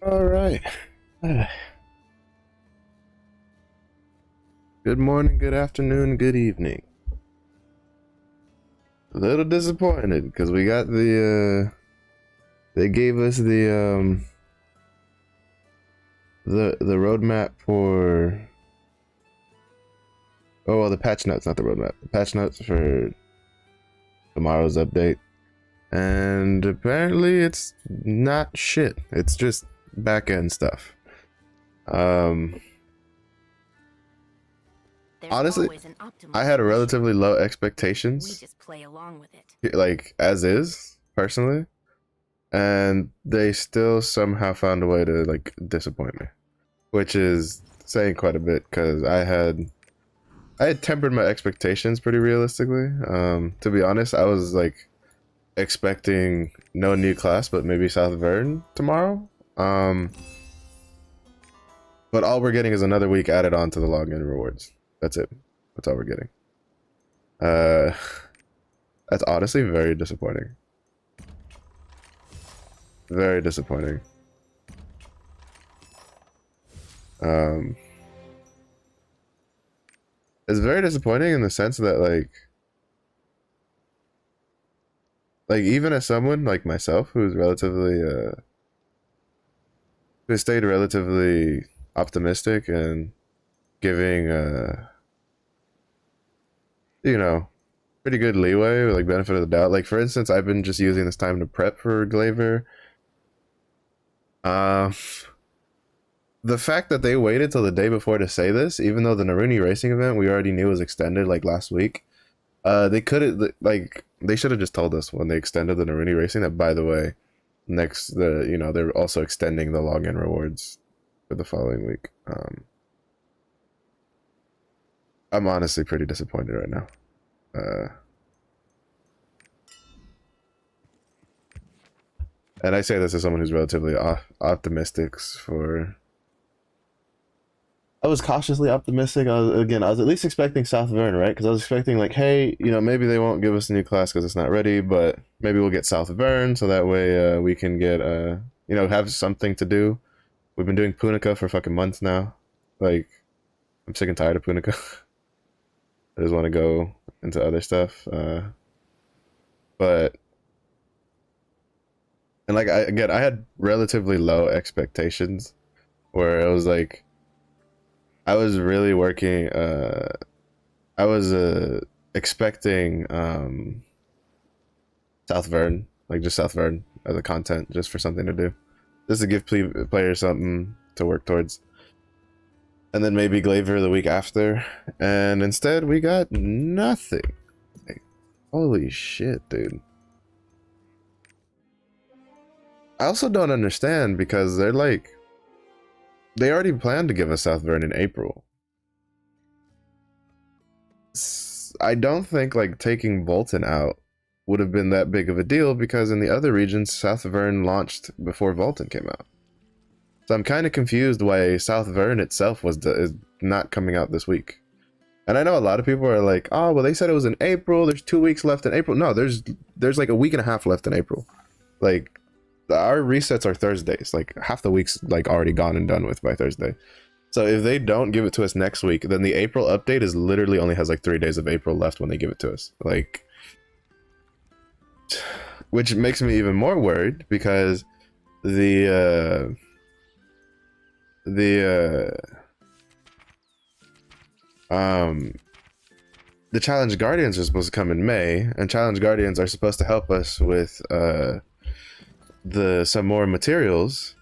All right. Good morning, good afternoon, good evening. A little disappointed because we got they gave us the roadmap for, oh well, the patch notes, not the roadmap. The patch notes for tomorrow's update. And apparently it's not shit. It's just back end stuff. Um There's Honestly, always an optimal I had a solution. relatively low We expectations, just play along with it. like as is, personally. And they still somehow found a way to like disappoint me, which is saying quite a bit because I had tempered my expectations pretty realistically. To be honest, I was like expecting no new class, but maybe South Vern tomorrow. Um, but all we're getting is another week added on to the login rewards. That's it. That's all we're getting. Uh, that's honestly very disappointing. Very disappointing. Um, it's very disappointing in the sense that like even as someone like myself who's relatively who stayed relatively optimistic and giving you know, pretty good leeway, like benefit of the doubt. Like for instance, I've been just using this time to prep for Glaiver. uh the fact that they waited till the day before to say this, even though the Naruni racing event we already knew was extended like last week, they could have, like, they should have just told us when they extended the Naruni racing that, by the way, next they're also extending the login rewards for the following week. I'm honestly pretty disappointed right now. And I say this as someone who's relatively optimistic for. I was cautiously optimistic. I was at least expecting South Vern, right? Because I was expecting like, hey, maybe they won't give us a new class because it's not ready, but maybe we'll get South Vern, so that way we can get have something to do. We've been doing Punica for fucking months now. Like, I'm sick and tired of Punica. I just want to go into other stuff. But and like I had relatively low expectations, where it was like I was really working. I was expecting South Vern, like just South Vern as a content, just for something to do, just to give players something to work towards, and then maybe Glaiver the week after. And instead, we got nothing. Like, holy shit, dude. I also don't understand because they already planned to give us South Vern in April. I don't think like taking Bolton out would have been that big of a deal because in the other regions, South Vern launched before Bolton came out. So I'm kind of confused why South Vern itself is not coming out this week. And I know a lot of people are like, "Oh, well, they said it was in April. There's 2 weeks left in April." No, there's like a week and a half left in April. Like, our resets are Thursdays. Like half the week's like already gone and done with by Thursday. So if they don't give it to us next week, then the April update is literally only has like 3 days of April left when they give it to us. Like, which makes me even more worried because the the um the Challenge Guardians are supposed to come in May, and Challenge Guardians are supposed to help us with the some more materials,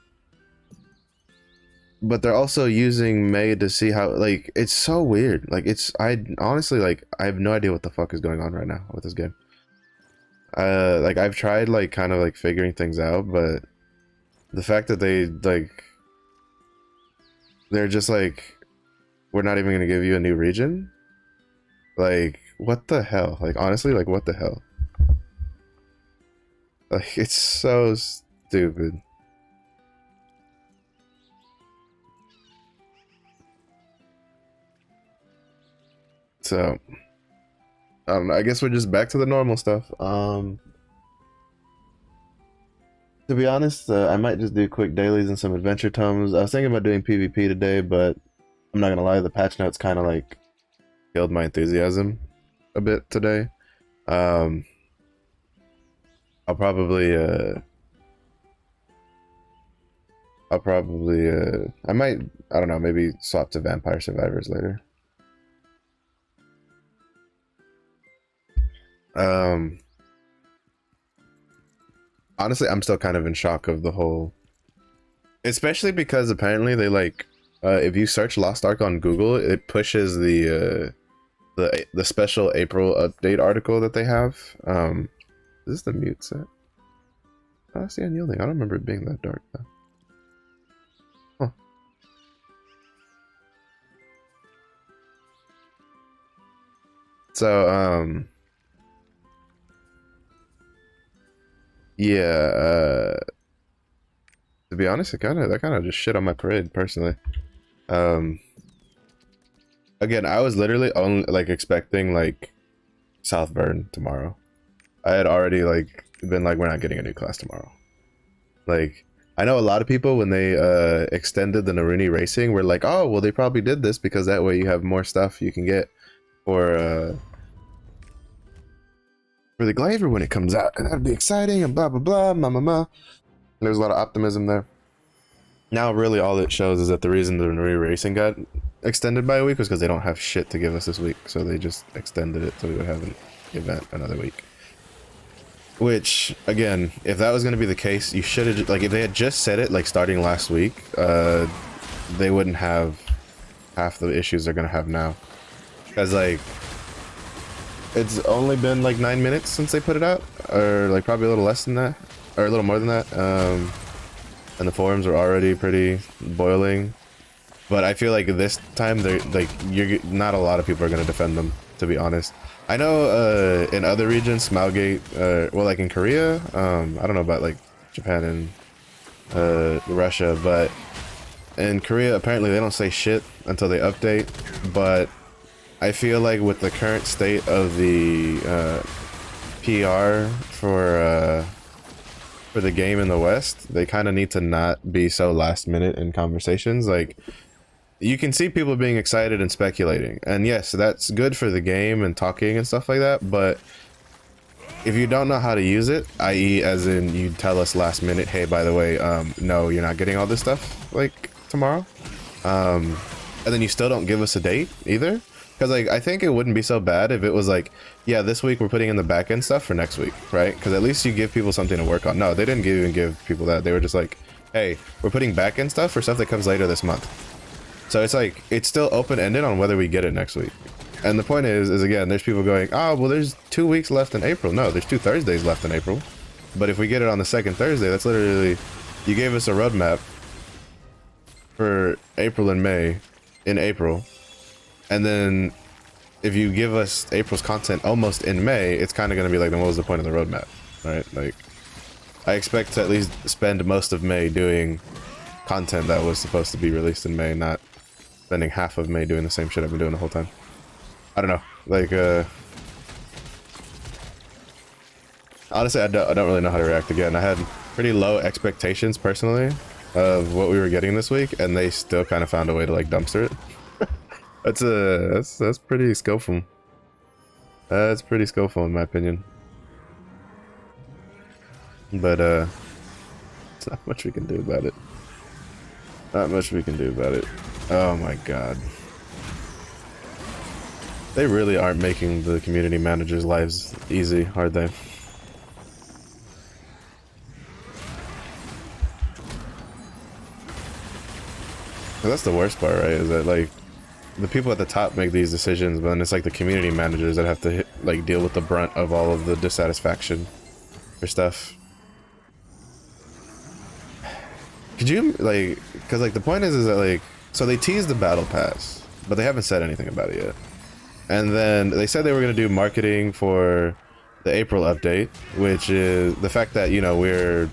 but they're also using May to see how, like, it's so weird. Like, I honestly, like, I have no idea what the fuck is going on right now with this game. Like, I've tried like kind of like figuring things out, but the fact that they're just like, we're not even gonna give you a new region. Like, what the hell? Like, honestly, like, what the hell? Like, it's so stupid. So, I guess we're just back to the normal stuff. To be honest, I might just do quick dailies and some adventure tomes. I was thinking about doing PvP today, but I'm not gonna lie, the patch notes kind of like killed my enthusiasm a bit today. Um, I'll probably, I might, I don't know, maybe swap to Vampire Survivors later. Um, Honestly, I'm still kind of in shock of the whole, especially because apparently they like, if you search Lost Ark on Google, it pushes the special April update article that they have. Is this the mute set? Oh, I see unyielding. I don't remember it being that dark though. Huh. So yeah, to be honest, that kind of just shit on my parade personally. Um, Again, I was literally only like expecting like Southburn tomorrow. I had already like been like, we're not getting a new class tomorrow. Like, I know a lot of people when they extended the Naruni racing were like, oh well, they probably did this because that way you have more stuff you can get for the Glaiver when it comes out, and that'd be exciting and blah blah blah, ma ma ma. There's a lot of optimism there. Now, really, all it shows is that the reason the Naruni racing got extended by a week was because they don't have shit to give us this week, so they just extended it so we would have an event another week. Which, again, if that was going to be the case, you should have, like, if they had just said it, like, starting last week, they wouldn't have half the issues they're going to have now. Because, like, it's only been, like, 9 minutes since they put it out, or, like, probably a little less than that, or a little more than that, and the forums are already pretty boiling. But I feel like this time, they're, like, not a lot of people are going to defend them, to be honest. I know in other regions, Smilegate, well, like in Korea, I don't know about like Japan and Russia, but in Korea, apparently they don't say shit until they update. But I feel like with the current state of the PR for the game in the West, they kind of need to not be so last minute in conversations. Like, you can see people being excited and speculating, and yes, that's good for the game and talking and stuff like that, but if you don't know how to use it, i.e. as in you tell us last minute, hey, by the way, no, you're not getting all this stuff like tomorrow, and then you still don't give us a date either, because like I think it wouldn't be so bad if it was like, yeah, this week we're putting in the back end stuff for next week, right? Because at least you give people something to work on. No, they didn't even give people that. They were just like, hey, we're putting back end stuff for stuff that comes later this month. So it's like, it's still open-ended on whether we get it next week. And the point is again, there's people going, oh, well, there's 2 weeks left in April. No, there's 2 Thursdays left in April. But if we get it on the second Thursday, that's literally, you gave us a roadmap for April and May in April. And then if you give us April's content almost in May, it's kind of going to be like, then what was the point of the roadmap, right? Like, I expect to at least spend most of May doing content that was supposed to be released in May, not spending half of May doing the same shit I've been doing the whole time. I don't know. Like, honestly, I don't really know how to react again. I had pretty low expectations personally of what we were getting this week, and they still kind of found a way to like dumpster it. That's pretty skillful. That's pretty skillful in my opinion. But there's not much we can do about it. Not much we can do about it. Oh my god. They really aren't making the community managers' lives easy, are they? And that's the worst part, right? Is that like the people at the top make these decisions, but then it's like the community managers that have to like deal with the brunt of all of the dissatisfaction for stuff. Could you like, because like the point is that like, so they teased the battle pass, but they haven't said anything about it yet. And then they said they were going to do marketing for the April update, which is the fact that, you know, we're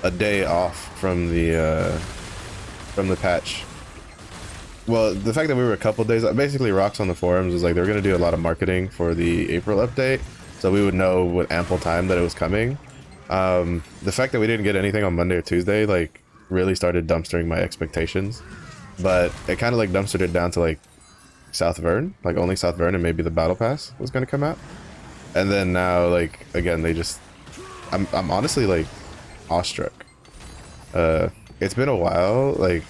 a day off from the patch. Well, the fact that we were a couple days, basically Rocks on the forums was like, they were going to do a lot of marketing for the April update, so we would know with ample time that it was coming. The fact that we didn't get anything on Monday or Tuesday, like, really started dumpstering my expectations. But it kind of like dumpstered it down to like South Vern, like only South Vern, and maybe the Battle Pass was gonna come out. And then now, like, again, they just, I'm honestly like awestruck. It's been a while. Like,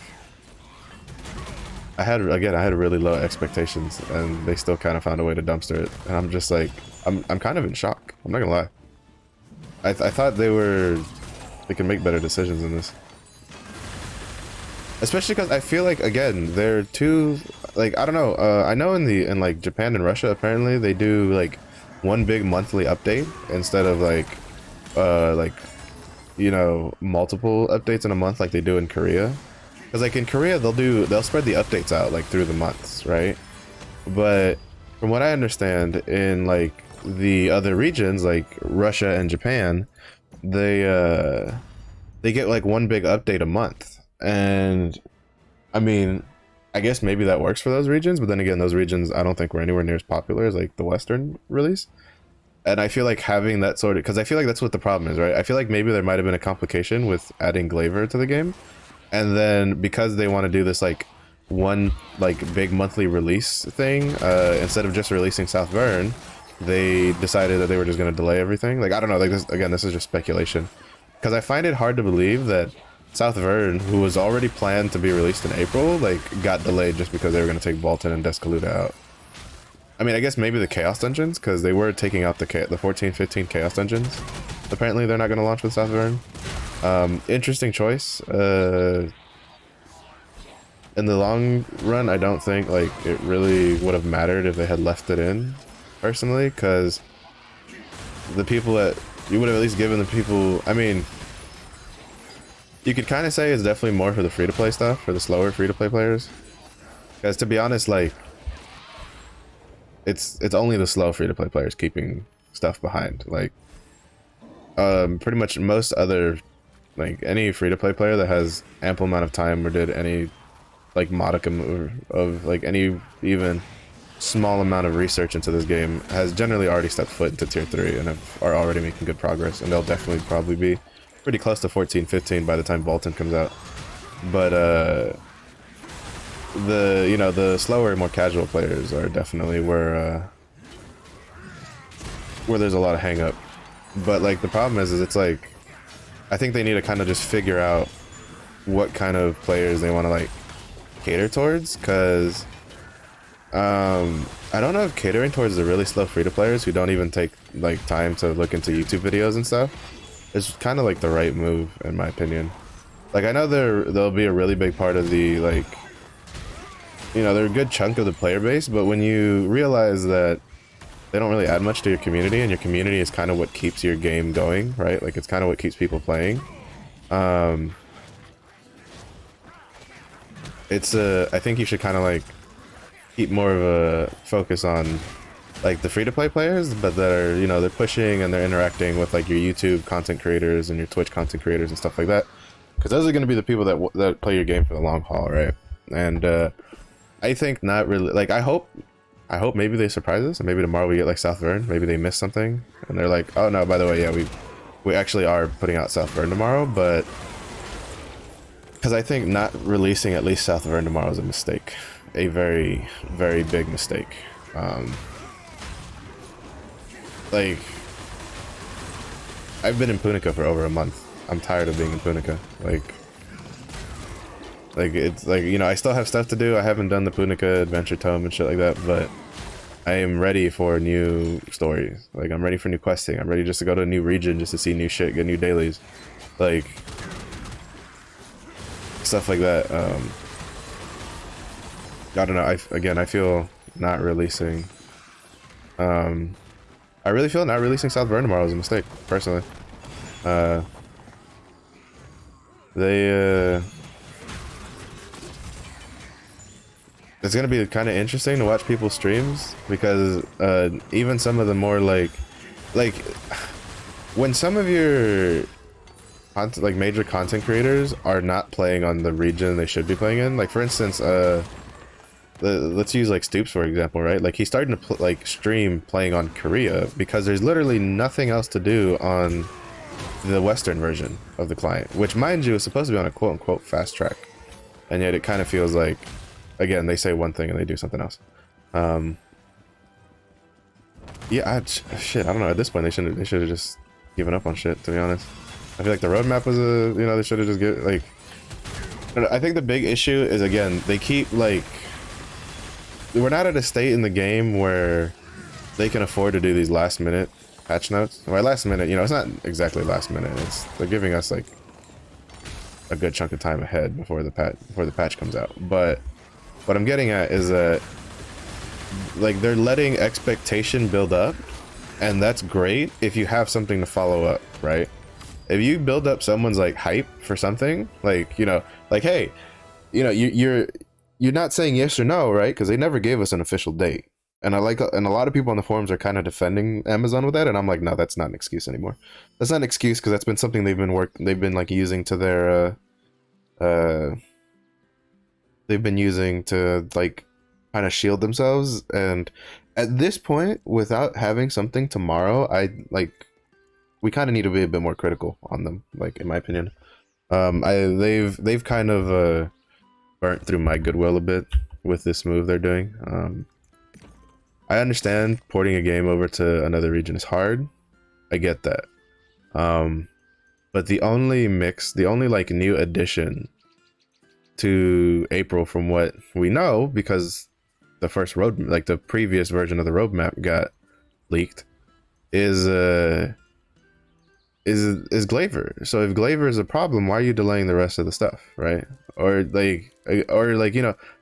I had really low expectations, and they still kind of found a way to dumpster it. And I'm just like, I'm kind of in shock. I'm not gonna lie. I thought they could make better decisions in this. Especially because I feel like, again, they're too, like, I don't know. I know in like Japan and Russia, apparently they do like one big monthly update instead of like you know, multiple updates in a month like they do in Korea. Because like in Korea, they'll spread the updates out like through the months, right? But from what I understand, in like the other regions like Russia and Japan, they get like one big update a month. And I mean, I guess maybe that works for those regions, but then again, those regions I don't think were anywhere near as popular as like the Western release. And I feel like having that sort of, because I feel like that's what the problem is, right? I feel like maybe there might have been a complication with adding Glaiver to the game, and then because they want to do this like one like big monthly release thing, instead of just releasing South Vern, they decided that they were just going to delay everything. Like, I don't know, like this, again, this is just speculation, because I find it hard to believe that South Vern, who was already planned to be released in April, like got delayed just because they were going to take Bolton and Descaluda out. I mean, I guess maybe the Chaos Dungeons, because they were taking out the 14-15 Chaos Dungeons. Apparently they're not going to launch with South Vern. Interesting choice. In the long run, I don't think like it really would have mattered if they had left it in, personally, because the people that you would have at least given the people, I mean, you could kind of say it's definitely more for the free-to-play stuff, for the slower free-to-play players. Because to be honest, like, it's only the slow free-to-play players keeping stuff behind. Like, pretty much most other, like, any free-to-play player that has ample amount of time or did any, like, modicum of like, any even small amount of research into this game has generally already stepped foot into tier 3 and are already making good progress, and they'll definitely probably be pretty close to 14-15 by the time Bolton comes out. But the, you know, the slower, more casual players are definitely where there's a lot of hang up. But like the problem is it's like, I think they need to kind of just figure out what kind of players they want to like cater towards, because I don't know if catering towards the really slow free-to players who don't even take like time to look into YouTube videos and stuff is kind of like the right move, in my opinion. Like, I know they'll be a really big part of the, like, you know, they're a good chunk of the player base, but when you realize that they don't really add much to your community, and your community is kind of what keeps your game going, right? Like, it's kind of what keeps people playing. I think you should kind of like keep more of a focus on like the free-to-play players, but that are, you know, they're pushing and they're interacting with like your YouTube content creators and your Twitch content creators and stuff like that, because those are going to be the people that play your game for the long haul, right? And I think not really, like, I hope maybe they surprise us, and maybe tomorrow we get like South Vern. Maybe they miss something and they're like, oh no, by the way, yeah, we actually are putting out South Vern tomorrow. But because I think not releasing at least South Vern tomorrow is a mistake, a very, very big mistake. Like, I've been in Punica for over a month. I'm tired of being in Punica. Like it's like, you know, I still have stuff to do. I haven't done the Punica Adventure Tome and shit like that, but I am ready for new stories. Like, I'm ready for new questing. I'm ready just to go to a new region just to see new shit, get new dailies, like stuff like that. I don't know. I feel not releasing. I really feel not releasing South Vern tomorrow is a mistake, personally. It's gonna be kind of interesting to watch people's streams, because even some of the more like when some of your like major content creators are not playing on the region they should be playing in, like for instance, let's use like Stoops for example, right? Like, he's starting to like stream playing on Korea because there's literally nothing else to do on the Western version of the client, which, mind you, is supposed to be on a quote-unquote fast track, and yet it kind of feels like, again, they say one thing and they do something else. Yeah, shit, I don't know. At this point, they should have just given up on shit, to be honest. I feel like the roadmap was they should have just like. I think the big issue is, again, they keep like, we're not at a state in the game where they can afford to do these last minute patch notes. By last minute, it's not exactly last minute. They're giving us like a good chunk of time ahead before the patch comes out. But what I'm getting at is that, like, they're letting expectation build up, and that's great if you have something to follow up, right? If you build up someone's like hype for something, like, like, hey, you're not saying yes or no, right? Because they never gave us an official date. And a lot of people on the forums are kind of defending Amazon with that, and I'm like, no, that's not an excuse anymore. That's not an excuse, because that's been something they've been like using to their they've been using to like kind of shield themselves. And at this point, without having something tomorrow, we kind of need to be a bit more critical on them, like, in my opinion. They've kind of burnt through my goodwill a bit with this move they're doing. I understand porting a game over to another region is hard. I get that. But the only like new addition to April, from what we know, because the first the previous version of the roadmap got leaked, is Glaiver. So if Glaiver is a problem, why are you delaying the rest of the stuff, right? Or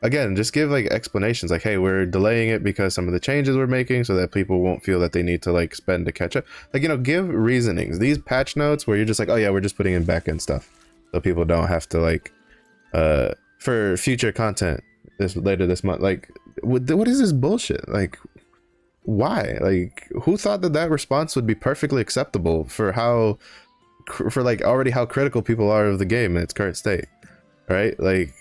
again, just give like explanations, like, hey, we're delaying it because some of the changes we're making, so that people won't feel that they need to like spend to catch up. Like, give reasonings. These patch notes where you're just like, oh yeah, we're just putting in backend stuff, so people don't have to like for future content later this month. Like, what is this bullshit? Like, why? Like, who thought that response would be perfectly acceptable for like already how critical people are of the game in its current state, right? Like,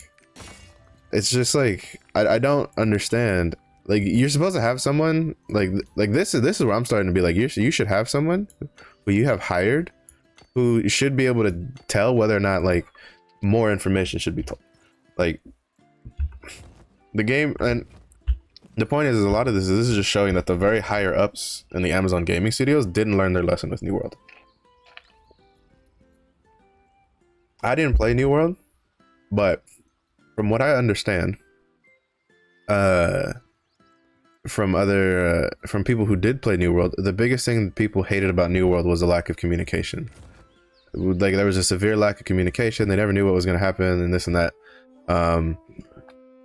it's just like, I don't understand. Like, you're supposed to have someone like this is where I'm starting to be like, you should have someone who you have hired who should be able to tell whether or not like more information should be told. Like, the game, and the point is a lot of this is just showing that the very higher ups in the Amazon gaming studios didn't learn their lesson with New World. I didn't play New World, but from what I understand, from people who did play New World, the biggest thing people hated about New World was the lack of communication. Like, there was a severe lack of communication. They never knew what was going to happen, and this and that.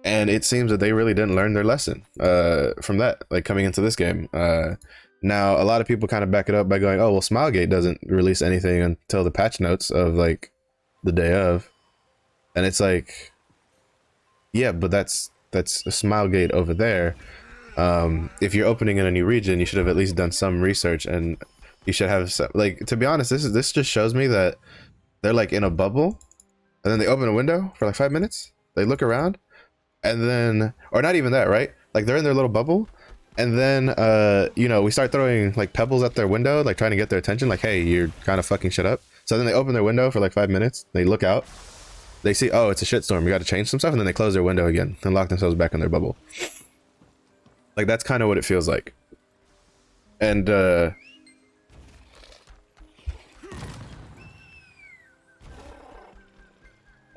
And it seems that they really didn't learn their lesson from that, like, coming into this game. Now, a lot of people kind of back it up by going, oh, well, Smilegate doesn't release anything until the patch notes of, like, the day of. And it's like, yeah, but that's a Smilegate over there. If you're opening in a new region, you should have at least done some research, and you should have, like, to be honest, this just shows me that they're, like, in a bubble, and then they open a window for, like, 5 minutes. They look around. And then, or not even that, right? Like, they're in their little bubble, and then we start throwing like pebbles at their window, like trying to get their attention, like, hey, you're kind of fucking shit up. So then they open their window for like 5 minutes, they look out, they see, oh, it's a shitstorm, we got to change some stuff, and then they close their window again and lock themselves back in their bubble. Like, that's kind of what it feels like. And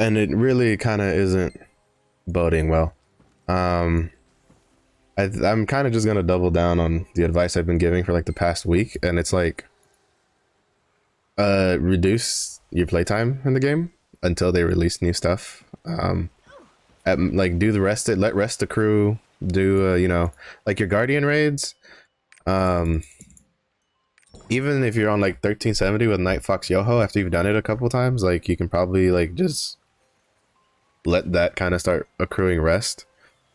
it really kind of isn't boding well. I'm kind of just gonna double down on the advice I've been giving for like the past week, and it's like, reduce your playtime in the game until they release new stuff. Like, do the rest, let rest the crew, do like your Guardian raids. Even if you're on like 1370 with Night Fox Yoho, after you've done it a couple times, like, you can probably like just let that kind of start accruing rest.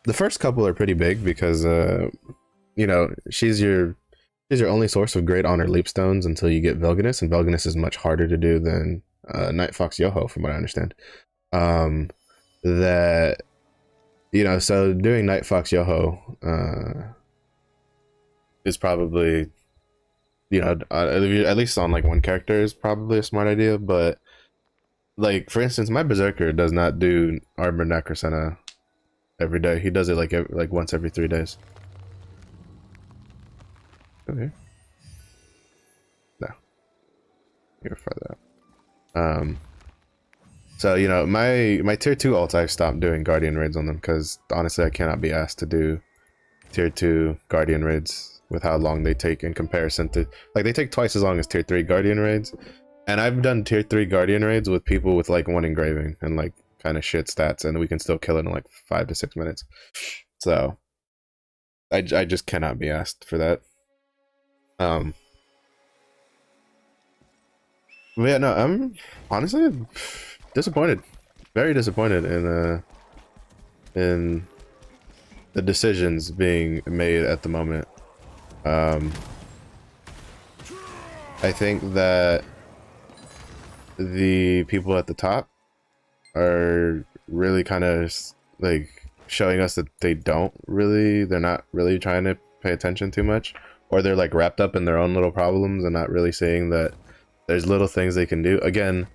The first couple are pretty big because she's your only source of great honor leapstones until you get Velganus, and Velganus is much harder to do than Night Fox Yoho, from what I understand. That so doing Night Fox Yoho is probably you know, at least on like one character is probably a smart idea. But like for instance, my berserker does not do armor necrosena every day. He does it like once every 3 days. Okay. No, you're farther out. So you know, my tier 2 alts, I've stopped doing guardian raids on them because honestly, I cannot be asked to do tier 2 guardian raids with how long they take in comparison to, like, they take twice as long as tier 3 guardian raids. And I've done tier 3 guardian raids with people with like 1 engraving and like kind of shit stats, and we can still kill it in like 5 to 6 minutes. So I just cannot be asked for that. But yeah, no, I'm honestly disappointed, very disappointed in the decisions being made at the moment. I think that the people at the top are really kind of like showing us that they're not really trying to pay attention too much, or they're like wrapped up in their own little problems and not really seeing that there's little things they can do. Again,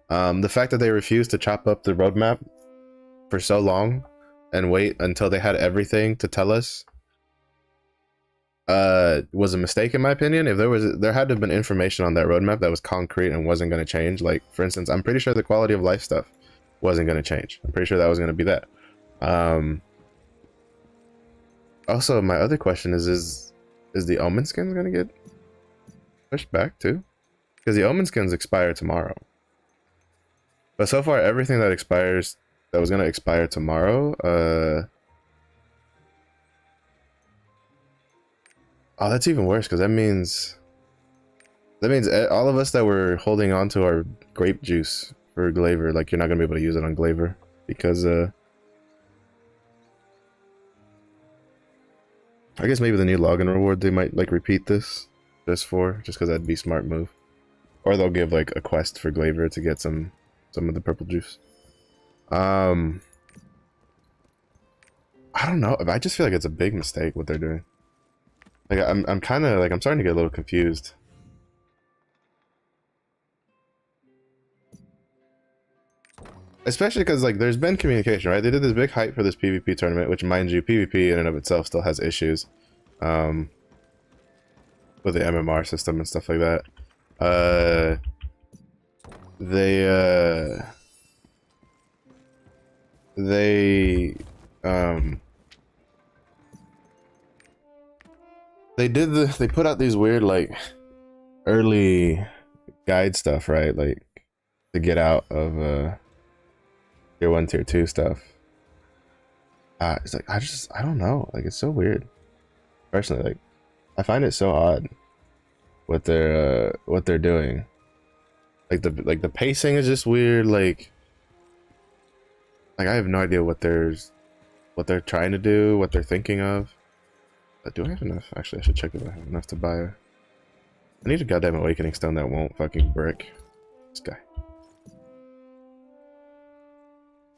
the fact that they refused to chop up the roadmap for so long and wait until they had everything to tell us was a mistake in my opinion. If there had to have been information on that roadmap that was concrete and wasn't going to change. Like for instance, I'm pretty sure the quality of life stuff wasn't going to change. I'm pretty sure that was going to be that. Also, my other question is the Omen skins going to get pushed back too? Because the Omen skins expire tomorrow. But so far, everything that was going to expire tomorrow, oh, that's even worse, because that means all of us that were holding on to our grape juice for Glaiver, like, you're not going to be able to use it on Glaiver, because, I guess maybe the new login reward, they might, like, repeat this, just because that'd be a smart move. Or they'll give, like, a quest for Glaiver to get some of the purple juice. I don't know, I just feel like it's a big mistake what they're doing. Like, I'm kind of, like, I'm starting to get a little confused. Especially because, like, there's been communication, right? They did this big hype for this PvP tournament, which, mind you, PvP in and of itself still has issues. With the MMR system and stuff like that. They they put out these weird, like, early guide stuff, right? Like, to get out of, tier 1, tier 2 stuff. It's like, I don't know. Like, it's so weird. Personally, like, I find it so odd what they're doing. Like, the pacing is just weird. Like I have no idea what they're trying to do, what they're thinking of. Do I have enough? Actually, I should check if I have enough to buy I need a goddamn awakening stone that won't fucking brick. This guy.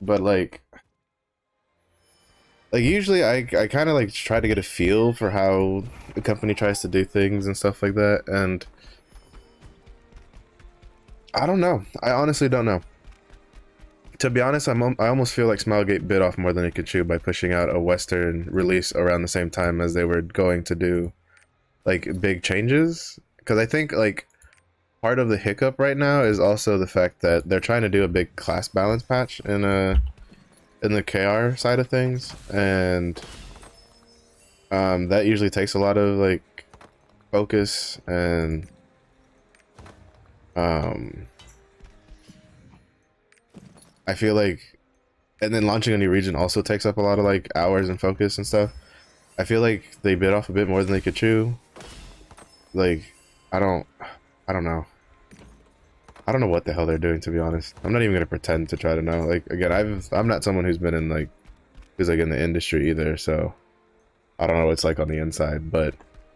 But like usually I kind of like try to get a feel for how the company tries to do things and stuff like that, and I don't know. I honestly don't know. To be honest, I almost feel like Smilegate bit off more than it could chew by pushing out a Western release around the same time as they were going to do like big changes. Because I think like part of the hiccup right now is also the fact that they're trying to do a big class balance patch in the KR side of things, and that usually takes a lot of like focus, and I feel like, and then launching a new region also takes up a lot of like hours and focus and stuff. I feel like they bit off a bit more than they could chew. Like, I don't know. I don't know what the hell they're doing, to be honest. I'm not even gonna pretend to try to know. Like, again, I'm not someone who's been in like in the industry either, so I don't know what it's like on the inside. But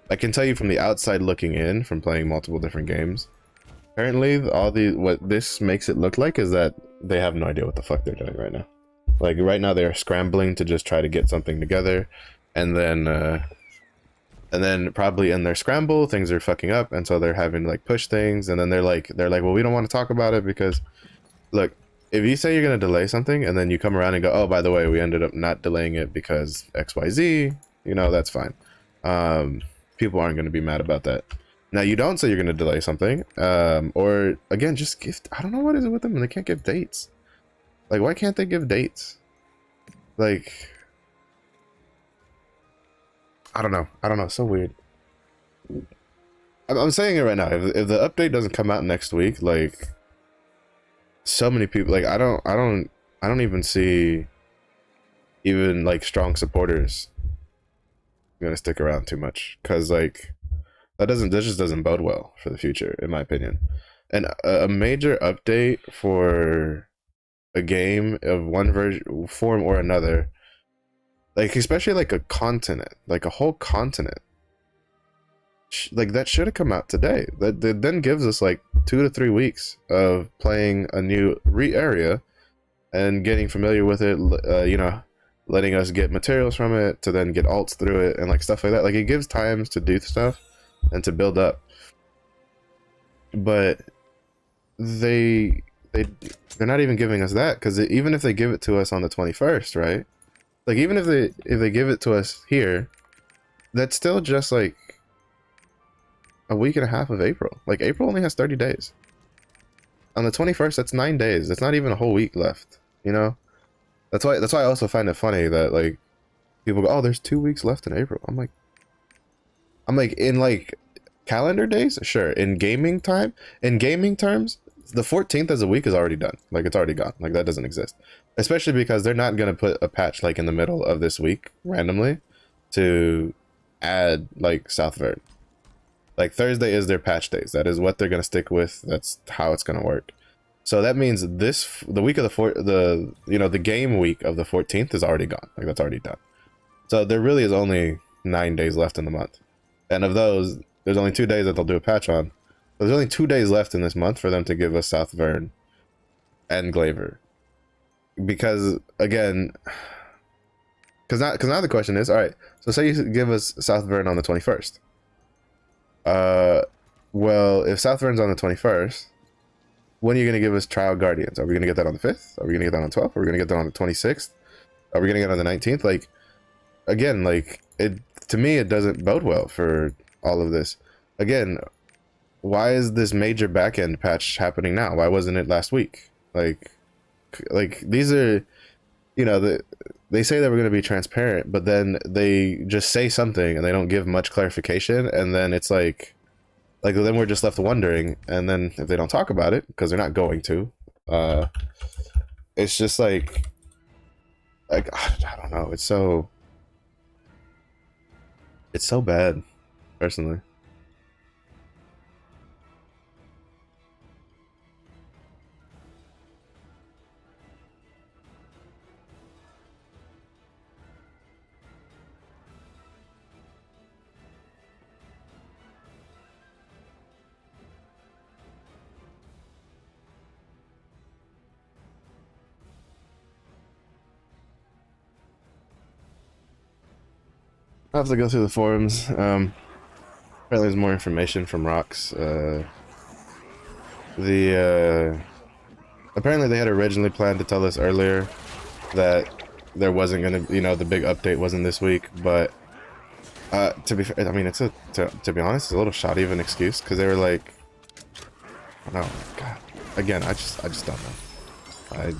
I can tell you from the outside looking in, from playing multiple different games, apparently what this makes it look like is that they have no idea what the fuck they're doing right now. Like right now, they are scrambling to just try to get something together, and then and then probably in their scramble things are fucking up, and so they're having to like push things, and then they're like, well, we don't want to talk about it because look, if you say you're going to delay something and then you come around and go, oh, by the way, we ended up not delaying it because XYZ, you know, that's fine. People aren't going to be mad about that. Now, you don't say you're going to delay something, or again, just give, I don't know what is it with them, and they can't give dates. Like, why can't they give dates? Like, I don't know. It's so weird. I'm saying it right now. If the update doesn't come out next week, like, so many people, like, I don't even see even like strong supporters gonna stick around too much, because like that just doesn't bode well for the future, in my opinion. And a major update for a game of one version form or another, like especially like a continent, like a whole continent, like that should have come out today. That then gives us like 2 to 3 weeks of playing a new area and getting familiar with it, you know, letting us get materials from it to then get alts through it and like stuff like that. Like it gives times to do stuff and to build up. But they're not even giving us that, because even if they give it to us on the 21st, right? Like even if they give it to us here, that's still just like a week and a half of April. Like April only has 30 days. On the 21st, that's 9 days. That's not even a whole week left, you know? That's why I also find it funny that like people go, oh, there's 2 weeks left in April. I'm like in like calendar days, sure. In gaming terms, the 14th as a week is already done. Like it's already gone. Like that doesn't exist. Especially because they're not gonna put a patch like in the middle of this week randomly to add like South Verde. Like Thursday is their patch days. That is what they're gonna stick with. That's how it's gonna work. So that means the week of the game week of the 14th is already gone. Like that's already done. So there really is only 9 days left in the month, and of those, there's only 2 days that they'll do a patch on. So there's only 2 days left in this month for them to give us South Verne and Glaiver, because again, because now the question is, all right. So say you give us South Verne on the 21st. Well, if South Verne's on the 21st, when are you going to give us Trial Guardians? Are we going to get that on the 5th? Are we going to get that on the 12th? Are we going to get that on the 26th? Are we going to get it on the 19th? Like, again, like, to me, it doesn't bode well for all of this. Again, why is this major backend patch happening now? Why wasn't it last week? Like these are, you know, they say that we're going to be transparent, but then they just say something and they don't give much clarification, and then it's like then we're just left wondering. And then if they don't talk about it, because they're not going to, it's just like I don't know. It's so bad, personally. I have to go through the forums. Apparently there's more information from Rocks. Apparently they had originally planned to tell us earlier that there wasn't gonna, you know, the big update wasn't this week, but to be fair, I mean, it's to be honest, it's a little shoddy of an excuse, because they were like, oh god, again, I just don't know.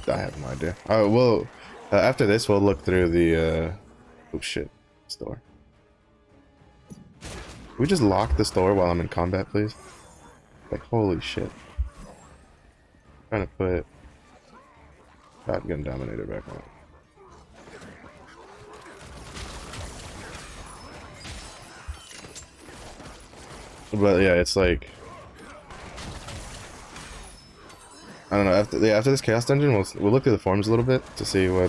I have no idea. Well, after this we'll look through the oh shit, store. Can we just lock the store while I'm in combat, please? Like, holy shit. I'm trying to put Shotgun Dominator back on. But yeah, it's like, I don't know. After this Chaos Dungeon, we'll look through the forums a little bit to see what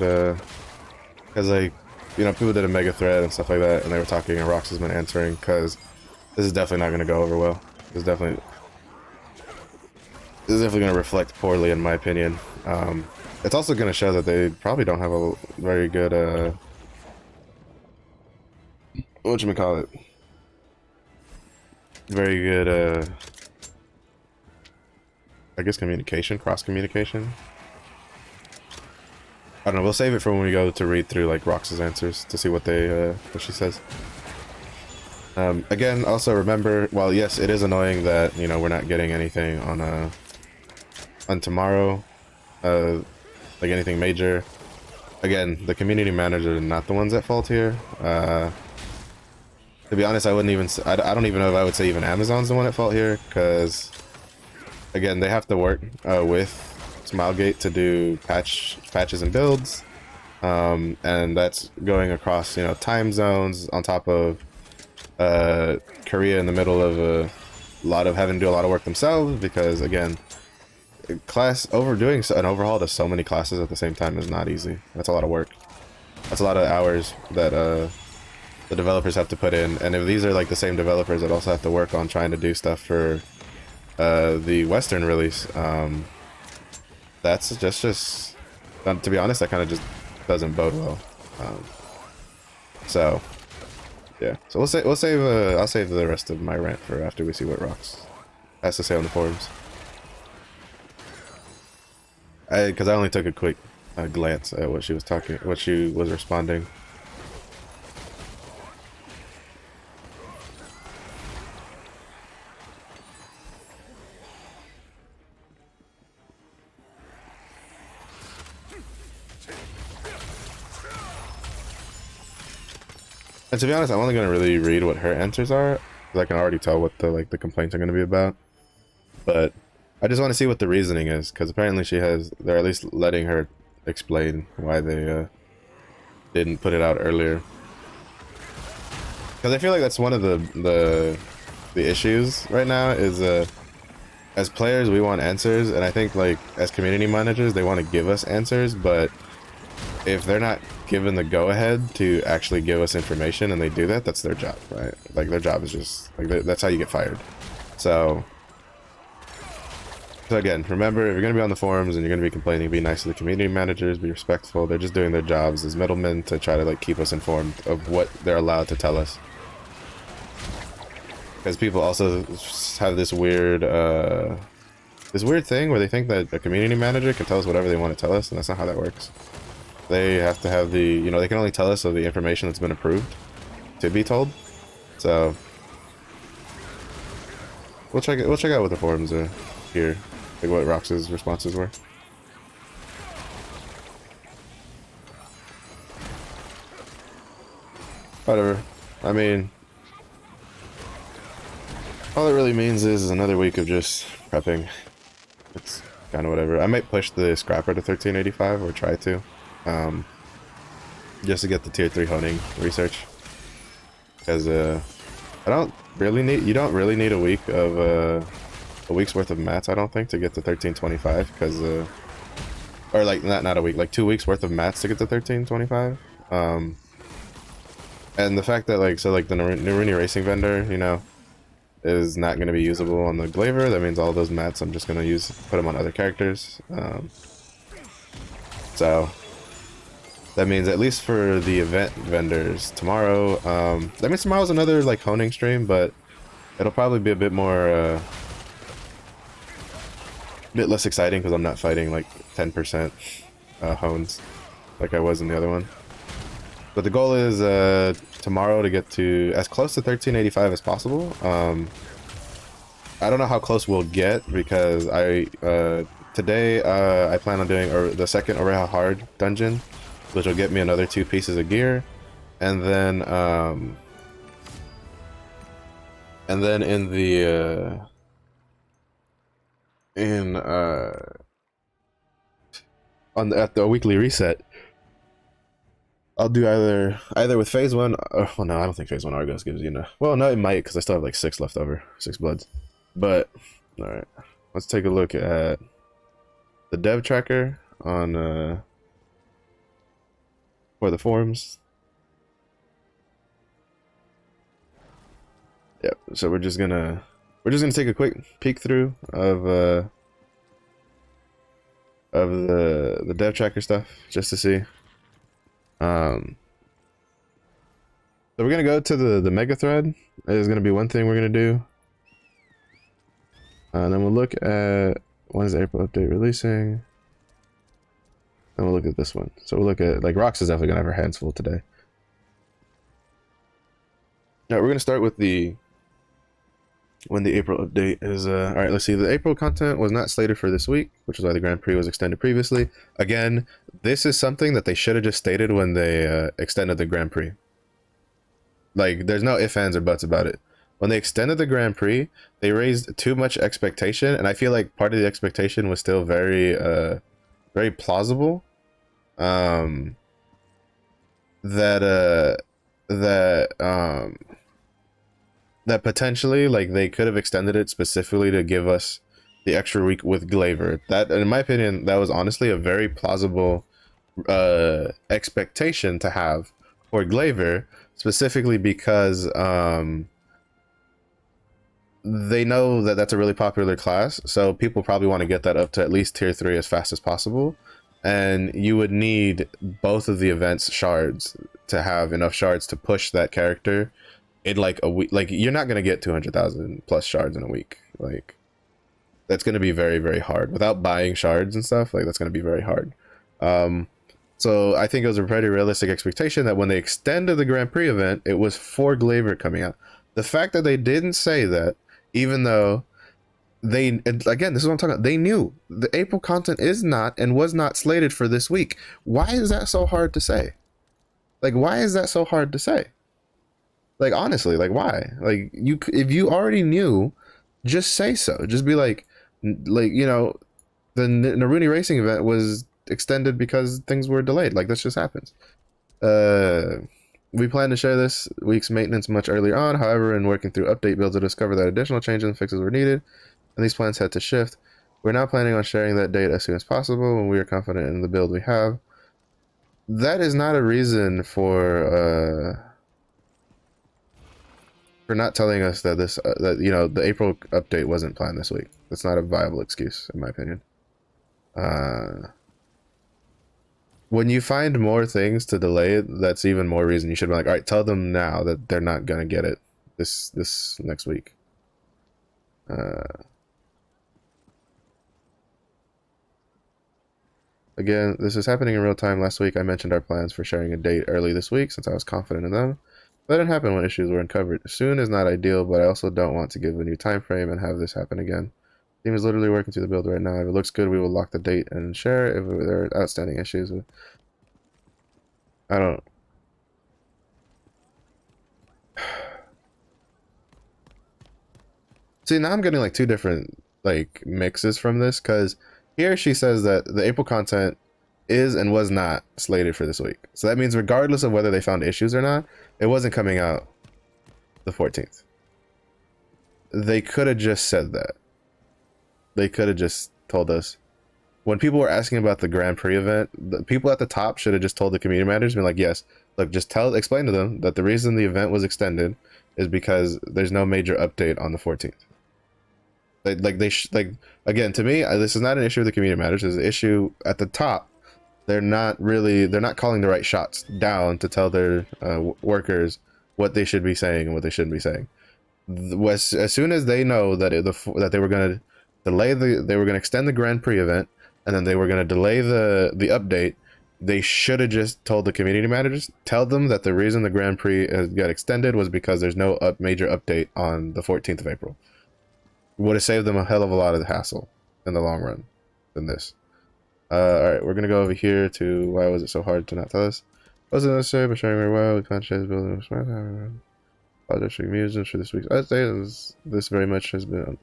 because like, you know, people did a mega thread and stuff like that, and they were talking, and Rox has been answering, because this is definitely not going to go over well. This is definitely going to reflect poorly, in my opinion. It's also going to show that they probably don't have a very good whatchamacallit, very good, I guess communication, cross communication. I don't know, we'll save it for when we go to read through like Rox's answers to see what they, what she says. Again, also remember, while yes, it is annoying that, you know, we're not getting anything on tomorrow, like anything major. Again, the community managers are not the ones at fault here. To be honest, I wouldn't even, I don't even know if I would say even Amazon's the one at fault here, because, again, they have to work with Smilegate to do patches and builds, and that's going across, you know, time zones on top of Korea in the middle of a lot of having to do a lot of work themselves, because again, overdoing an overhaul to so many classes at the same time is not easy. That's a lot of work. That's a lot of hours that the developers have to put in, and if these are like the same developers that also have to work on trying to do stuff for the Western release, that's just to be honest, that kind of just doesn't bode well. So yeah, so I'll save the rest of my rant for after we see what Rox has to say on the forums. Because I only took a quick glance at what she was responding. And to be honest, I'm only gonna really read what her answers are, because I can already tell what the complaints are gonna be about. But I just want to see what the reasoning is, because apparently they're at least letting her explain why they didn't put it out earlier. Because I feel like that's one of the issues right now is as players we want answers, and I think like as community managers they want to give us answers, but if they're not given the go-ahead to actually give us information and they do that, that's their job, right? Like their job is just like that's how you get fired. So again, remember, if you're going to be on the forums and you're going to be complaining, be nice to the community managers, be respectful. They're just doing their jobs as middlemen to try to like keep us informed of what they're allowed to tell us. Because people also have this weird thing where they think that a community manager can tell us whatever they want to tell us, and that's not how that works. They have to have they can only tell us of the information that's been approved to be told. So we'll check out what the forums are here, like what Rox's responses were. Whatever. I mean, all it really means is another week of just prepping. It's kind of whatever. I might push the scrapper to 1385 or try to, just to get the tier 3 honing research. Because you don't really need a week of a week's worth of mats, I don't think, to get to 1325. Because or like not a week, like 2 weeks worth of mats to get to 1325. And the fact that like the Naruni racing vendor, is not going to be usable on the Glaiver, that means all those mats I'm just going to put them on other characters. So that means at least for the event vendors tomorrow, that means tomorrow's another like honing stream, but it'll probably be a bit more bit less exciting because I'm not fighting like 10% hones like I was in the other one. But the goal is tomorrow to get to as close to 1385 as possible. I don't know how close we'll get because today I plan on doing the second Oreha Hard dungeon, which will get me another 2 pieces of gear, and then in the at the weekly reset, I'll do either with phase 1. Well, no, I don't think phase 1 Argos gives you enough. Well, no, it might, because I still have like 6 left over, 6 bloods. But all right, let's take a look at the dev tracker on for the forums. Yep. So we're just gonna take a quick peek through of the dev tracker stuff just to see. So we're gonna go to the mega thread. There's gonna be one thing we're gonna do. And then we'll look at when is the April update releasing. And we'll look at this one. So we'll look at, like, Rox is definitely gonna have her hands full today. Alright, we're gonna start with the when the April update is. Alright, let's see. The April content was not slated for this week, which is why the Grand Prix was extended previously. Again, this is something that they should have just stated when they extended the Grand Prix. Like, there's no ifs, ands, or buts about it. When they extended the Grand Prix, they raised too much expectation, and I feel like part of the expectation was still very very plausible. That potentially, like, they could have extended it specifically to give us the extra week with Glaiver. That, in my opinion, that was honestly a very plausible expectation to have for Glaiver, specifically because they know that that's a really popular class, so people probably want to get that up to at least tier 3 as fast as possible, and you would need both of the events shards to have enough shards to push that character in like a week. Like, you're not going to get 200,000 plus shards in a week. Like, that's going to be very, very hard without buying shards and stuff. Like, that's going to be very hard. So I think it was a pretty realistic expectation that when they extended the Grand Prix event, it was for Glaiver coming out. The fact that they didn't say that, even though they, again, this is what I'm talking about, they knew the April content is not and was not slated for this week. Why is that so hard to say? Like, why is that so hard to say? Like, honestly, like, why? Like, you, if you already knew, just say so. Just be like, you know, the Naruni racing event was extended because things were delayed. Like, this just happens. We plan to share this week's maintenance much earlier on. However, in working through update builds, we discovered that additional changes and fixes were needed, and these plans had to shift. We're now planning on sharing that date as soon as possible when we are confident in the build we have. That is not a reason for not telling us that this that, you know, the April update wasn't planned this week. That's not a viable excuse, in my opinion. When you find more things to delay it, that's even more reason you should be like, all right, tell them now that they're not gonna get it this next week. Again, this is happening in real time. Last week I mentioned our plans for sharing a date early this week since I was confident in them. That didn't happen when issues were uncovered. Soon is not ideal, but I also don't want to give a new time frame and have this happen again. The team is literally working through the build right now. If it looks good, we will lock the date and share. If there are outstanding issues, I don't. See, now I'm getting like two different like mixes from this, because here she says that the April content is and was not slated for this week. So that means regardless of whether they found issues or not, it wasn't coming out the 14th. They could have just said that. They could have just told us. When people were asking about the Grand Prix event, the people at the top should have just told the community managers, been like, yes, look, just explain to them that the reason the event was extended is because there's no major update on the 14th. Again, to me, this is not an issue with the community managers. It's an issue at the top. They're not calling the right shots down to tell their workers what they should be saying and what they shouldn't be saying. As soon as they know that that they were going to delay they were going to extend the Grand Prix event, and then they were going to delay the update, they should have just told the community managers, tell them that the reason the Grand Prix got extended was because there's no major update on the 14th of April. Would have saved them a hell of a lot of the hassle in the long run than this. Alright, we're gonna go over here to why was it so hard to not tell us. Wasn't necessary, but sharing very well. We plan to share this building. Apologize for amusement for this week's update. This very much has been.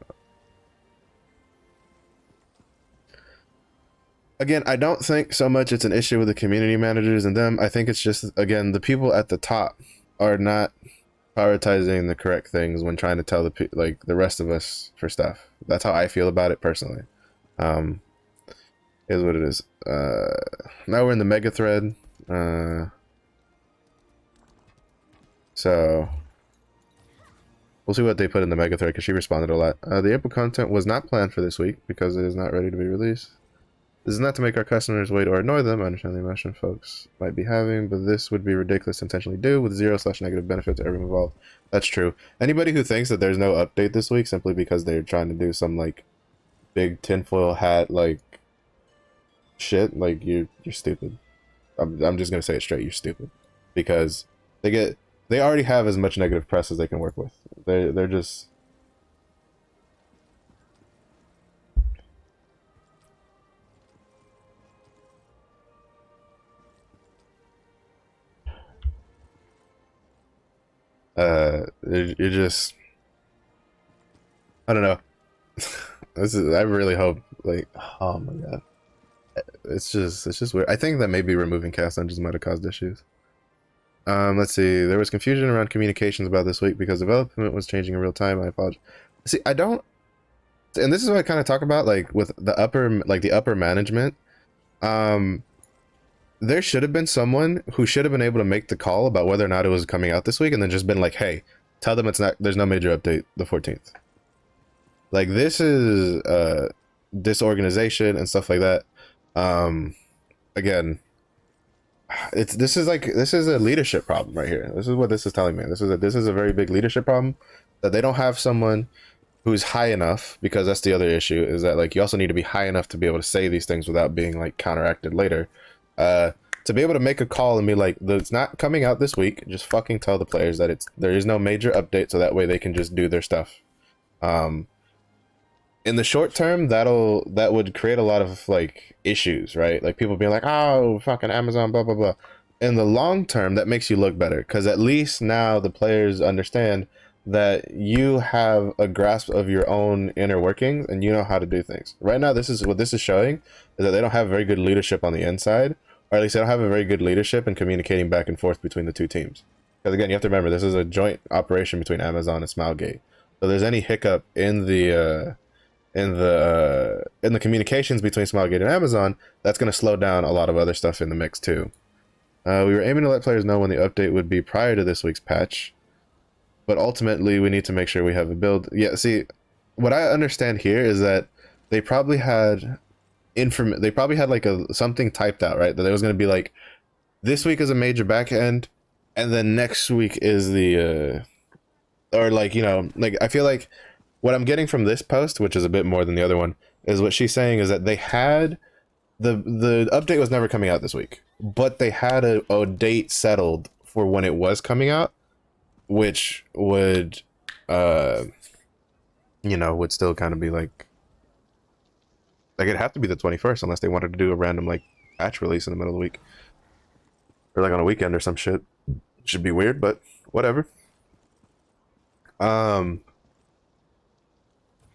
Again, I don't think so much it's an issue with the community managers and them. I think it's just, again, the people at the top are not prioritizing the correct things when trying to tell the rest of us for stuff. That's how I feel about it personally. Is what it is. Now we're in the mega thread. So we'll see what they put in the mega thread, because she responded a lot. The April content was not planned for this week because it is not ready to be released. This is not to make our customers wait or annoy them. I understand the emotion folks might be having, but this would be ridiculous to intentionally do with 0/negative benefit to everyone involved. That's true. Anybody who thinks that there's no update this week simply because they're trying to do some like big tinfoil hat like shit, like you're stupid. I'm just gonna say it straight. You're stupid because they already have as much negative press as they can work with. They're just. You're just. I don't know. I really hope like, oh my god, it's just weird. I think that maybe removing cast engines might have caused issues. Let's see. There was confusion around communications about this week because development was changing in real time. I apologize. See, I don't, and this is what I kind of talk about, like with the upper management. There should have been someone who should have been able to make the call about whether or not it was coming out this week, and then just been like, "Hey, tell them it's not. There's no major update the 14th." Like this is disorganization and stuff like that. Again, this is a leadership problem right here. This is what this is telling me. This is a very big leadership problem, that they don't have someone who's high enough, because that's the other issue, is that like you also need to be high enough to be able to say these things without being like counteracted later. To be able to make a call and be like, it's not coming out this week, just fucking tell the players that there is no major update, so that way they can just do their stuff. In the short term, that would create a lot of like issues, right? Like people being like, oh, fucking Amazon, blah blah blah. In the long term, that makes you look better, because at least now the players understand that you have a grasp of your own inner workings and you know how to do things. Right now, this is showing, is that they don't have very good leadership on the inside, or at least they don't have a very good leadership in communicating back and forth between the two teams. Because again, you have to remember, this is a joint operation between Amazon and Smilegate. So there's any hiccup in the communications between Smilegate and Amazon, that's going to slow down a lot of other stuff in the mix too. We were aiming to let players know when the update would be prior to this week's patch, but ultimately we need to make sure we have a build. Yeah, see, what I understand here is that they probably had like something typed out, right? That it was going to be like, this week is a major back end, and then next week is the or like, you know, like I feel like what I'm getting from this post, which is a bit more than the other one, is what she's saying is that they had the update was never coming out this week, but they had a date settled for when it was coming out, which would you know, would still kind of be like it'd have to be the 21st unless they wanted to do a random like patch release in the middle of the week, or like on a weekend or some shit. Should be weird, but whatever.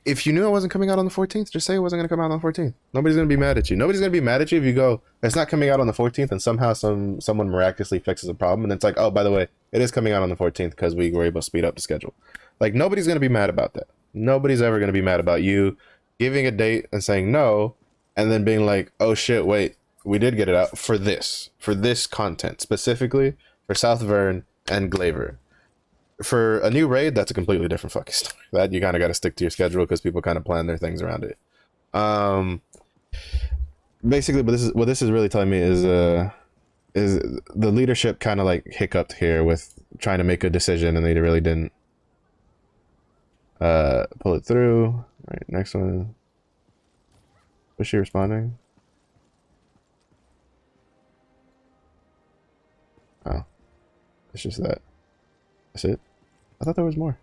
If you knew it wasn't coming out on the 14th, just say it wasn't going to come out on the 14th. Nobody's going to be mad at you. Nobody's going to be mad at you if you go, it's not coming out on the 14th, and somehow someone miraculously fixes a problem, and it's like, oh, by the way, it is coming out on the 14th because we were able to speed up the schedule. Like, nobody's going to be mad about that. Nobody's ever going to be mad about you giving a date and saying no, and then being like, oh shit, wait, we did get it out for this content, specifically for South Vern and Glaiver. For a new raid, that's a completely different fucking story. That you kind of got to stick to your schedule because people kind of plan their things around it. Basically, but what this is really telling me is the leadership kind of like hiccuped here with trying to make a decision, and they really didn't pull it through. All right, next one. Was she responding? Oh, it's just that. That's it. I thought there was more.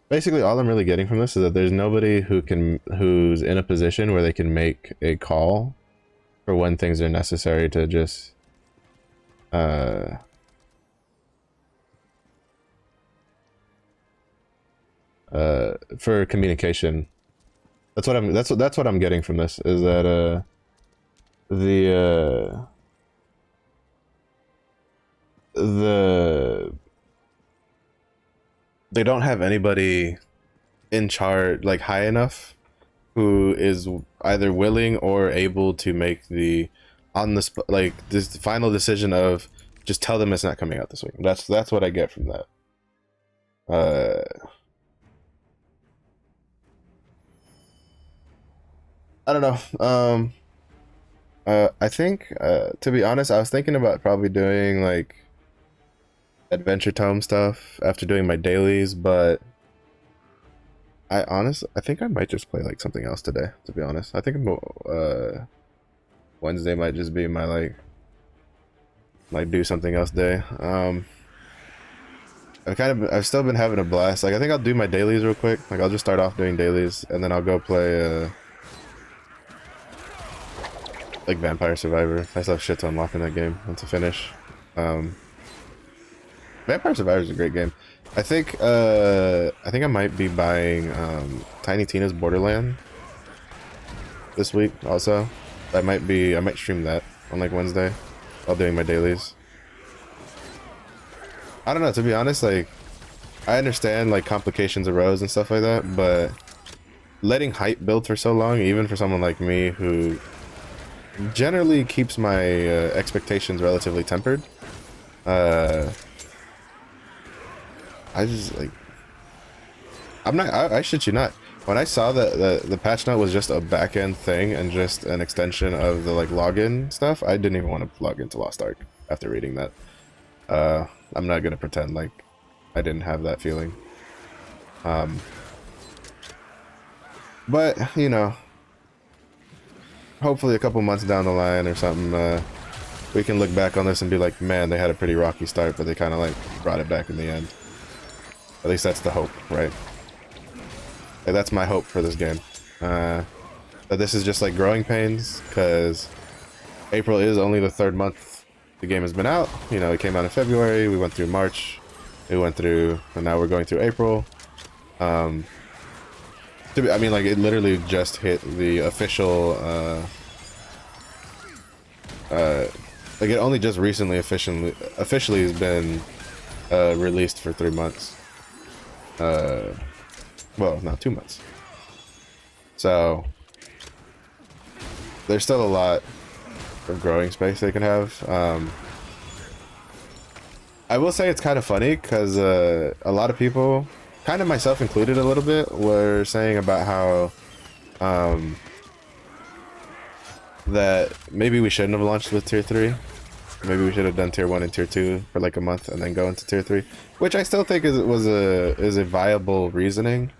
Basically, all I'm really getting from this is that there's nobody who's in a position where they can make a call for when things are necessary to just for communication. That's what I'm getting from this, is that they don't have anybody in charge, like high enough, who is either willing or able to make the like this final decision of just tell them it's not coming out this week. That's what I get from that. I don't know. I think, to be honest, I was thinking about probably doing like Adventure Tome stuff after doing my dailies, but I think I might just play like something else today. To be honest, I think Wednesday might just be my like do something else day. I've still been having a blast. Like I think I'll do my dailies real quick. Like I'll just start off doing dailies, and then I'll go play like Vampire Survivor. I still have shit to unlock in that game and to finish. Vampire Survivor is a great game. I think I might be buying Tiny Tina's Borderland this week also. I might stream that on like Wednesday while doing my dailies. I don't know, to be honest, like I understand like complications arose and stuff like that, but letting hype build for so long, even for someone like me who generally keeps my expectations relatively tempered, I just like I shit you not. When I saw that the patch note was just a back end thing and just an extension of the like login stuff, I didn't even want to log into Lost Ark after reading that. I'm not gonna pretend like I didn't have that feeling. But you know, hopefully a couple months down the line or something, we can look back on this and be like, man, they had a pretty rocky start, but they kind of like brought it back in the end. At least that's the hope, right? Like, that's my hope for this game. That this is just like growing pains, because April is only the 3rd month the game has been out. You know, it came out in February, we went through March, we went through, and now we're going through April. I mean, like, it literally just hit the official, like, it only just recently officially has been released for 3 months. Well, not 2 months. So there's still a lot of growing space they can have. I will say it's kind of funny because a lot of people, kind of myself included a little bit, were saying about how that maybe we shouldn't have launched with tier 3. Maybe we should have done tier 1 and tier 2 for like a month and then go into tier 3, which I still think is a viable reasoning.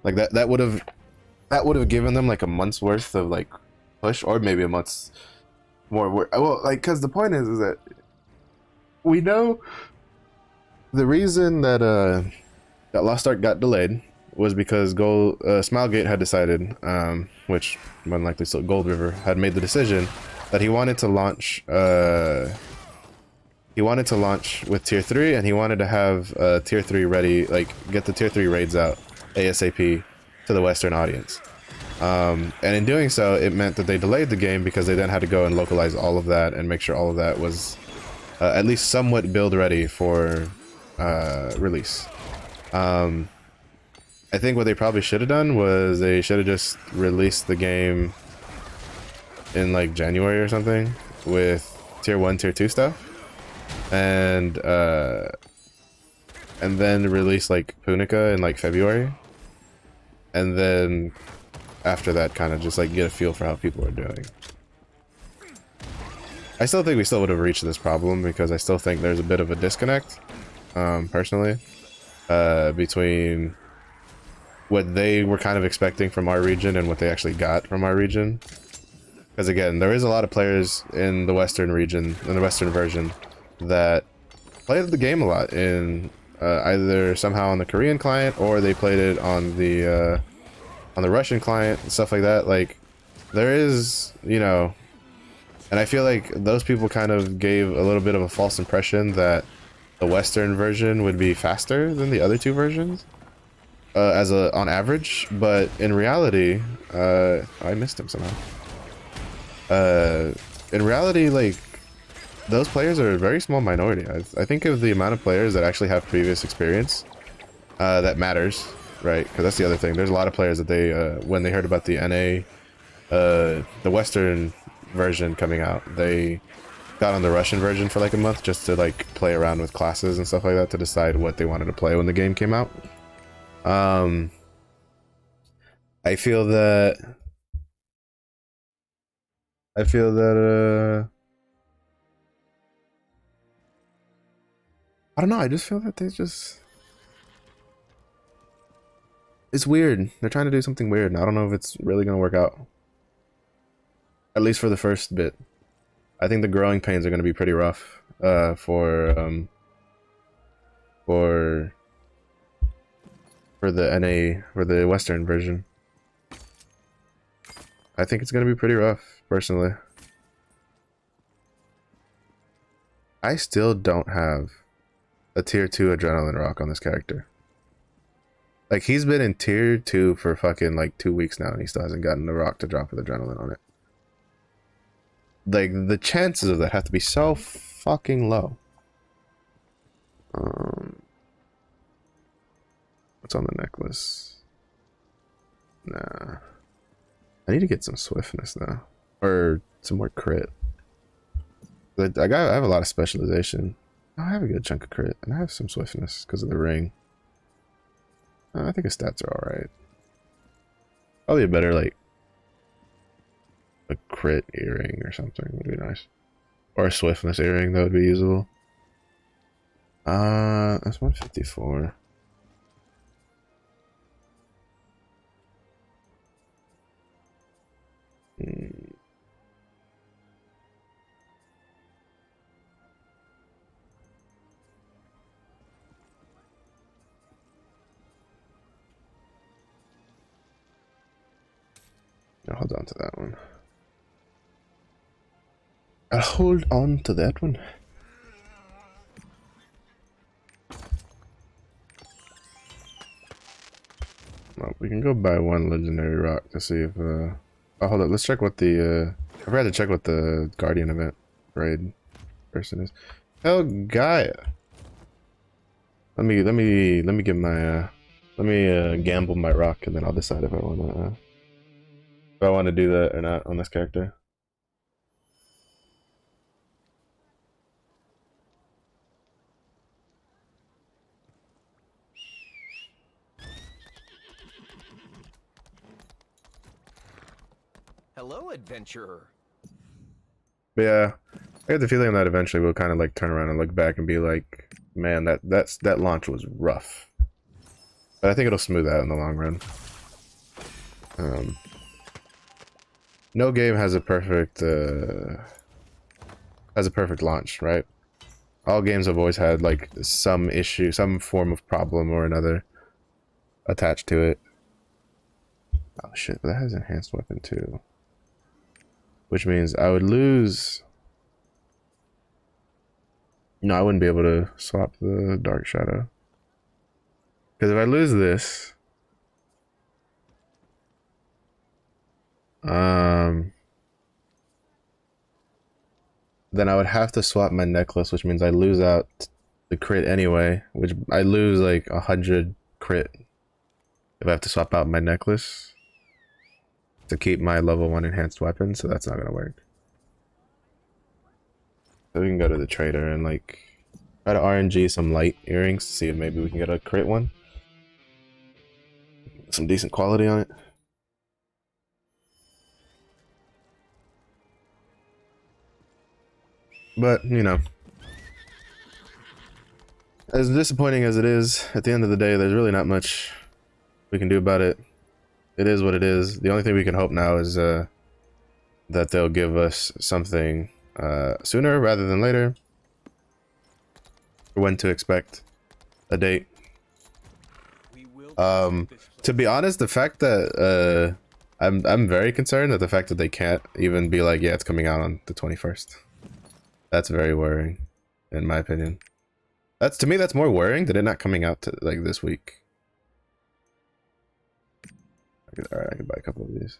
Like that would have given them like a month's worth of like push, or maybe a month's more work. Well, like, because the point is that we know the reason that that Lost Ark got delayed was because Smilegate had decided, which more than likely so Gold River had made the decision that he wanted to launch with tier 3, and he wanted to have tier 3 ready, like get the tier 3 raids out ASAP to the Western audience. And in doing so, it meant that they delayed the game because they then had to go and localize all of that and make sure all of that was at least somewhat build ready for release. I think what they probably should have done was they should have just released the game in like January or something with tier 1, tier 2 stuff, and then release like Punica in like February, and then after that kind of just like get a feel for how people are doing. I still think we still would have reached this problem because I still think there's a bit of a disconnect, personally, between what they were kind of expecting from our region and what they actually got from our region. Because again, there is a lot of players in the Western region, in the Western version, that played the game a lot in either somehow on the Korean client, or they played it on the Russian client and stuff like that. Like, there is, you know, and I feel like those people kind of gave a little bit of a false impression that the Western version would be faster than the other two versions, on average. But in reality, I missed him somehow. In reality, like, those players are a very small minority. I think of the amount of players that actually have previous experience, that matters, right? Because that's the other thing. There's a lot of players that they, when they heard about the NA, the Western version coming out, they got on the Russian version for like a month just to like play around with classes and stuff like that to decide what they wanted to play when the game came out. I feel that I feel that I don't know, I just feel that it's weird. They're trying to do something weird, and I don't know if it's really gonna work out. At least for the first bit. I think the growing pains are gonna be pretty rough for the NA, for the Western version. I think it's gonna be pretty rough, personally. I still don't have a tier 2 adrenaline rock on this character. Like, he's been in tier 2 for fucking like 2 weeks now, and he still hasn't gotten the rock to drop with adrenaline on it. Like, the chances of that have to be so fucking low. What's on the necklace? Nah. I need to get some swiftness now. Or some more crit. I have a lot of specialization. I have a good chunk of crit, and I have some swiftness because of the ring. I think his stats are alright. Probably a better, like, a crit earring or something would be nice. Or a swiftness earring, that would be usable. That's 154. I'll hold on to that one. I'll hold on to that one. Well, we can go buy one legendary rock to see if oh, hold up, let's check what the I forgot to check what the Guardian event raid person is. Oh, Gaia. Let me get my let me gamble my rock, and then I'll decide if I wanna do that or not on this character. Hello, adventurer. But yeah, I get the feeling that eventually we'll kind of like turn around and look back and be like, man, that launch was rough. But I think it'll smooth out in the long run. No game has a perfect launch, right? All games have always had like some issue, some form of problem or another attached to it. Oh shit, but that has enhanced weapon too. Which means I would lose... No, I wouldn't be able to swap the Dark Shadow. Because if I lose this... then I would have to swap my necklace, which means I lose out the crit anyway. Which I lose like 100 crit if I have to swap out my necklace to keep my level 1 enhanced weapon, so that's not gonna work. So we can go to the trader and like try to RNG some light earrings to see if maybe we can get a crit one. Some decent quality on it. But, you know, as disappointing as it is, at the end of the day, there's really not much we can do about it. It is what it is. The only thing we can hope now is that they'll give us something sooner rather than later. When to expect a date. To be honest, the fact that I'm very concerned at the fact that they can't even be like, yeah, it's coming out on the 21st. That's very worrying, in my opinion. That's, to me, that's more worrying than it not coming out to like this week. Alright, I can buy a couple of these.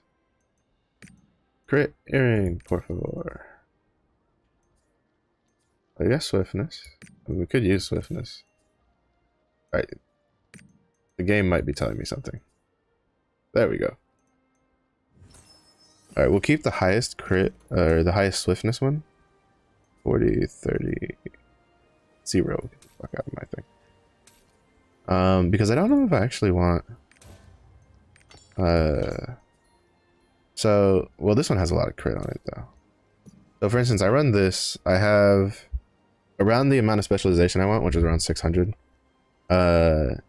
Crit earring, por favor. I guess swiftness. We could use swiftness. Alright. The game might be telling me something. There we go. Alright, we'll keep the highest crit, or the highest swiftness one. 40, 30, 0. Get the fuck out of my thing. Because I don't know if I actually want... So, well, this one has a lot of crit on it, though. So for instance, I run this, I have around the amount of specialization I want, which is around 600. Well,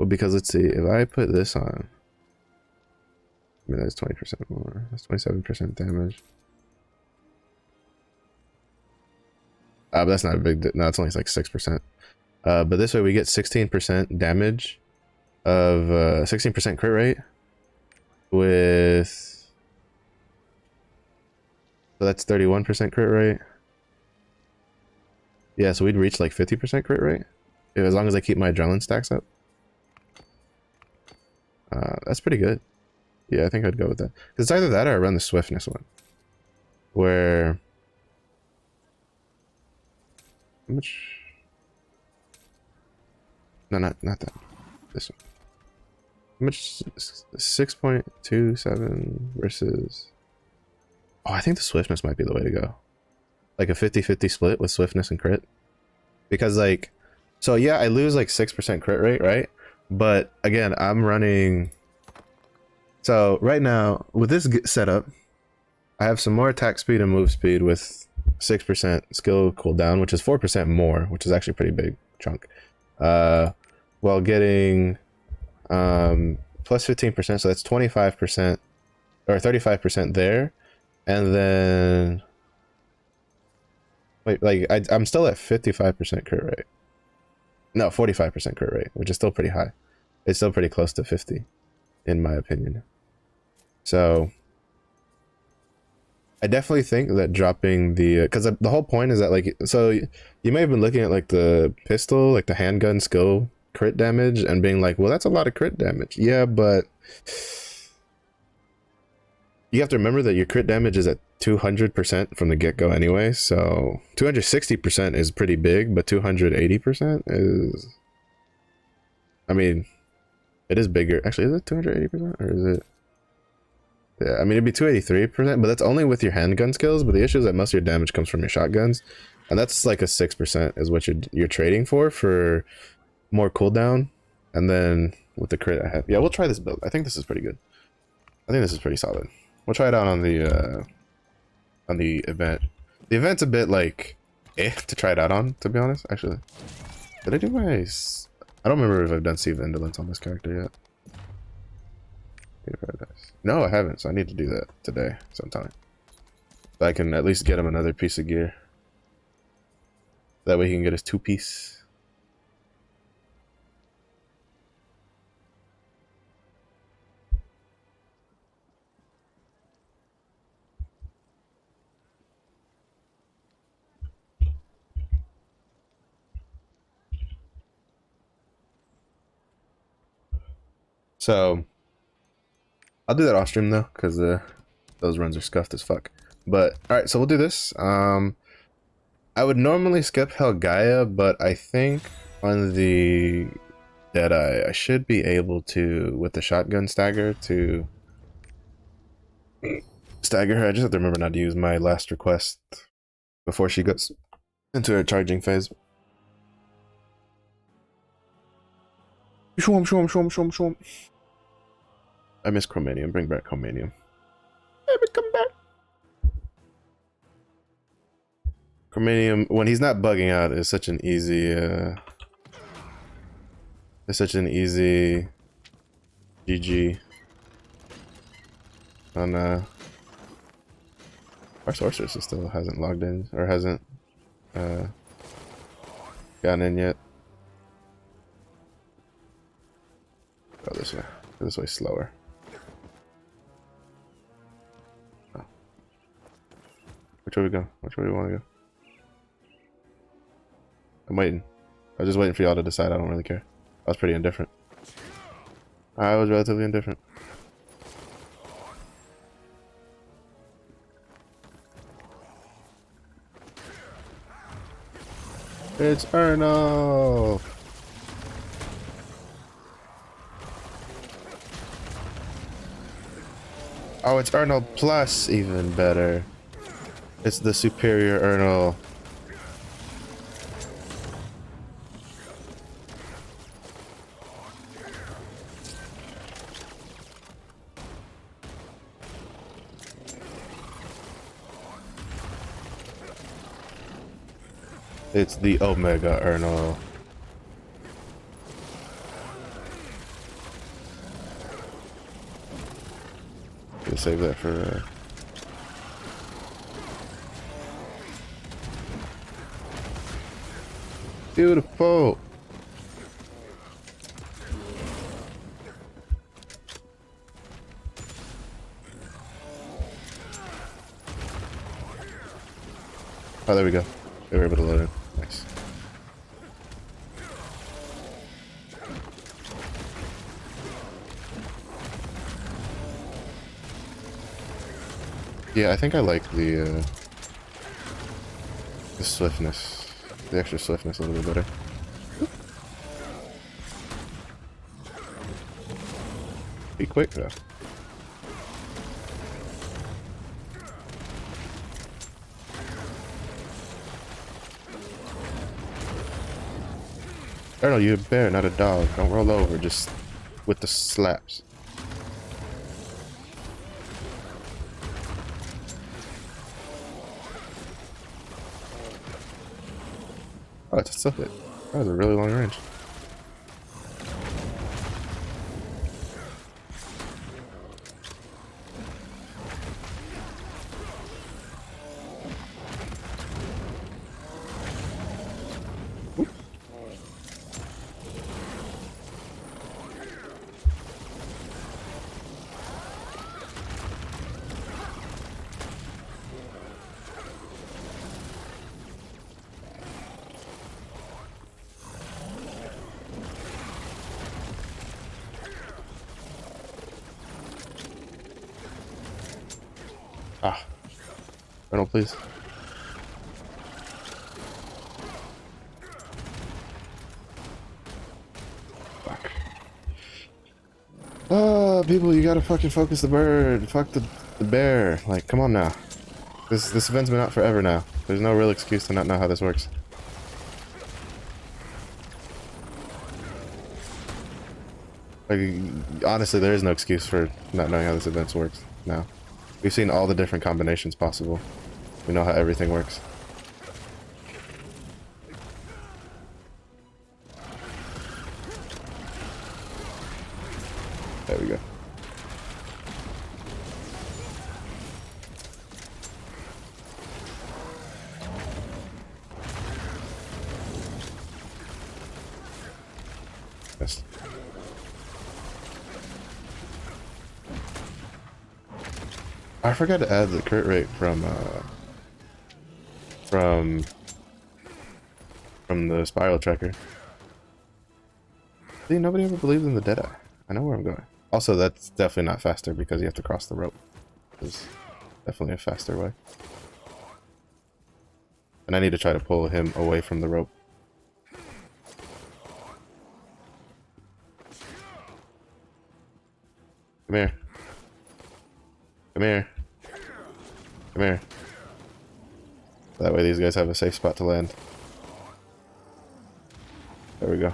because let's see, if I put this on, I mean, that's 20% more, that's 27% damage. But that's not a big, no, it's only like 6%. But this way we get 16% damage of 16% crit rate with, so that's 31% crit rate. Yeah, so we'd reach like 50% crit rate as long as I keep my adrenaline stacks up. That's pretty good. Yeah, I think I'd go with that. Because it's either that or I run the swiftness one. Where... How much... No, not that. This one. How much... 6.27 versus... Oh, I think the swiftness might be the way to go. Like a 50-50 split with swiftness and crit. Because like... So yeah, I lose like 6% crit rate, right? But again, I'm running... So right now, with this setup, I have some more attack speed and move speed with 6% skill cooldown, which is 4% more, which is actually a pretty big chunk. While getting plus 15%, so that's 25%, or 35% there. And then... Wait, like, I'm still at 55% crit rate. No, 45% crit rate, which is still pretty high. It's still pretty close to 50, in my opinion. So I definitely think that dropping the, because the whole point is that, like, so you may have been looking at like the pistol, like the handgun skill crit damage and being like, well, that's a lot of crit damage. Yeah, but you have to remember that your crit damage is at 200% from the get-go anyway, so 260% is pretty big, but 280% is, I mean, it is bigger. Actually, is it 280% or is it? Yeah, I mean, it'd be 283%, but that's only with your handgun skills, but the issue is that most of your damage comes from your shotguns, and that's like a 6% is what you're trading for more cooldown, and then with the crit I have. Yeah, we'll try this build. I think this is pretty good. I think this is pretty solid. We'll try it out on the event. The event's a bit like to try it out on, to be honest. Actually, did I do my? I don't remember if I've done Sieve Indolence on this character yet. No, I haven't, so I need to do that today sometime. So I can at least get him another piece of gear. That way he can get his 2-piece. So I'll do that off stream though, because those runs are scuffed as fuck. But alright, so we'll do this. I would normally skip Helgaia, but I think on the Deadeye I should be able to, with the shotgun stagger, to stagger her. I just have to remember not to use my last request before she goes into her charging phase. Shwom. I miss Chromanium. Bring back Chromanium. Come back. Chromanium, when he's not bugging out, is such an easy. It's such an easy GG on our sorceress still hasn't logged in or hasn't gotten in yet. Go this way. Go this way slower. Oh. Which way we go? Which way do we want to go? I'm waiting. I was just waiting for y'all to decide. I don't really care. I was pretty indifferent. I was relatively indifferent. It's Erno! Oh, it's Erno Plus, even better. It's the superior Erno. It's the Omega Ernal. Gonna save that for beautiful. Oh, there we go. They were able to load in. Nice. Yeah, I think I like the swiftness, the extra swiftness a little bit better. Be quick though. Ernal, you're a bear, not a dog. Don't roll over, just with the slaps. Oh, it's still hit. That was a really long range. Ah, Ernal, please. Fuck. People, you gotta fucking focus the bird. Fuck the bear. Like, come on now. This event's been out forever now. There's no real excuse to not know how this works. Like, honestly, there is no excuse for not knowing how this event works now. We've seen all the different combinations possible. We know how everything works. There we go. Yes. I forgot to add the crit rate from the spiral tracker. See, nobody ever believed in the Deadeye. I know where I'm going. Also, that's definitely not faster because you have to cross the rope. It's definitely a faster way. And I need to try to pull him away from the rope. Come here. Come here. Come here. That way these guys have a safe spot to land. There we go.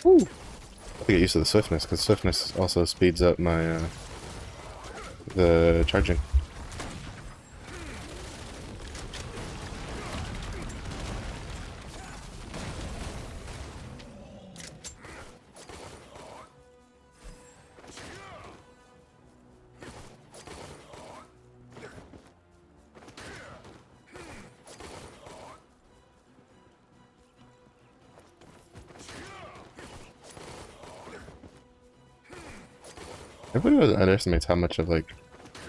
Woo. I have to get used to the swiftness, because swiftness also speeds up my the charging. Everybody underestimates how much of, like,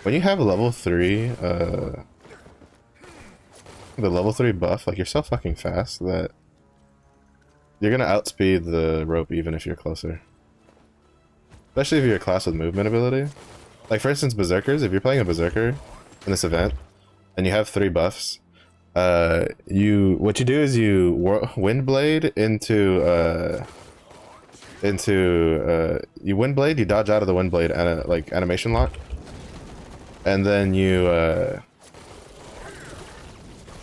when you have a level 3, the level 3 buff, like, you're so fucking fast that You're gonna outspeed the rope even if you're closer. Especially if you're a class with movement ability. Like for instance, Berserkers, if you're playing a Berserker in this event, and you have 3 buffs, what you do is you Windblade you Windblade, you dodge out of the Windblade and like animation lock, and then you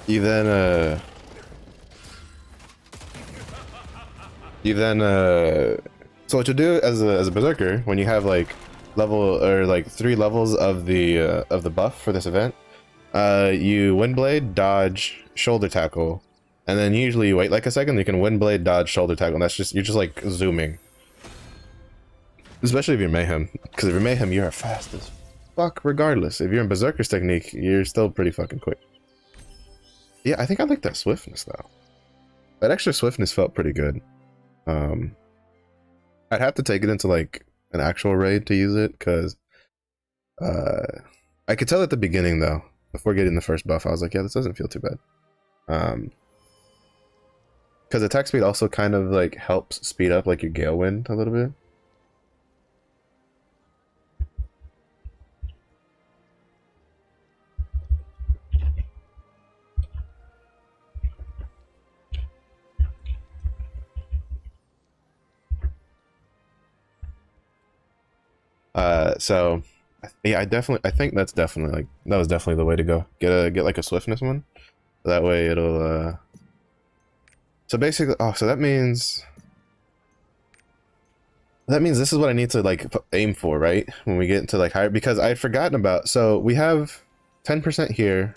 then so what you do as a Berserker when you have like level or like 3 levels of the buff for this event, you Windblade, dodge, shoulder tackle, and then usually you wait like a second. You can Windblade, dodge, shoulder tackle, and that's just you're just like zooming. Especially if you're Mayhem, because if you're Mayhem, you're fast as fuck. Regardless, if you're in Berserker's technique, you're still pretty fucking quick. Yeah, I think I like that swiftness though. That extra swiftness felt pretty good. I'd have to take it into like an actual raid to use it, because I could tell at the beginning though, before getting the first buff, I was like, yeah, this doesn't feel too bad. Because attack speed also kind of like helps speed up like your Gale Wind a little bit. So yeah, I think that's definitely like that was definitely the way to go. Get like a swiftness one. That way it'll so basically, so that means this is what I need to like aim for, right? When we get into like higher, because I had forgotten about, so we have 10% here,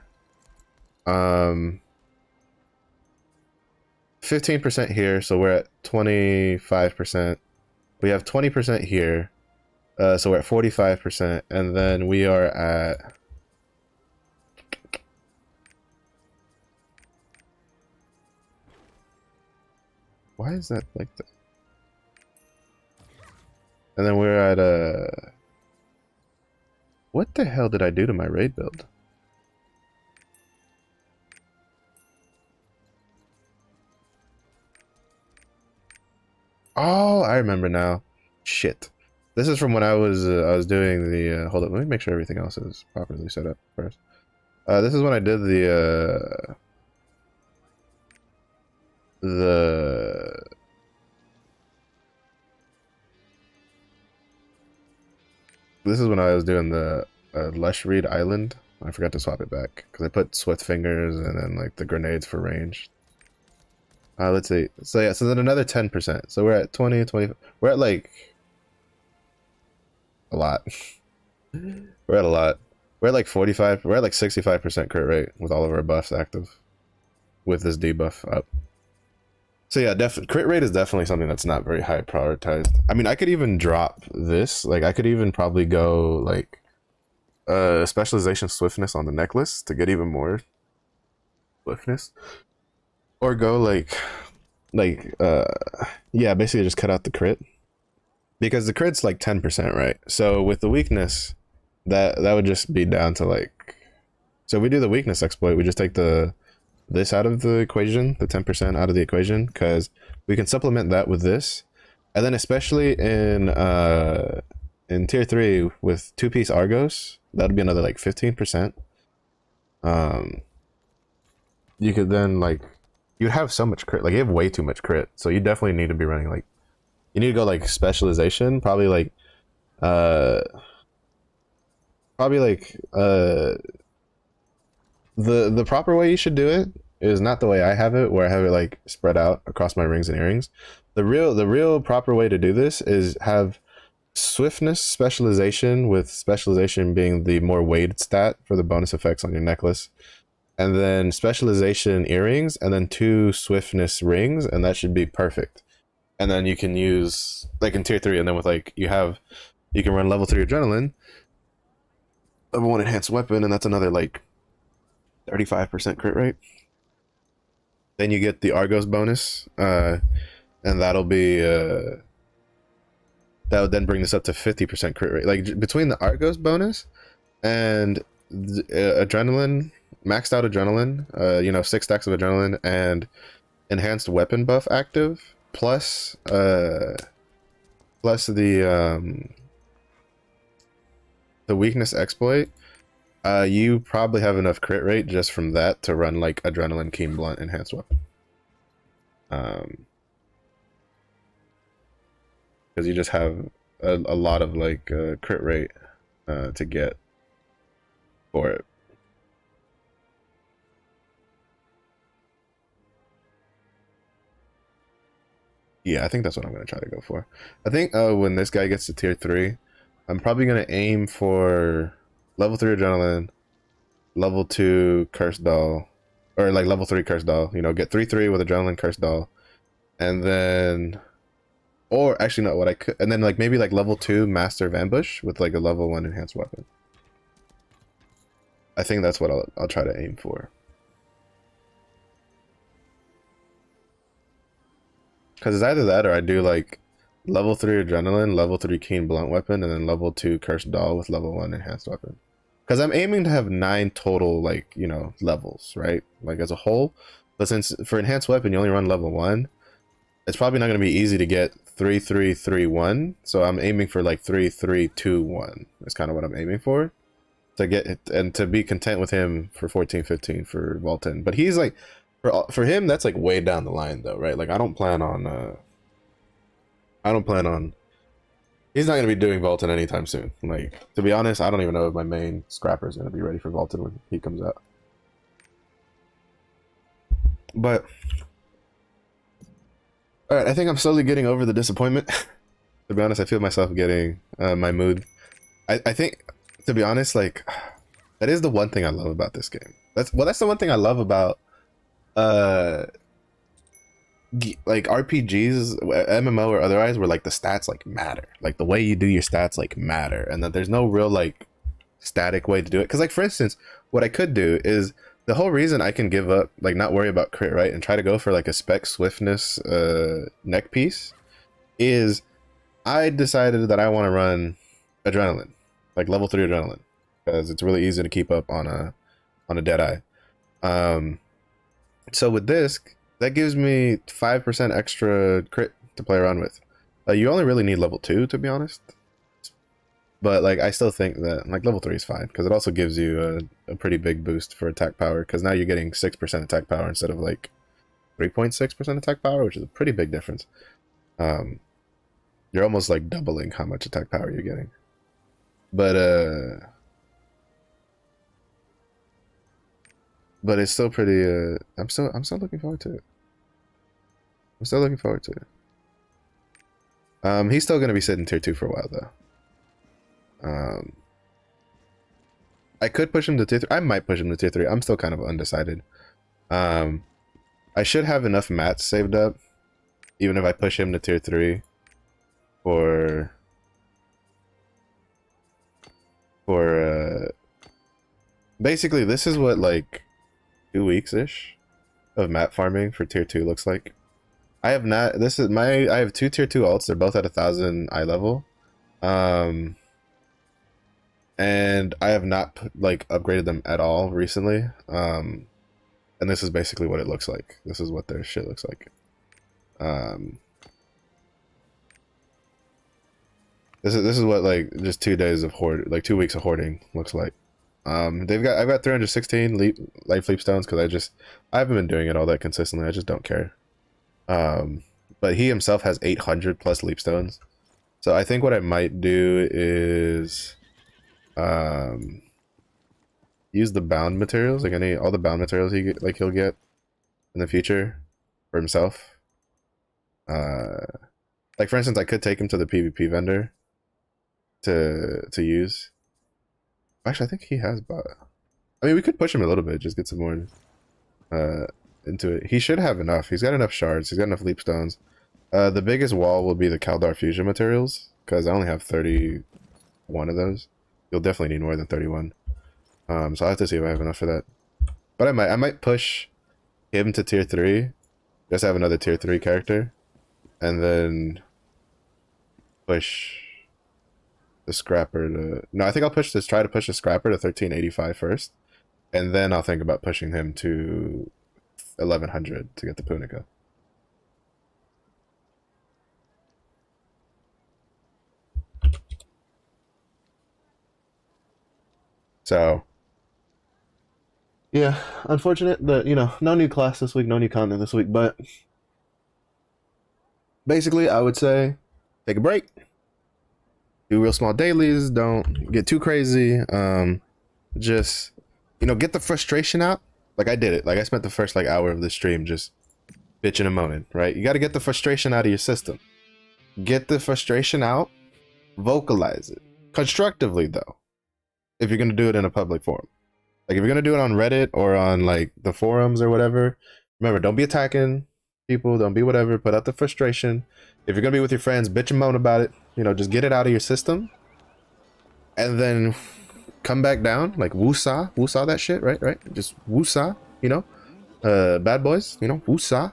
15% here, so we're at 25%. We have 20% here. So we're at 45%, and then we are at why is that like that? And then we're at what the hell did I do to my raid build? Oh, I remember now. Shit. This is from when I was doing the hold up, let me make sure everything else is properly set up first. This is when I did this is when I was doing the Lush Reed Island. I forgot to swap it back because I put Swift Fingers and then like the grenades for range. Let's see. So yeah, so then another 10%. So we're at 20, 20. We're at like a lot. We're at a lot. We're at like 45. We're at like 65% crit rate with all of our buffs active, with this debuff up. So yeah, crit rate is definitely something that's not very high prioritized. I mean, I could even drop this. Like, I could even probably go like specialization swiftness on the necklace to get even more swiftness, or go yeah, basically just cut out the crit, because the crit's like 10%, right? So with the weakness, that would just be down to like, so we do the weakness exploit, we just take this out of the equation, the 10% out of the equation, because we can supplement that with this. And then especially in tier 3 with 2-piece Argos, that'd be another like 15%. You could then like, you'd have so much crit, like you have way too much crit, so you definitely need to be running like, you need to go like specialization, probably like the proper way you should do it is not the way I have it, where I have it like spread out across my rings and earrings. The real proper way to do this is have swiftness specialization, with specialization being the more weighted stat for the bonus effects on your necklace, and then specialization earrings, and then 2 swiftness rings, and that should be perfect. And then you can use like in tier 3, and then with like you can run level 3 adrenaline, level 1 enhanced weapon, and that's another like 35% crit rate. Then you get the Argos bonus, and that'll be that would then bring this up to 50% crit rate. Like between the Argos bonus and adrenaline, maxed out adrenaline, 6 stacks of adrenaline, and enhanced weapon buff active, plus plus the weakness exploit, you probably have enough crit rate just from that to run like Adrenaline Keen Blunt enhanced weapon. Because you just have a lot of like crit rate to get for it. Yeah, I think that's what I'm gonna try to go for. I think when this guy gets to tier 3, I'm probably gonna aim for level 3 Adrenaline, level 2 Curse Doll, or like level 3 Curse Doll. You know, get 3/3 with Adrenaline Curse Doll, and then, or actually no, what I could, and then like maybe like level 2 Master of Ambush with like a level 1 enhanced weapon. I think that's what I'll try to aim for. Because it's either that or I do like level 3 Adrenaline, level 3 Keen Blunt Weapon, and then level 2 Cursed Doll with level 1 Enhanced Weapon. Because I'm aiming to have 9 total, like, you know, levels, right? Like as a whole. But since for Enhanced Weapon you only run level 1, it's probably not going to be easy to get 3/3/3/1. So I'm aiming for like 3/3/2/1. That's kind of what I'm aiming for. To get it and to be content with him for 14/15 for Volton. But he's like, for him, that's like way down the line though, right? Like I don't plan on he's not gonna be doing Volton anytime soon. Like, to be honest, I don't even know if my main scrapper is gonna be ready for Volton when he comes out. But alright, I think I'm slowly getting over the disappointment. To be honest, I feel myself getting my mood. I think, to be honest, like that is the one thing I love about this game. That's the one thing I love about like RPGs, MMO or otherwise, where like the stats like matter, like the way you do your stats like matter, and that there's no real like static way to do it. Because like for instance, what I could do is the whole reason I can give up, like not worry about crit right and try to go for like a spec swiftness neck piece, is I decided that I want to run Adrenaline, like level 3 Adrenaline, because it's really easy to keep up on a Deadeye. So with this, that gives me 5% extra crit to play around with. You only really need level 2, to be honest. But like, I still think that like level 3 is fine, because it also gives you a pretty big boost for attack power, because now you're getting 6% attack power instead of like 3.6% attack power, which is a pretty big difference. You're almost like doubling how much attack power you're getting. But it's still pretty I'm still looking forward to it. I'm still looking forward to it. He's still gonna be sitting tier 2 for a while though. I could push him to tier 3. I might push him to tier 3. I'm still kind of undecided. I should have enough mats saved up, even if I push him to tier 3 for basically this is what like 2 weeks ish of map farming for tier 2 looks like. I have not, I have 2 tier 2 alts, they're both at 1,000 eye level. And I have not like upgraded them at all recently. And this is basically what it looks like. This is what their shit looks like. This is what like just 2 days of like 2 weeks of hoarding looks like. I've got 316 life leap stones because I haven't been doing it all that consistently. I just don't care. But he himself has 800 plus leap stones. So I think what I might do is use the bound materials, like all the bound materials he'll get in the future for himself. Like for instance, I could take him to the PvP vendor to use. Actually, I think he has bought. I mean, we could push him a little bit, just get some more into it. He should have enough. He's got enough shards. He's got enough leap stones. The biggest wall will be the Kaldar fusion materials, because I only have 31 of those. You'll definitely need more than 31. So I'll have to see if I have enough for that. But I might push him to tier 3. Just have another tier 3 character. And then push the scrapper to... No, I think I'll try to push the scrapper to 1385 first. And then I'll think about pushing him to 1100 to get the Punica. So yeah, unfortunate that, you know, no new class this week, no new content this week, but basically I would say take a break, do real small dailies, don't get too crazy. Just, you know, get the frustration out. Like I did it. Like I spent the first like hour of the stream just bitching and moaning, right? You got to get the frustration out of your system. Get the frustration out, vocalize it constructively though. If you're going to do it in a public forum. Like if you're going to do it on Reddit or on like the forums or whatever, remember, don't be attacking people, don't be whatever, put out the frustration. If you're going to be with your friends, bitch and moan about it, you know, just get it out of your system. And then come back down, like woosah that shit, right? Just woosah, you know, bad boys, you know, woosah,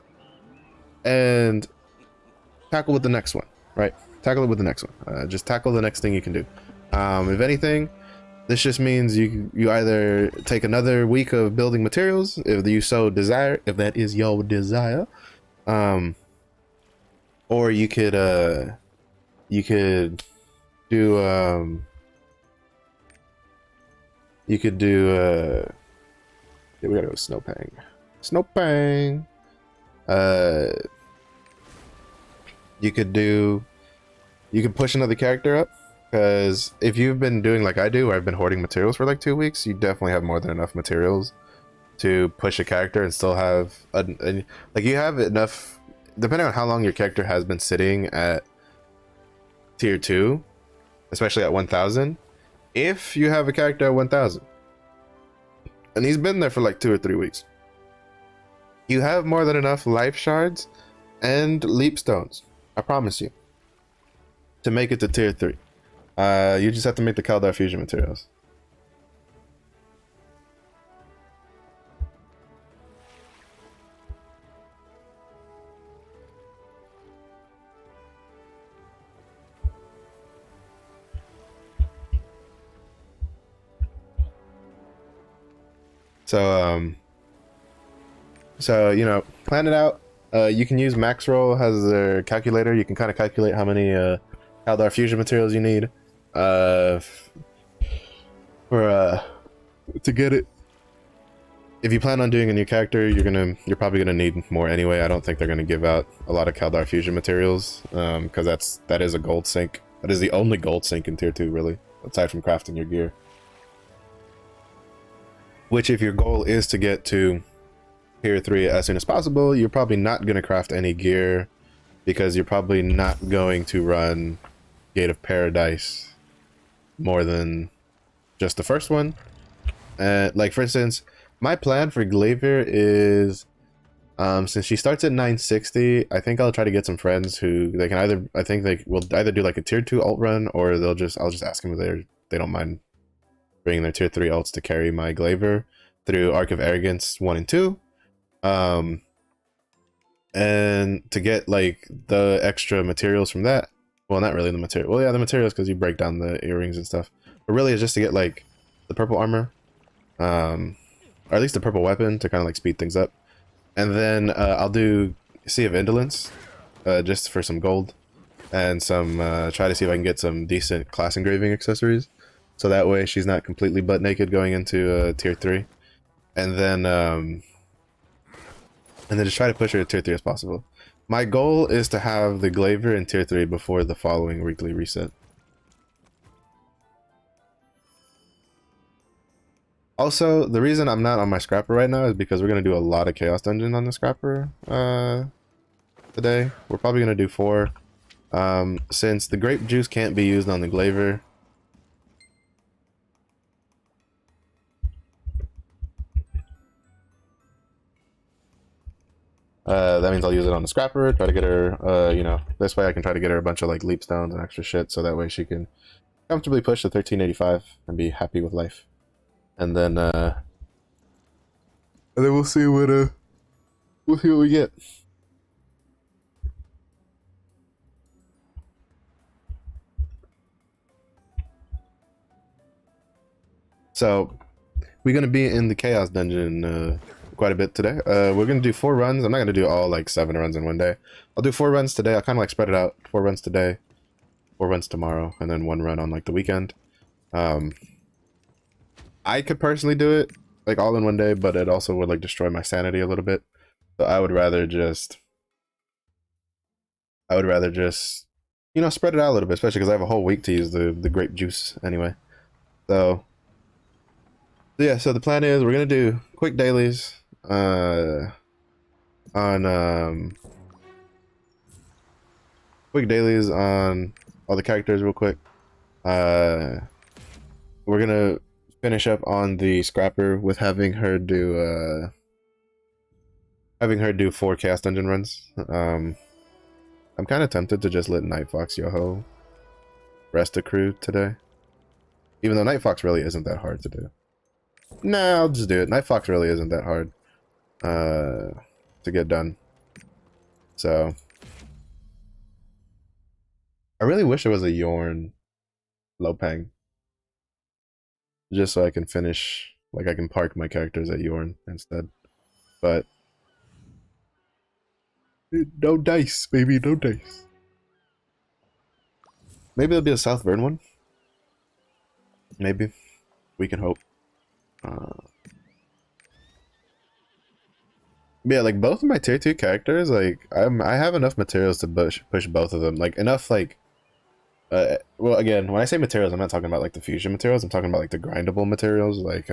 and tackle with the next one, right? Tackle it with the next one. Just tackle the next thing you can do. If anything, this just means you either take another week of building materials if you so desire, if that is your desire, or you could do you could do yeah, we gotta go Snowpang. You could push another character up, because if you've been doing like I do, where I've been hoarding materials for like 2 weeks, you definitely have more than enough materials to push a character and still have like you have enough, depending on how long your character has been sitting at tier 2, especially at 1000. If you have a character at 1000 and he's been there for like 2 or 3 weeks, you have more than enough life shards and leap stones, I promise you, to make it to tier 3. You just have to make the Kaldar fusion materials. So you know, plan it out. You can use Maxroll as their calculator. You can kind of calculate how many Kaldar fusion materials you need for to get it. If you plan on doing a new character, you're probably gonna need more anyway. I don't think they're gonna give out a lot of Kaldar fusion materials, because that is a gold sink. That is the only gold sink in tier 2, really, aside from crafting your gear. Which, if your goal is to get to tier 3 as soon as possible, you're probably not going to craft any gear, because you're probably not going to run Gate of Paradise more than just the first one. Like for instance, my plan for Glaivier is, since she starts at 960, I think I'll try to get some friends who they can either, I think they will either do like a tier 2 alt run, or I'll just ask them if they don't mind bringing their tier 3 alts to carry my Glaivier through Arc of Arrogance 1 and 2. And to get like the extra materials from that, well, not really the material, well yeah, the materials, because you break down the earrings and stuff, but really it's just to get like the purple armor, or at least the purple weapon, to kind of like speed things up. And then I'll do Sea of Indolence, just for some gold, and some try to see if I can get some decent class engraving accessories, so that way she's not completely butt naked going into tier 3. And then just try to push her to tier 3 as possible. My goal is to have the Glaiver in tier 3 before the following weekly reset. Also, the reason I'm not on my scrapper right now is because we're going to do a lot of Chaos Dungeons on the scrapper today. We're probably going to do 4. Since the grape juice can't be used on the Glaiver, that means I'll use it on the scrapper, try to get her, you know, this way I can try to get her a bunch of like leap stones and extra shit, so that way she can comfortably push to 1385 and be happy with life. And then we'll see what we get. So we're gonna be in the Chaos Dungeon quite a bit today. We're gonna do 4 runs. I'm not gonna do all like 7 runs in one day. I'll do 4 runs today. I'll kind of like spread it out. 4 runs today, 4 runs tomorrow, and then 1 run on like the weekend. I could personally do it like all in one day, but it also would like destroy my sanity a little bit. So I would rather just, you know, spread it out a little bit, especially because I have a whole week to use the grape juice anyway. So yeah, so the plan is we're gonna do quick dailies on quick dailies on all the characters real quick. Uh, we're gonna finish up on the scrapper with having her do 4 chaos dungeon runs. I'm kind of tempted to just let Night Fox Yoho rest accrue today, even though Night Fox really isn't that hard to do. Nah, I'll just do it. Night Fox really isn't that hard to get done. So I really wish it was a Yorn Lopang, just so I can finish, like I can park my characters at Yorn instead. But no dice, baby, no dice. Maybe there'll be a South Vern one. Maybe. We can hope. Yeah, like both of my tier 2 characters, like I have enough materials to push both of them. Like enough like well, again, when I say materials, I'm not talking about like the fusion materials. I'm talking about like the grindable materials, like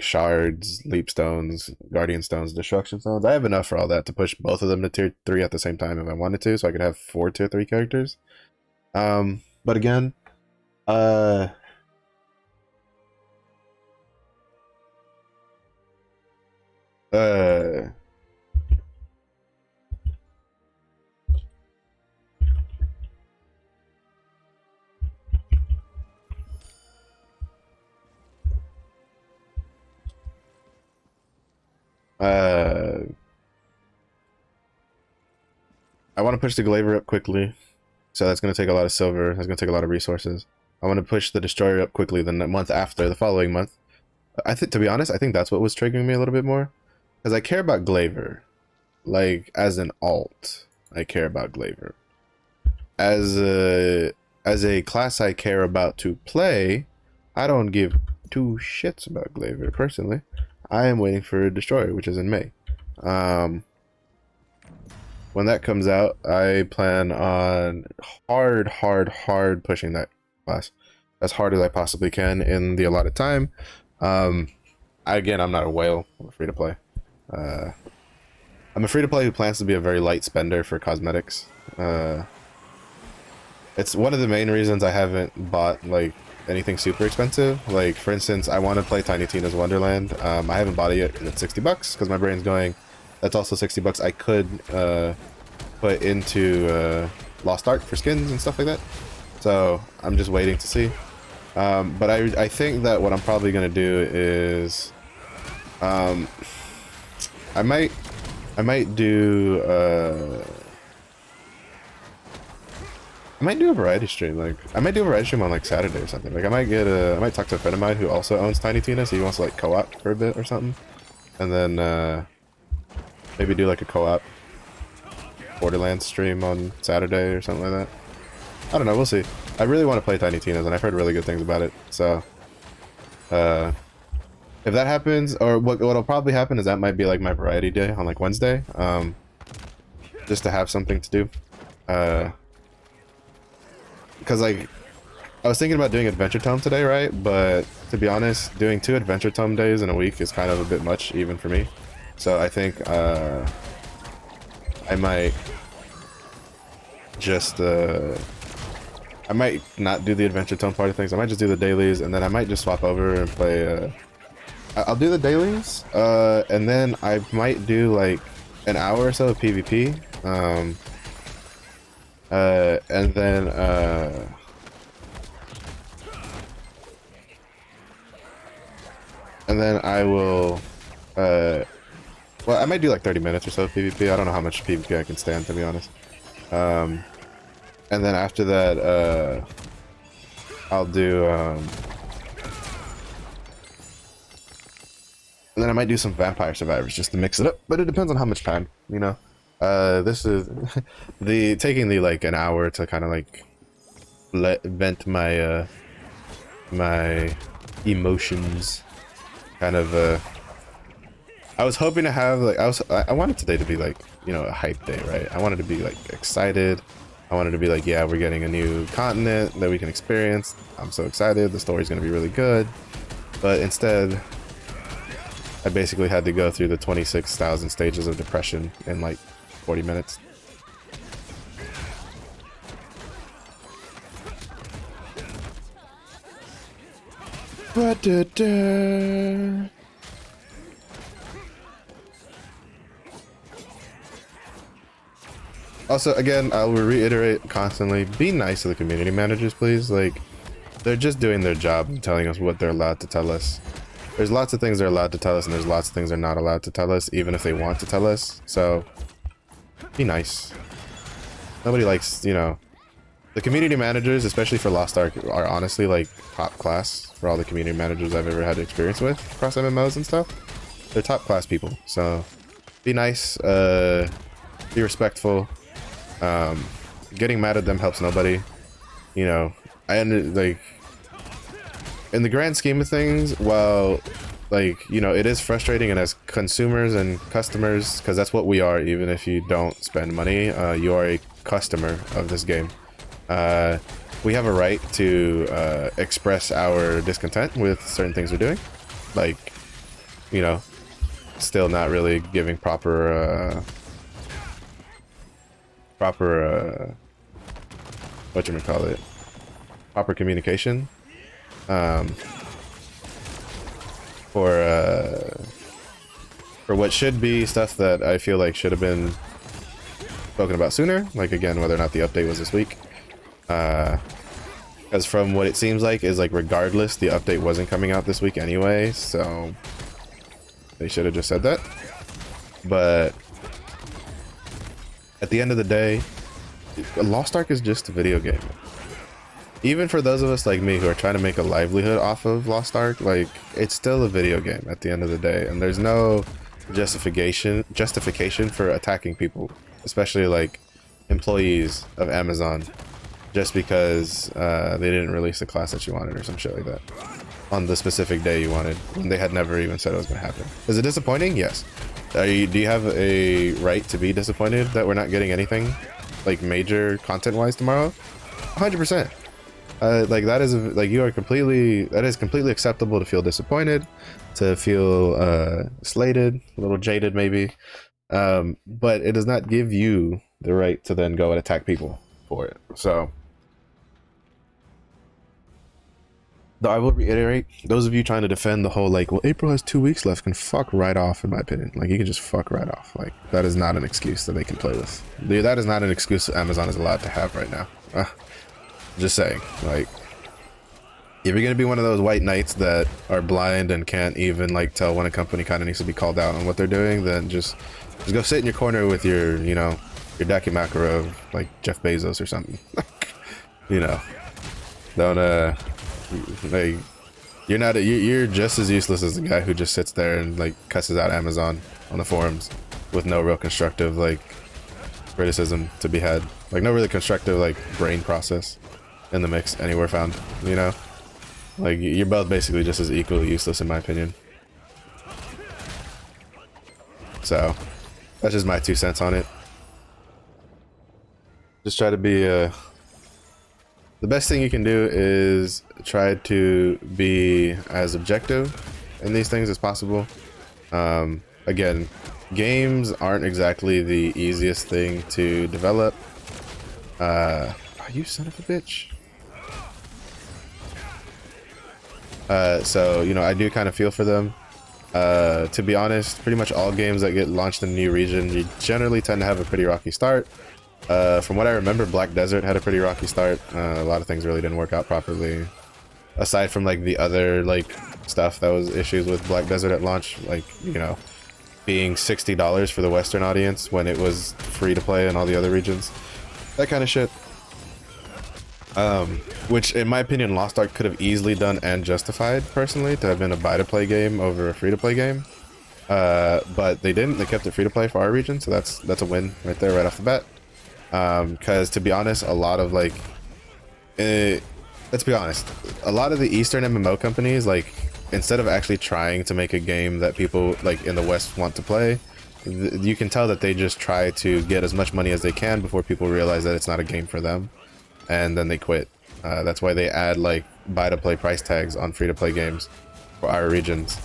shards, leap stones, guardian stones, destruction stones. I have enough for all that to push both of them to tier 3 at the same time if I wanted to, so I could have 4 tier 3 characters. But again, uh uh uh I want to push the Glaiver up quickly, so that's going to take a lot of silver. That's going to take a lot of resources. I want to push the Destroyer up quickly the month after, the following month. I think, to be honest, I think that's what was triggering me a little bit more, because I care about Glaiver, like as an alt. I care about Glaiver as a class I care about to play. I don't give 2 shits about Glaiver personally. I am waiting for Destroyer, which is in May. When that comes out, I plan on hard pushing that class as hard as I possibly can in the allotted time. Again, I'm not a whale. I'm a free to play. I'm a free to play who plans to be a very light spender for cosmetics. It's one of the main reasons I haven't bought like anything super expensive. Like for instance, I want to play Tiny Tina's Wonderland. I haven't bought it yet at $60 because my brain's going, that's also $60 I could put into Lost Ark for skins and stuff like that. So I'm just waiting to see. But I think that what I'm probably gonna do is I might do I might do a variety stream. Like I might do a variety stream on like Saturday or something. Like I might talk to a friend of mine who also owns Tiny Tina, so he wants to like co-op for a bit or something, and then maybe do like a co-op Borderlands stream on Saturday or something like that. I don't know, we'll see. I really want to play Tiny Tina's and I've heard really good things about it, so if that happens, or what'll probably happen is that might be like my variety day on like Wednesday, just to have something to do, because like I was thinking about doing Adventure Tome today, right? But to be honest, doing 2 Adventure Tome days in a week is kind of a bit much even for me. So I think I might just I might not do the Adventure Tome part of things. I might just do the dailies, and then I might just swap over and play I'll do the dailies, and then I might do like an hour or so of PvP, and then I will well, I might do like 30 minutes or so of PvP. I don't know how much PvP I can stand, to be honest. And then after that, I'll do and then I might do some Vampire Survivors just to mix it up, but it depends on how much time, you know. This is taking the like an hour to kind of like vent my my emotions. Kind of I was hoping to have like I wanted today to be like, you know, a hype day, right? I wanted to be like excited. I wanted to be like, yeah, we're getting a new continent that we can experience. I'm so excited. The story's gonna be really good. But instead, I basically had to go through the 26,000 stages of depression in like 40 minutes. Also, again, I will reiterate constantly, be nice to the community managers, please. Like, they're just doing their job and telling us what they're allowed to tell us. There's lots of things they're allowed to tell us, and there's lots of things they're not allowed to tell us, even if they want to tell us. So, be nice. Nobody likes, you know, the community managers, especially for Lost Ark, are honestly like top class for all the community managers I've ever had experience with across MMOs and stuff. They're top class people. So, be nice, be respectful. Getting mad at them helps nobody. You know, like, in the grand scheme of things, while, like, you know, it is frustrating, and as consumers and customers, because that's what we are, even if you don't spend money, you are a customer of this game. We have a right to express our discontent with certain things we're doing. Like, you know, still not really giving proper whatchamacallit, proper communication for what should be stuff that I feel like should have been spoken about sooner, like, again, whether or not the update was this week, because from what it seems like is, like, regardless, the update wasn't coming out this week anyway, so they should have just said that. But at the end of the day, Lost Ark is just a video game. Even for those of us like me who are trying to make a livelihood off of Lost Ark, like, it's still a video game at the end of the day, and there's no justification for attacking people, especially like employees of Amazon, just because they didn't release the class that you wanted or some shit like that on the specific day you wanted, when they had never even said it was going to happen. Is it disappointing? Yes. Do you have a right to be disappointed that we're not getting anything like major content wise tomorrow? 100%. Like, that is like, that is completely acceptable to feel disappointed, to feel slated, a little jaded maybe, but it does not give you the right to then go and attack people for it. So though I will reiterate, those of you trying to defend the whole, like, well, April has 2 weeks left, can fuck right off, in my opinion. Like, you can just fuck right off. Like, that is not an excuse that they can play with. That is not an excuse Amazon is allowed to have right now. Just saying, like, if you're gonna be one of those white knights that are blind and can't even, like, tell when a company kind of needs to be called out on what they're doing, then just go sit in your corner with your, you know, your Daki Makarov, like Jeff Bezos or something. You know, don't like, you're just as useless as the guy who just sits there and, like, cusses out Amazon on the forums with no real constructive, like, criticism to be had, like, no really constructive, like, brain process in the mix anywhere found, you know? Like, you're both basically just as equally useless, in my opinion. So that's just my 2 cents on it. Just try to be the best thing you can do is try to be as objective in these things as possible. Again, games aren't exactly the easiest thing to develop. You son of a bitch. So, you know, I do kind of feel for them. To be honest, pretty much all games that get launched in a new region, you generally tend to have a pretty rocky start. From what I remember, Black Desert had a pretty rocky start. A lot of things really didn't work out properly. Aside from, like, the other, like, stuff that was issues with Black Desert at launch, like, you know, being $60 for the Western audience when it was free to play in all the other regions. That kind of shit. Which, in my opinion, Lost Ark could have easily done and justified, personally, to have been a buy-to-play game over a free-to-play game. But they didn't. They kept it free-to-play for our region, so that's a win right there, right off the bat. Because, to be honest, a lot of, like, let's be honest, a lot of the Eastern MMO companies, like, instead of actually trying to make a game that people like in the West want to play, you can tell that they just try to get as much money as they can before people realize that it's not a game for them, and then they quit. That's why they add like buy to play price tags on free to play games for our regions,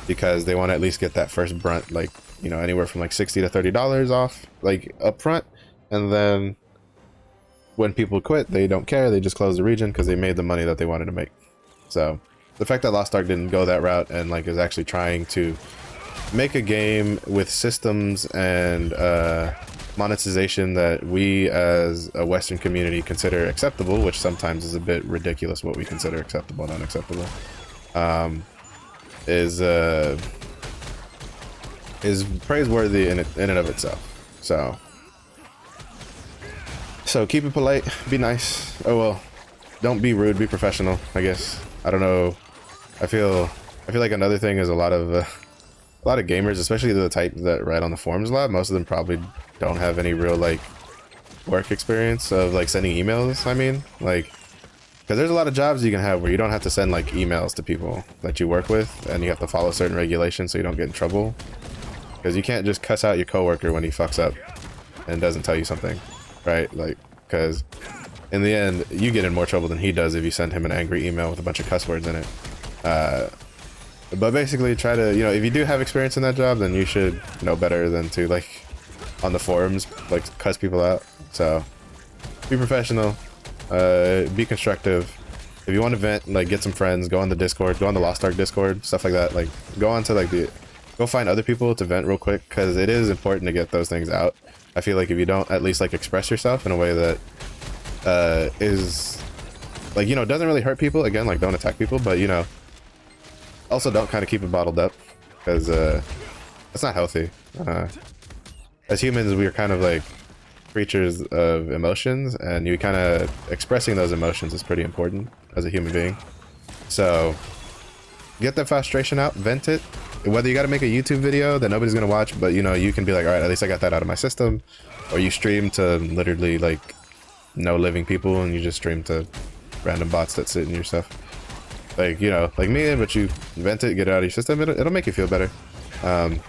because they want to at least get that first brunt, like, you know, anywhere from like $60 to $30 off, like up front, and then when people quit, they don't care, they just close the region because they made the money that they wanted to make. So the fact that Lost Ark didn't go that route and like is actually trying to make a game with systems and monetization that we as a Western community consider acceptable, which sometimes is a bit ridiculous what we consider acceptable and unacceptable, is praiseworthy in and of itself. So keep it polite, be nice. Oh well, don't be rude, be professional, I guess. I don't know. I feel like another thing is a lot of gamers, especially the type that write on the forums a lot, most of them probably don't have any real like work experience of like sending emails. I mean, like, because there's a lot of jobs you can have where you don't have to send like emails to people that you work with, and you have to follow certain regulations so you don't get in trouble. Because you can't just cuss out your coworker when he fucks up and doesn't tell you something, right? Like, because in the end, you get in more trouble than he does if you send him an angry email with a bunch of cuss words in it. But basically, try to, you know, if you do have experience in that job, then you should know better than to, like, on the forums, like, cuss people out. So, be professional, be constructive. If you want to vent, like, get some friends, go on the Discord, go on the Lost Ark Discord, stuff like that. Like, go on to, like, go find other people to vent real quick, because it is important to get those things out. I feel like if you don't at least, like, express yourself in a way that is, like, you know, doesn't really hurt people, again, like, don't attack people, but, you know, also don't kind of keep it bottled up, because that's not healthy. As humans, we are kind of like creatures of emotions, and you kind of expressing those emotions is pretty important as a human being. So get that frustration out, vent it. Whether you got to make a YouTube video that nobody's gonna watch, but you know, you can be like, all right, at least I got that out of my system. Or you stream to literally like no living people, and you just stream to random bots that sit in your stuff. Like, you know, like me, but you vent it, get it out of your system, it'll make you feel better. And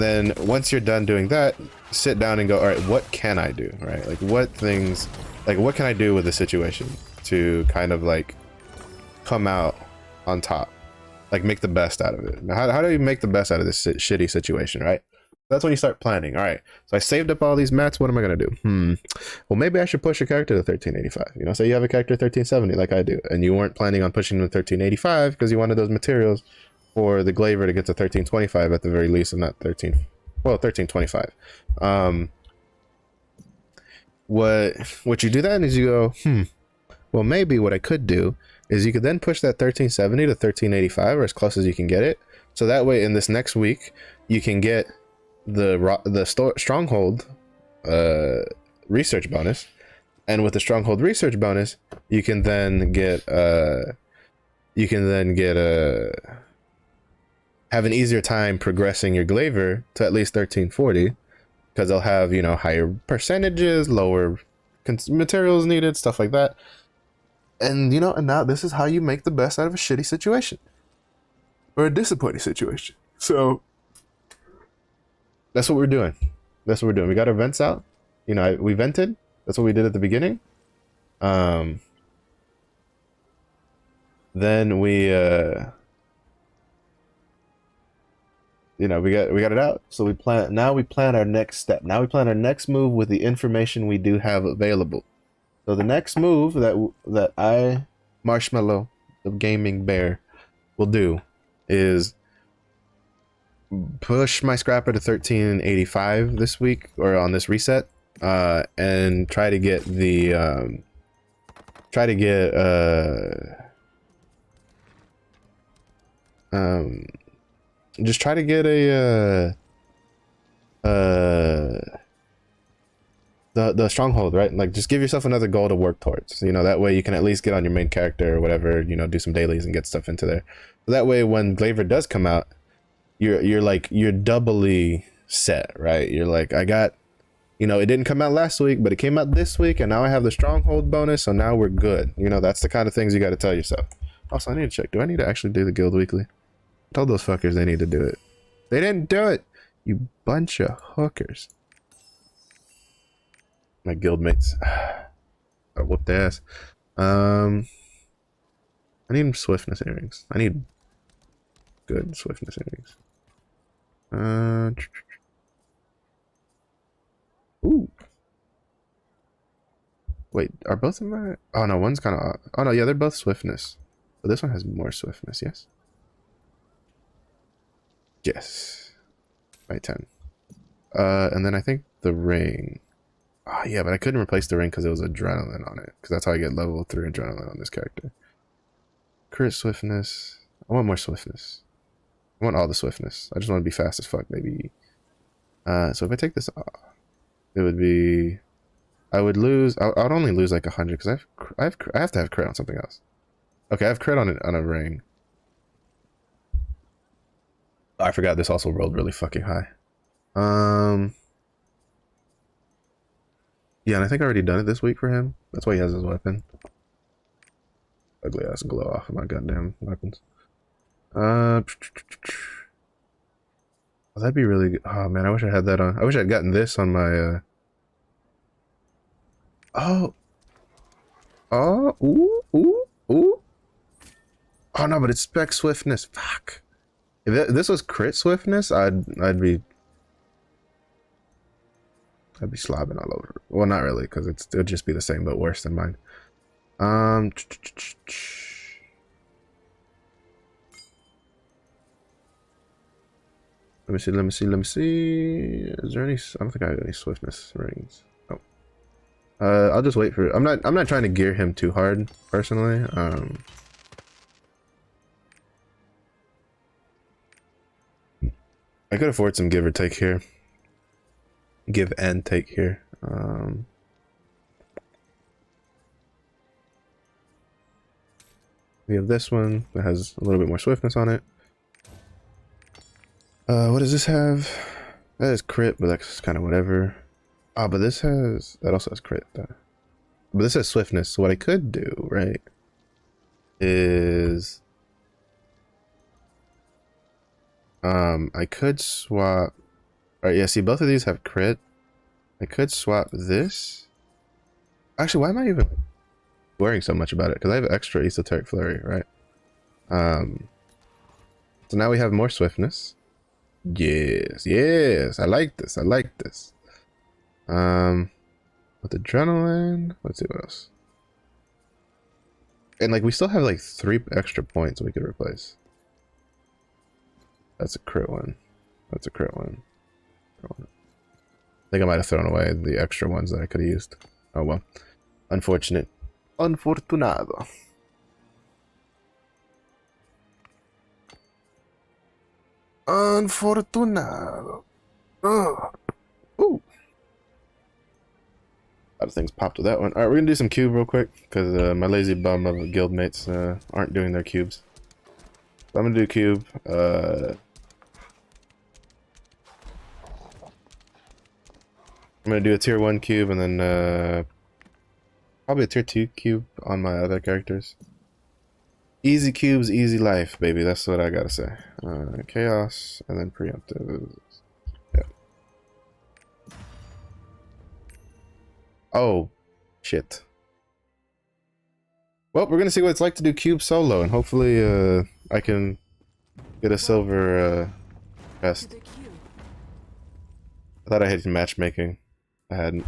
then once you're done doing that, sit down and go, all right, what can I do, right? Like, what things, like, what can I do with the situation to kind of like come out on top, like make the best out of it? Now, how do you make the best out of this shitty situation, right? That's when you start planning. All right, so I saved up all these mats. What am I gonna do? Well, maybe I should push a character to 1385. You know, say you have a character 1370 like I do, and you weren't planning on pushing to 1385 because you wanted those materials for the Glaiver to get to 1325 at the very least, and not 1325. What you do then is you go, well, maybe what I could do is you could then push that 1370 to 1385, or as close as you can get it. So that way, in this next week, you can get the stronghold research bonus, and with the stronghold research bonus, you can then get have an easier time progressing your Glaiver to at least 1340, because they'll have, you know, higher percentages, lower materials needed, stuff like that. And you know, and now this is how you make the best out of a shitty situation or a disappointing situation. So that's what we're doing. That's what we're doing. We got our vents out. You know, we vented. That's what we did at the beginning. Then we, you know, we got it out. So we plan our next step. Now we plan our next move with the information we do have available. So the next move that I, Marshmallow, the gaming bear, will do is push my scrapper to 1385 this week, or on this reset, and try to get just try to get the stronghold, right? Like, just give yourself another goal to work towards, you know, that way you can at least get on your main character or whatever, you know, do some dailies and get stuff into there. So that way when Glaiver does come out, you're doubly set, right? You're like, I got You know, it didn't come out last week, but it came out this week, and now I have the stronghold bonus, so now we're good. You know, that's the kind of things you got to tell yourself. Also, I need to check. Do I need to actually do the guild weekly? I told those fuckers they need to do it. They didn't do it! You bunch of hookers. My guild mates. I whooped their ass. I need swiftness earrings. I need good swiftness earrings. Ooh. Wait, are both of my... Oh no, one's kind of... Oh no, yeah, they're both swiftness. But this one has more swiftness, yes? Yes. By 10. And then I think the ring... Oh yeah, but I couldn't replace the ring because it was adrenaline on it. Because that's how I get level 3 adrenaline on this character. Crit swiftness. I want more swiftness. I want all the swiftness. I just want to be fast as fuck, baby. So if I take this off, it would be... I would lose... I would only lose like 100 because I have to have crit on something else. Okay, I have crit on a ring. Oh, I forgot this also rolled really fucking high. Yeah, and I think I already done it this week for him. That's why he has his weapon. Ugly ass glow off of my goddamn weapons. Oh, that'd be really good. Oh man, I wish I had that on. I wish I'd gotten this on my Oh. Oh, ooh. Oh no, but it's spec swiftness. Fuck. If this was crit swiftness, I'd be slobbing all over. Well, not really, because it would just be the same but worse than mine. Let me see. Is there any... I don't think I have any swiftness rings. Oh. I'll just wait for... I'm not trying to gear him too hard, personally. I could afford some give or take here. Give and take here. We have this one that has a little bit more swiftness on it. What does this have? That is crit, but that's kind of whatever. Ah, but this has... That also has crit. But this has swiftness, so what I could do, right, is... I could swap... Alright, yeah, see, both of these have crit. I could swap this. Actually, why am I even worrying so much about it? Because I have extra esoteric flurry, right? So now we have more swiftness. Yes, I like this. With adrenaline, let's see what else. And like we still have like 3 extra points we could replace. That's a crit one. I think I might have thrown away the extra ones that I could have used. Oh well. Unfortunate. Unfortunado. Unfortunado. Ugh. Ooh. A lot of things popped with that one. Alright, we're gonna do some cube real quick, because my lazy bum of guildmates aren't doing their cubes. So I'm gonna do cube. I'm gonna do a tier 1 cube and then probably a tier 2 cube on my other characters. Easy cubes, easy life, baby. That's what I gotta say. Chaos and then preemptive. Yeah. Oh, shit. Well, we're gonna see what it's like to do cube solo, and hopefully I can get a silver chest. I thought I had matchmaking. I hadn't.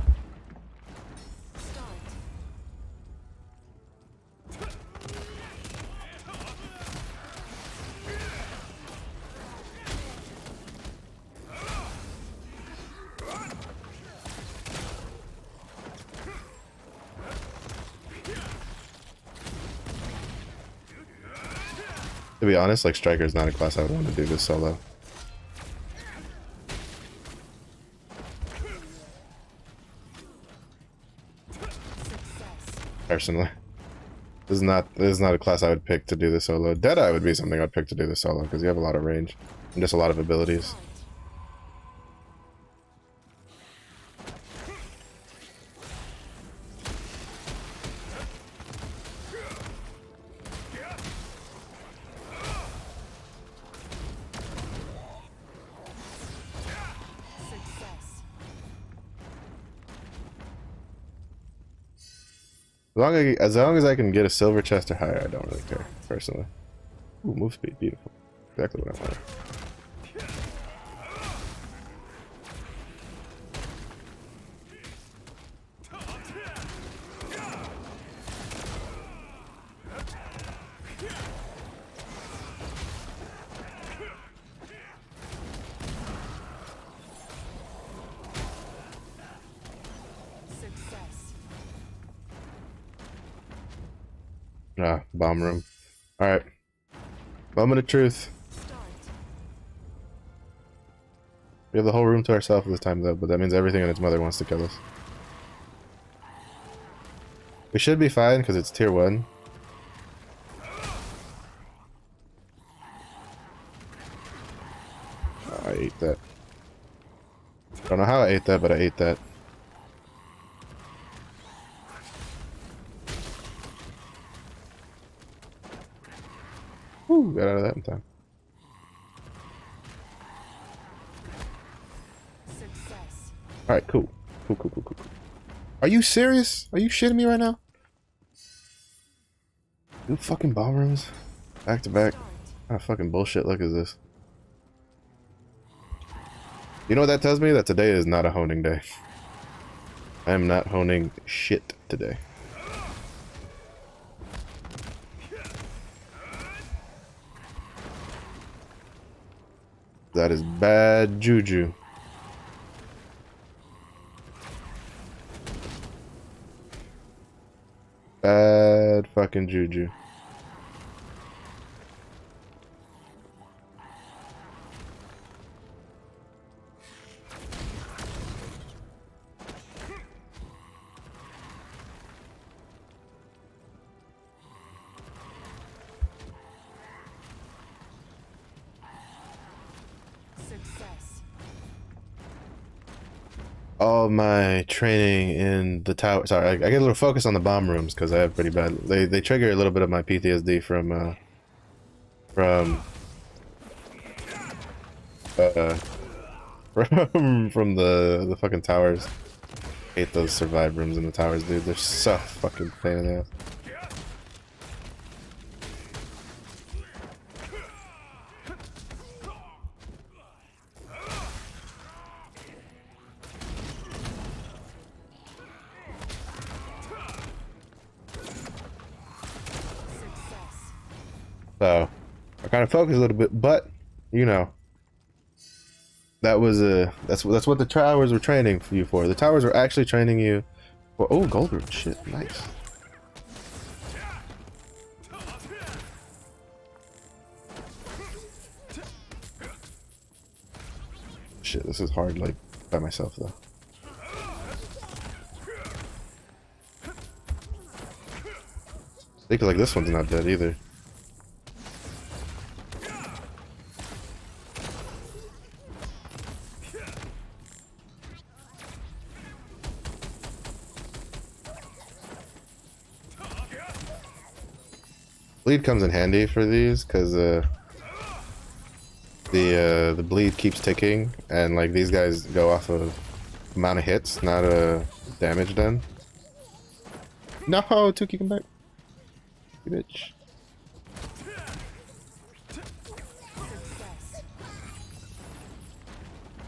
To be honest, like Striker is not a class I would want to do this solo. Personally, this is not a class I would pick to do this solo. Deadeye would be something I'd pick to do this solo because you have a lot of range and just a lot of abilities. As long as I can get a silver chest or higher, I don't really care, personally. Ooh, move speed, beautiful. Exactly what I wanted. Ah, bomb room. Alright. Moment of truth. We have the whole room to ourselves this time, though, but that means everything and its mother wants to kill us. We should be fine, because it's tier 1. Oh, I ate that. I don't know how I ate that, but I ate that. Whew, got out of that in time. Alright, cool. Cool. Are you serious? Are you shitting me right now? Two fucking bomb rooms? Back to back? What kind of fucking bullshit look is this? You know what that tells me? That today is not a honing day. I am not honing shit today. That is bad juju. Bad fucking juju. All my training in the tower. Sorry, I get a little focus on the bomb rooms because I have pretty bad. They trigger a little bit of my PTSD from from the fucking towers. Hate those survive rooms in the towers, dude. They're so fucking pain in the ass. So I kind of focused a little bit, but you know, that was that's what the towers were training for you for. The towers were actually training you for. Oh, gold room, shit, nice. Shit, this is hard, like by myself though. I think like this one's not dead either. Bleed comes in handy for these because the bleed keeps ticking, and like these guys go off of amount of hits, not damage done. No, Tuki, come back, you bitch.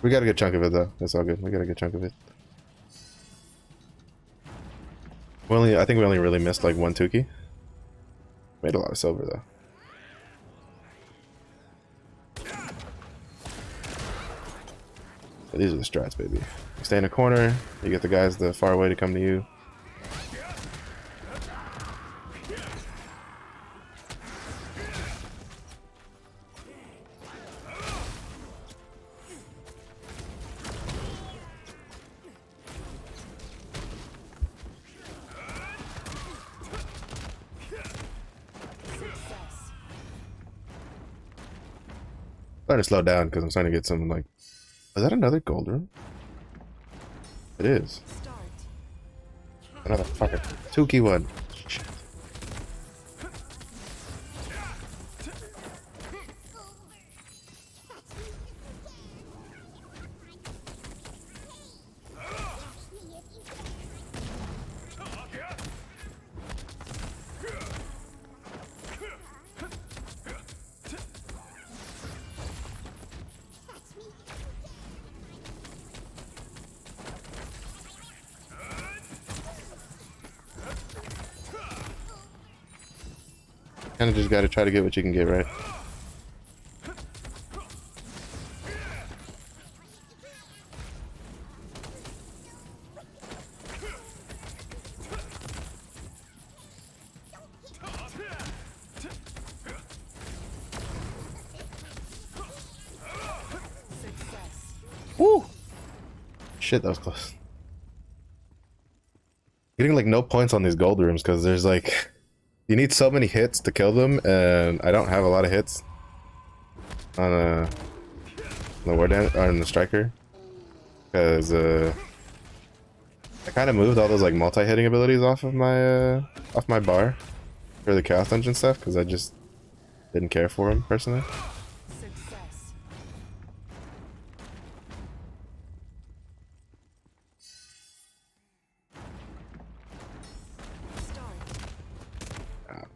We got a good chunk of it though. That's all good. We got a good chunk of it. I think we only really missed like one Tuki. Made a lot of silver though. So these are the strats, baby. You stay in a corner, you get the guys the far away to come to you. Starting to slow down because I'm starting to get some like. Is that another gold room? It is. Another fucking Tuki one. Shit. Kind of just gotta try to get what you can get, right? Woo! Shit, that was close. Getting like no points on these gold rooms because there's like you need so many hits to kill them, and I don't have a lot of hits on the on the striker because I kind of moved all those like multi-hitting abilities off my bar for the Chaos Dungeon stuff because I just didn't care for him personally.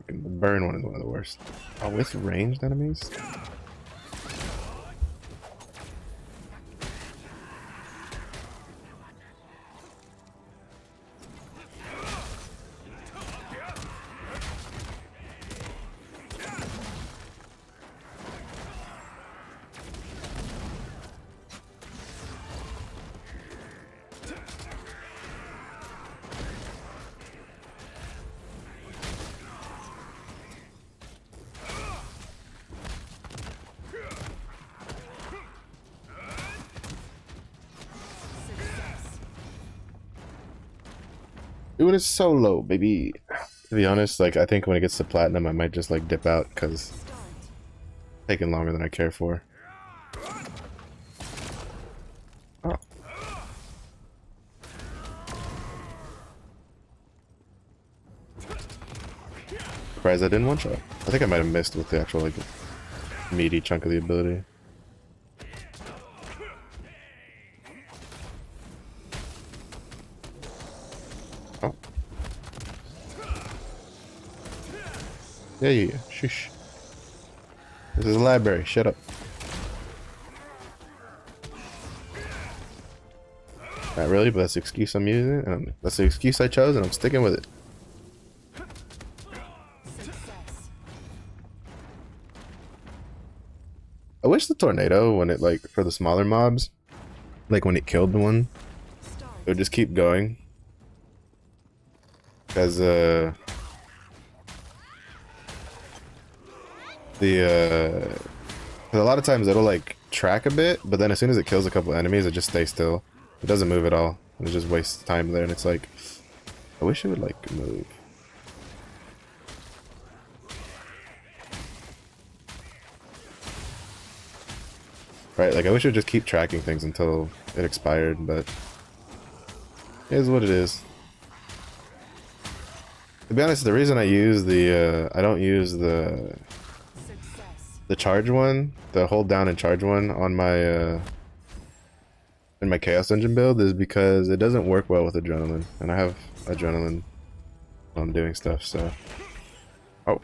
The burn one is one of the worst. Oh, with ranged enemies? Doing it solo, baby. To be honest, like I think when it gets to platinum, I might just like dip out because it's taking longer than I care for. Oh. Surprised I didn't one shot. I think I might have missed with the actual like meaty chunk of the ability. Oh. Yeah. Shush. This is a library. Shut up. Not really, but that's the excuse I'm using. And that's the excuse I chose, and I'm sticking with it. I wish the tornado, when it like for the smaller mobs, like when it killed the one, it would just keep going. Because a lot of times it'll like track a bit, but then as soon as it kills a couple enemies, it just stays still. It doesn't move at all. It just wastes time there, and it's like, I wish it would like move. Right, like I wish it would just keep tracking things until it expired, but it is what it is. To be honest, the reason I use I don't use the charge one, the hold down and charge one on my in my Chaos Engine build is because it doesn't work well with adrenaline, and I have adrenaline when I'm doing stuff, so. Oh.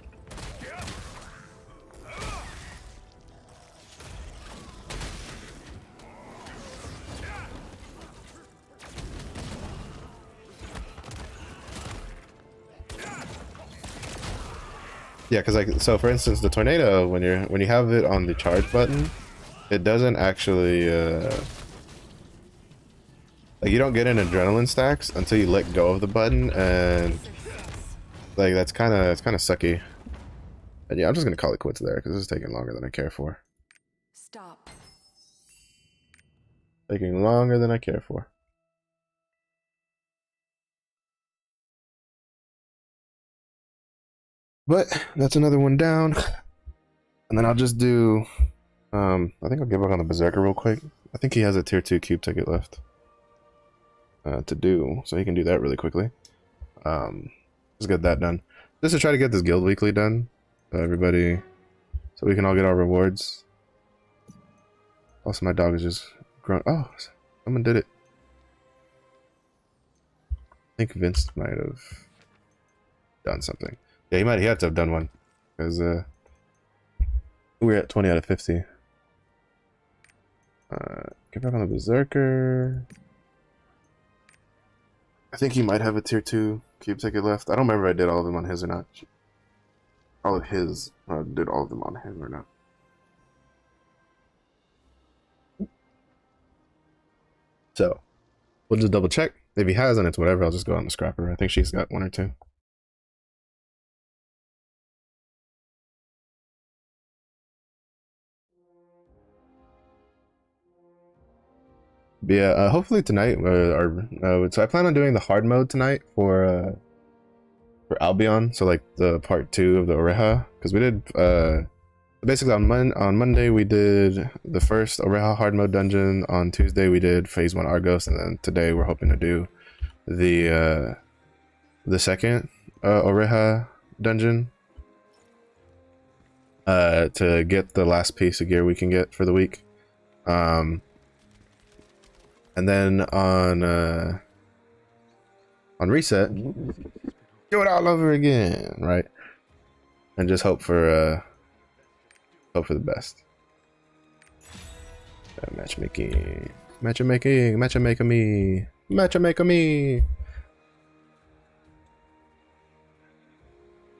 Yeah, because like, so for instance, the tornado, when you have it on the charge button, it doesn't actually like you don't get an adrenaline stacks until you let go of the button, and like it's kind of sucky. And yeah, I'm just gonna call it quits there because this is taking longer than I care for. Stop. Taking longer than I care for. But that's another one down. And then I'll just do I think I'll give up on the Berserker real quick. I think he has a tier 2 cube ticket left to do, so he can do that really quickly. Let's get that done. Just to try to get this guild weekly done. Everybody, so we can all get our rewards. Also, my dog is just growing. Oh, someone did it. I think Vince might have done something. Yeah, he had to have done one. Because we're at 20 out of 50. Get back on the Berserker. I think he might have a tier 2 cube ticket left. I don't remember if I did all of them on his or not. all of his. Did all of them on him or not? So we'll just double check. If he hasn't, it's whatever. I'll just go on the scrapper. I think she's got one or two. But yeah, hopefully tonight. So I plan on doing the hard mode tonight for Albion. So like the part 2 of the Oreja, because we did basically on Monday we did the first Oreja hard mode dungeon. On Tuesday we did phase 1 Argos, and then today we're hoping to do the second Oreja dungeon to get the last piece of gear we can get for the week. And then on reset, do it all over again, right? And just hope for the best. Matchmaking. But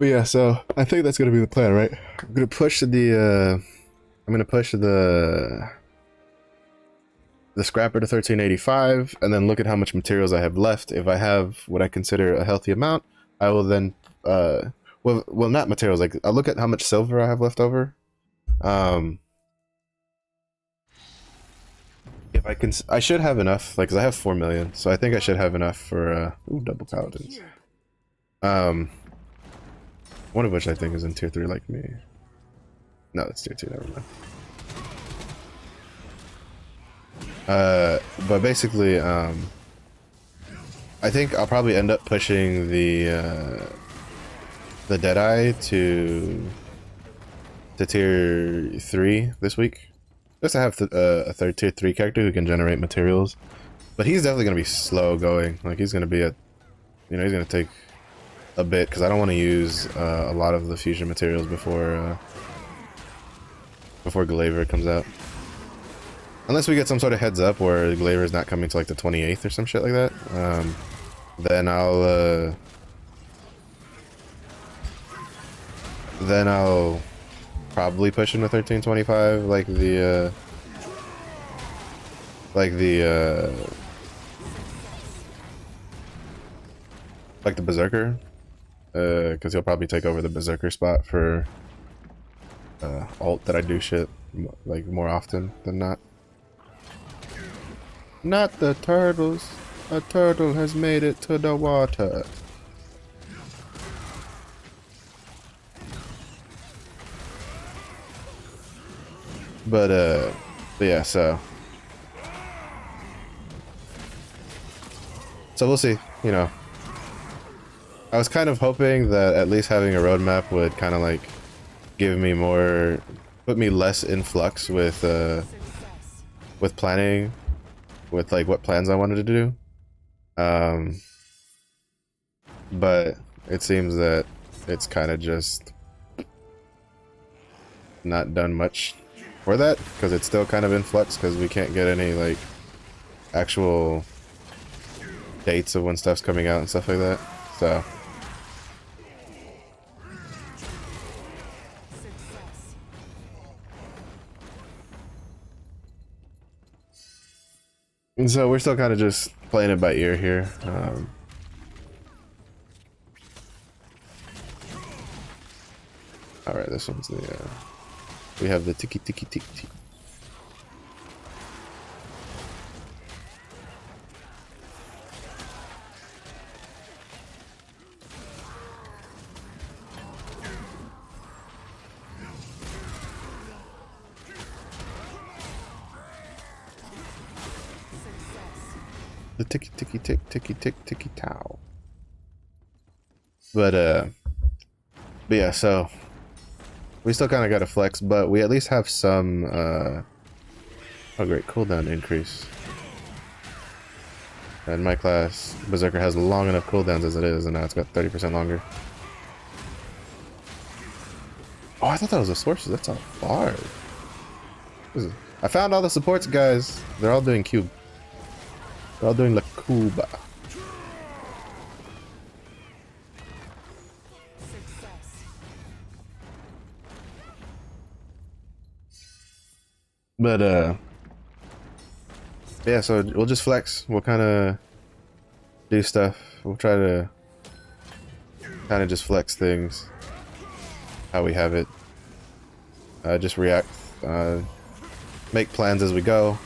yeah, so I think that's gonna be the plan, right? I'm gonna push the scrapper to 1385, and then look at how much materials I have left. If I have what I consider a healthy amount, I will then well not materials, like I'll look at how much silver I have left over. If I should have enough, like, cause I have 4 million, so I think I should have enough for double paladins. One of which I think is in tier 3 like me. No, it's tier 2, never mind. But basically, I think I'll probably end up pushing the Deadeye to tier 3 this week, just to have a third tier 3 character who can generate materials. But he's definitely gonna be slow going. Like he's gonna be he's gonna take a bit, because I don't want to use a lot of the fusion materials before Glaiver comes out. Unless we get some sort of heads up where Glaiver is not coming to like the 28th or some shit like that, then I'll probably push him to 1325, like the Berserker, because he'll probably take over the Berserker spot for alt that I do shit like more often than not. Not the turtles. A turtle has made it to the water. But yeah, so we'll see, you know. I was kind of hoping that at least having a roadmap would kind of like give me more, put me less in flux with planning, with like what plans I wanted to do. But it seems that it's kind of just not done much for that, because it's still kind of in flux, because we can't get any like actual dates of when stuff's coming out and stuff like that. So and so we're still kind of just playing it by ear here. All right, this one's the we have the ticky ticky tick tick. The ticky ticky tick ticky tick ticky tow. But yeah, so we still kind of got to flex, but we at least have some oh great, cooldown increase. And my class Berserker has long enough cooldowns as it is, and now it's got 30% longer. Oh, I thought that was a source. That's a bard. I found all the supports, guys. They're all doing cube. They're all doing La Cuba. But yeah, so we'll just flex. We'll kind of do stuff. We'll try to kind of just flex things how we have it. Just react, make plans as we go.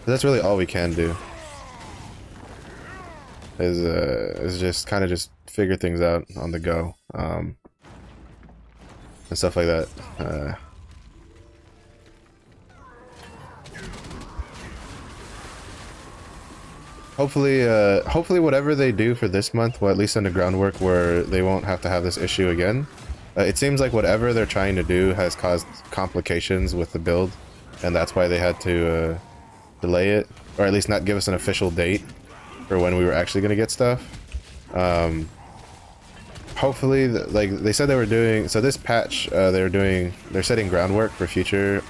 That's really all we can do. Is just kind of just figure things out on the go, and stuff like that. Hopefully whatever they do for this month will at least send the groundwork where they won't have to have this issue again. It seems like whatever they're trying to do has caused complications with the build, and that's why they had to delay it, or at least not give us an official date for when we were actually going to get stuff. Hopefully, like they said they were doing, so this patch they're setting groundwork for future.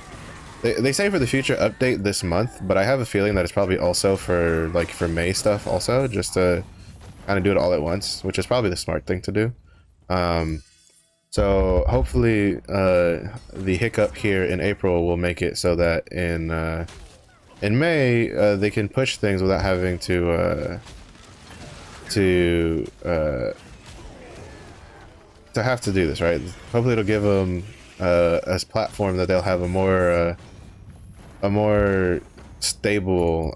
They say for the future update this month, but I have a feeling that it's probably also for May stuff also, just to kind of do it all at once, which is probably the smart thing to do. So hopefully the hiccup here in April will make it so that in May they can push things without having to have to do this, right? Hopefully it'll give them a platform that they'll have a more stable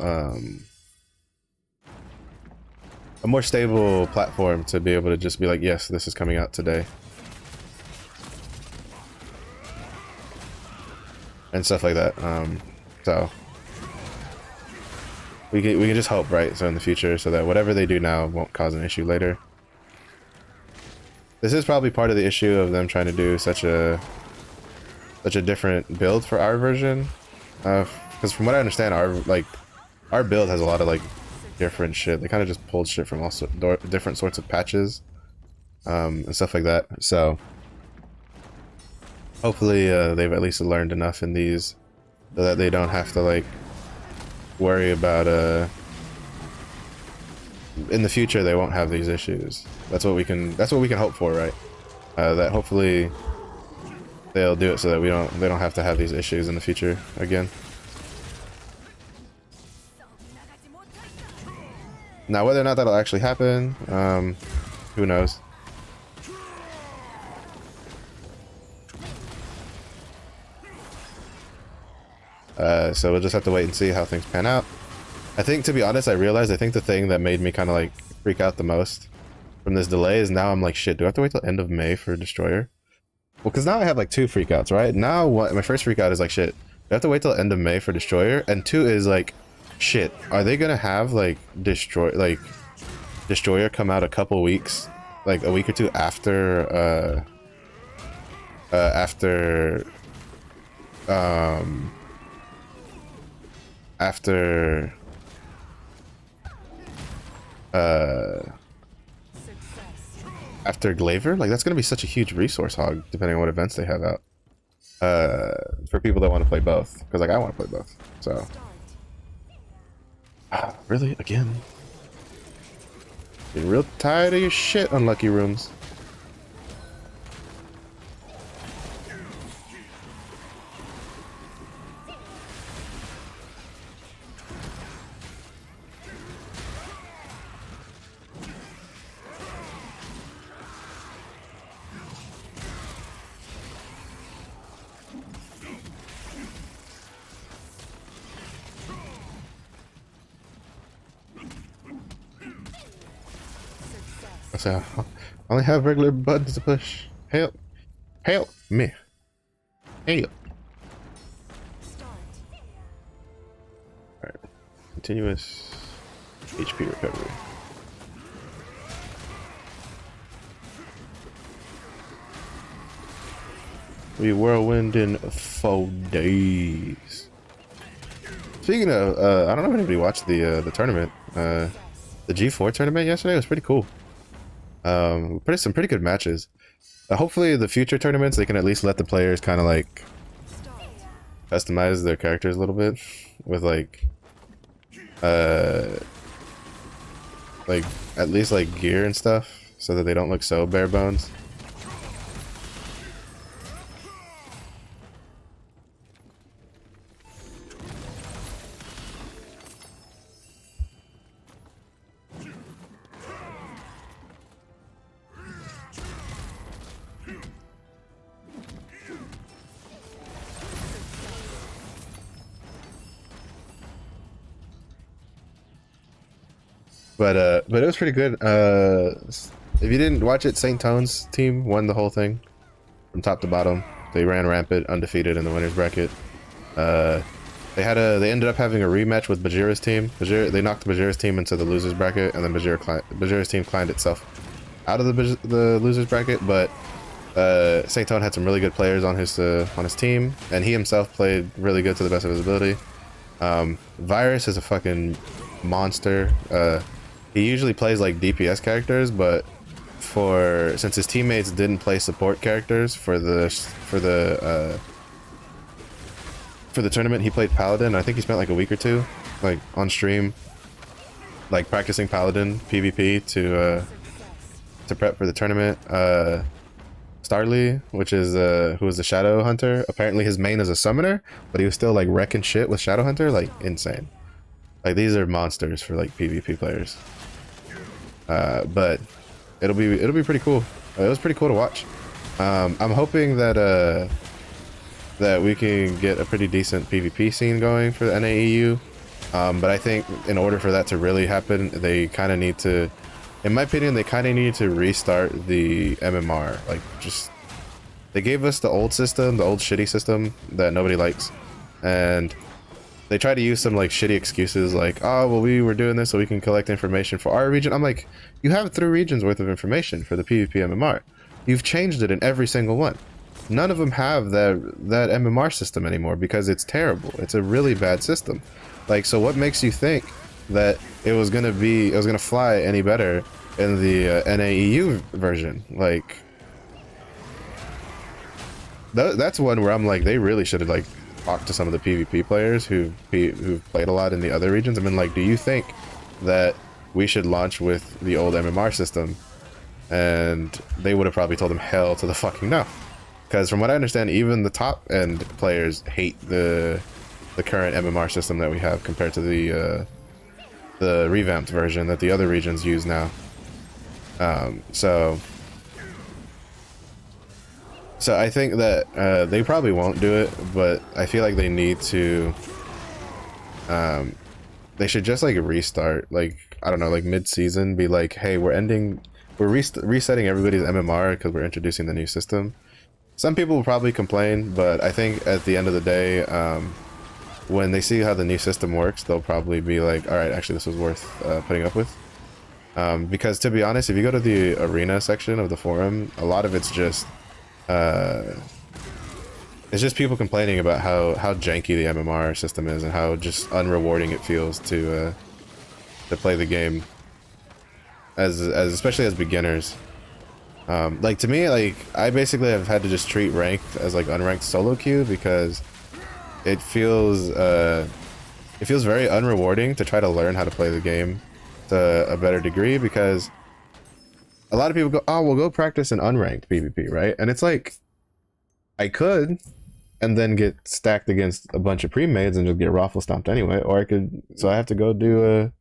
platform to be able to just be like, yes, this is coming out today, and stuff like that. So we can just hope, right? So in the future, so that whatever they do now won't cause an issue later. This is probably part of the issue of them trying to do such a different build for our version. Because from what I understand, our build has a lot of different shit. They kind of just pulled shit from all different sorts of patches, and stuff like that. So hopefully they've at least learned enough in these so that they don't have to worry about in the future they won't have these issues. That's what we can hope for, right? That hopefully they'll do it so that they don't have to have these issues in the future again. Now, whether or not that'll actually happen, who knows? So we'll just have to wait and see how things pan out. I think, to be honest, I think the thing that made me kind of freak out the most from this delay is now I'm like, shit, do I have to wait till end of May for Destroyer? Well, because now I have two freakouts, right? Now my first freakout is shit, do I have to wait till end of May for Destroyer? And two is shit, are they gonna have Destroyer come out a couple weeks, a week or two after after Glaiver? That's gonna be such a huge resource hog, depending on what events they have out. For people that want to play both, because I want to play both. So, really, again, getting real tired of your shit, unlucky rooms. So, I only have regular buttons to push. Help! Help me! Help! Alright. Continuous HP recovery. We whirlwind in 4 days. Speaking of, I don't know if anybody watched the tournament. The G4 tournament yesterday was pretty cool. Some pretty good matches. Hopefully the future tournaments they can at least let the players kind of customize their characters a little bit with like at least like gear and stuff so that they don't look so bare bones. But it was pretty good. If you didn't watch it, St. Tone's team won the whole thing from top to bottom. They ran rampant, undefeated in the winners bracket. They ended up having a rematch with Bajira's team. They knocked Bajira's team into the losers bracket, and then Bajira's team climbed itself out of the losers bracket. But St. Tone had some really good players on his team, and he himself played really good to the best of his ability. Virus is a fucking monster. He usually plays like DPS characters, but since his teammates didn't play support characters for the tournament, he played Paladin. I think he spent like a week or two, like on stream, like practicing Paladin PvP to prep for the tournament. Starly, which is who was the Shadow Hunter. Apparently his main is a summoner, but he was still like wrecking shit with Shadow Hunter, like insane. Like these are monsters for like PvP players. But it'll be pretty cool. It was pretty cool to watch. I'm hoping that that we can get a pretty decent PvP scene going for the NAEU. But I think in order for that to really happen, they kind of need to, in my opinion, they kind of need to restart the MMR. Like, just, they gave us the old system, the old shitty system that nobody likes, and they try to use some like shitty excuses like, oh well, we were doing this so we can collect information for our region. I'm like, you have 3 regions worth of information for the PvP MMR. You've changed it in every single one. None of them have that MMR system anymore because it's terrible. It's a really bad system. Like, so what makes you think that it was gonna fly any better in the NAEU version? Like, that's one where I'm like, they really should have like talked to some of the PvP players who've played a lot in the other regions. I mean, like, do you think that we should launch with the old MMR system? And they would have probably told them hell to the fucking no. Because from what I understand, even the top end players hate the current MMR system that we have compared to the revamped version that the other regions use now. So I think that they probably won't do it, but I feel like they need to. They should just like restart, like, I don't know, like mid-season, be like, hey, we're resetting everybody's MMR because we're introducing the new system. Some people will probably complain, but I think at the end of the day, when they see how the new system works, they'll probably be like, all right, actually this was worth putting up with. Because to be honest, if you go to the arena section of the forum, a lot of it's just people complaining about how janky the MMR system is and how just unrewarding it feels to play the game, especially as beginners. Like, to me, like, I basically have had to just treat ranked as like unranked solo queue because it feels very unrewarding to try to learn how to play the game to a better degree, because a lot of people go, oh, we'll go practice an unranked PvP, right? And it's like, I could, and then get stacked against a bunch of pre-mades and just get raffle stomped anyway, or I could, so I have to go you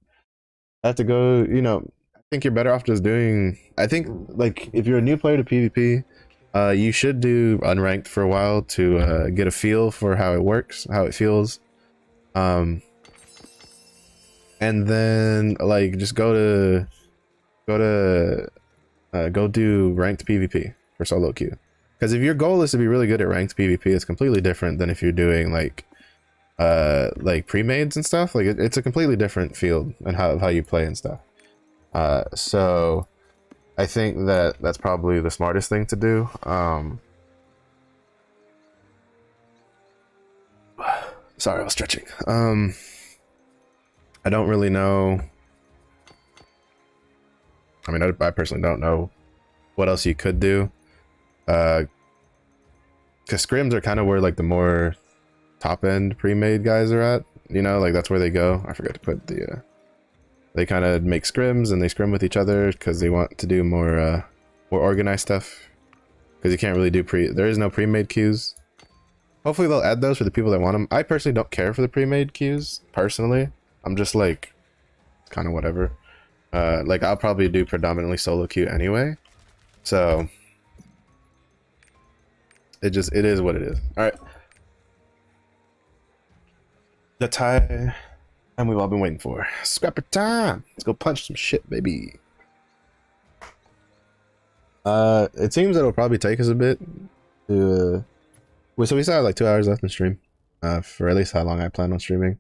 know, I think you're better off just doing, I think, like, if you're a new player to PvP, you should do unranked for a while to get a feel for how it works, how it feels. And then, like, just go do ranked PvP for solo queue. Because if your goal is to be really good at ranked PvP, it's completely different than if you're doing like pre-mades and stuff. Like, it's a completely different field and how you play and stuff. So I think that that's probably the smartest thing to do. Sorry, I was stretching. I don't really know. I mean, I personally don't know what else you could do. Because scrims are kind of where like the more top end pre-made guys are at. You know, like that's where they go. I forgot to put the They kind of make scrims and they scrim with each other because they want to do more organized stuff. Because you can't really do there is no pre-made queues. Hopefully they'll add those for the people that want them. I personally don't care for the pre-made queues, personally. I'm just like, kind of whatever. Like I'll probably do predominantly solo queue anyway. So it is what it is. Alright. The time we've all been waiting for. Scrapper time! Let's go punch some shit, baby. It seems it'll probably take us a bit to so we still have like 2 hours left in stream. For at least how long I plan on streaming.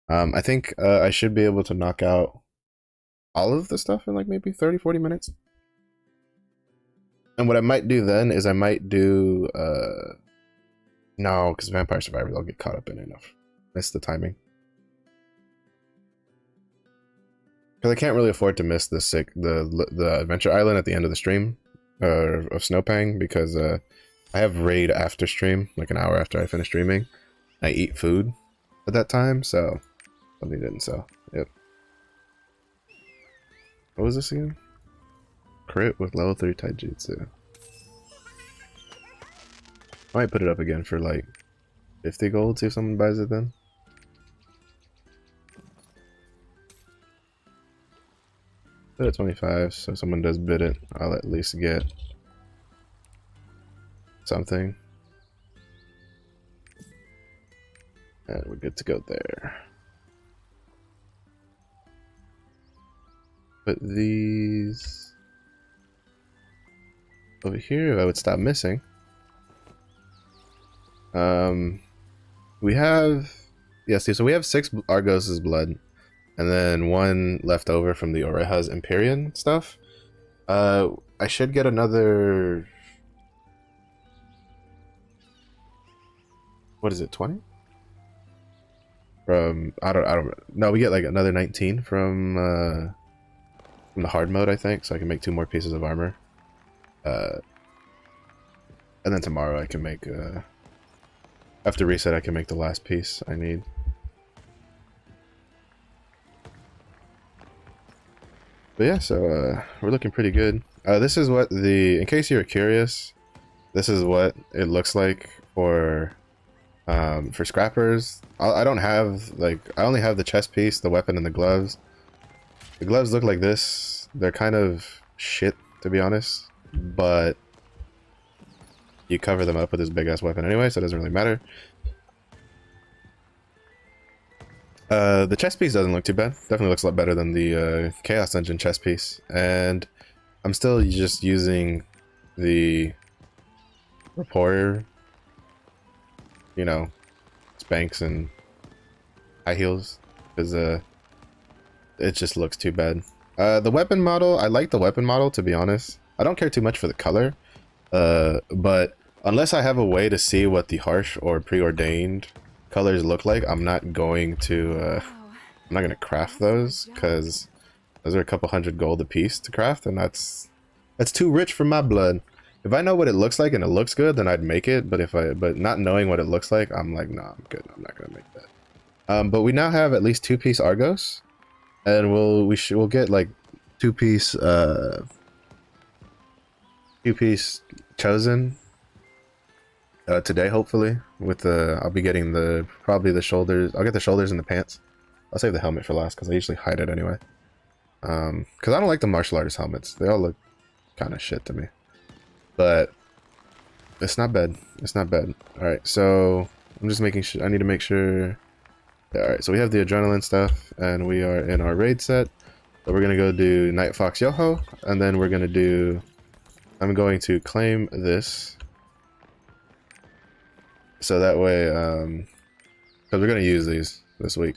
I think I should be able to knock out all of the stuff in like maybe 30-40 minutes. And what I might do then is I might do no, because Vampire Survivors I'll get caught up in enough. Miss the timing. Because I can't really afford to miss the Adventure Island at the end of the stream of Snowpang, because I have raid after stream, like an hour after I finish streaming. I eat food at that time, so something didn't sell. Yep. What was this again? Crit with level 3 Taijutsu. I might put it up again for like 50 gold, see if someone buys it then. Put it at 25, so if someone does bid it, I'll at least get something. And we're good to go there. Put these over here. I would stop missing. We have, yeah, see, so we have 6 Argos's blood, and then 1 left over from the Oreja's Empyrean stuff. I should get another, what is it, 20? From, I don't, no, we get like another 19 from the hard mode, I think, so I can make 2 more pieces of armor. And then tomorrow I can make, after reset I can make the last piece I need. But yeah, so we're looking pretty good. This is what in case you're curious, this is what it looks like for scrappers. I don't have, like, I only have the chest piece, the weapon, and the gloves. The gloves look like this. They're kind of shit, to be honest, but you cover them up with this big ass weapon anyway, so it doesn't really matter. The chest piece doesn't look too bad. Definitely looks a lot better than the Chaos Dungeon chest piece. And I'm still just using the Reporter, you know, Spanx and high heels, because it just looks too bad. The weapon model, I like the weapon model, to be honest. I don't care too much for the color, but unless I have a way to see what the harsh or preordained colors look like, I'm not going to craft those, because those are a couple hundred gold a piece to craft, and that's too rich for my blood. If I know what it looks like and it looks good, then I'd make it, but not knowing what it looks like, I'm like, nah, I'm good, I'm not gonna make that. But we now have at least 2-piece Argos, and we'll get like 2-piece Chosen today, hopefully. With I'll be getting probably the shoulders. I'll get the shoulders and the pants. I'll save the helmet for last because I usually hide it anyway. Because I don't like the martial artist helmets. They all look kind of shit to me. But it's not bad. It's not bad. All right, so I'm just making sure. I need to make sure. Yeah, all right, so we have the adrenaline stuff, and we are in our raid set. So we're gonna go do Night Fox Yoho, and then we're gonna do. I'm going to claim this, so that way, because we're gonna use these this week.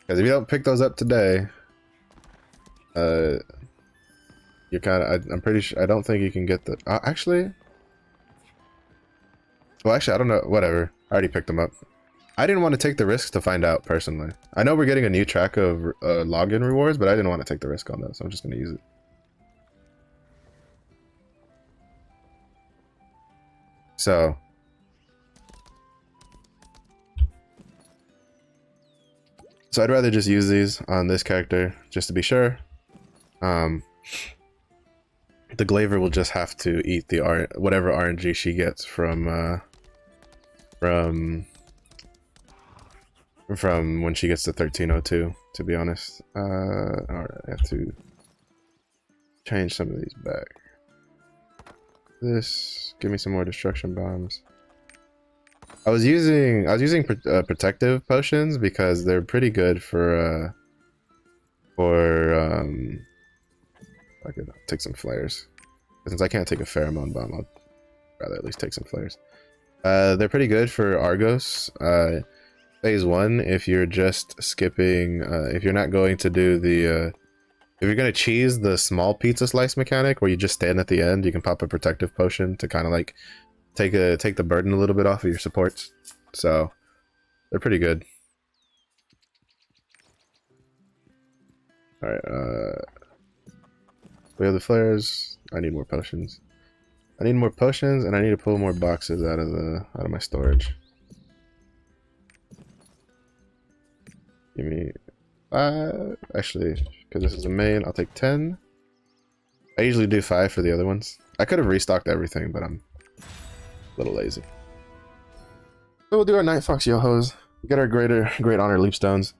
Because if you don't pick those up today, you're kind of. I'm pretty sure. I don't think you can get the. Actually. Well, actually, I don't know. Whatever. I already picked them up. I didn't want to take the risk to find out personally. I know we're getting a new track of login rewards, but I didn't want to take the risk on those, so I'm just gonna use it. So. So I'd rather just use these on this character just to be sure. The Glaiver will just have to eat the whatever RNG she gets from when she gets to 1302. To be honest, alright, I have to change some of these back. This, give me some more destruction bombs. I was using protective potions because they're pretty good for I could take some flares. Since I can't take a pheromone bomb, I'll rather at least take some flares. They're pretty good for Argos. Phase 1, if you're just skipping, if you're not going to do the, if you're going to cheese the small pizza slice mechanic where you just stand at the end, you can pop a protective potion to kind of like take the burden a little bit off of your supports. So they're pretty good. Alright, we have the flares. I need more potions. I need more potions, and I need to pull more boxes out of my storage. Give me actually, because this is a main, I'll take 10. I usually do 5 for the other ones. I could have restocked everything, but I'm a little lazy. So we'll do our Night Fox Yohos, get our Great Honor Leapstones.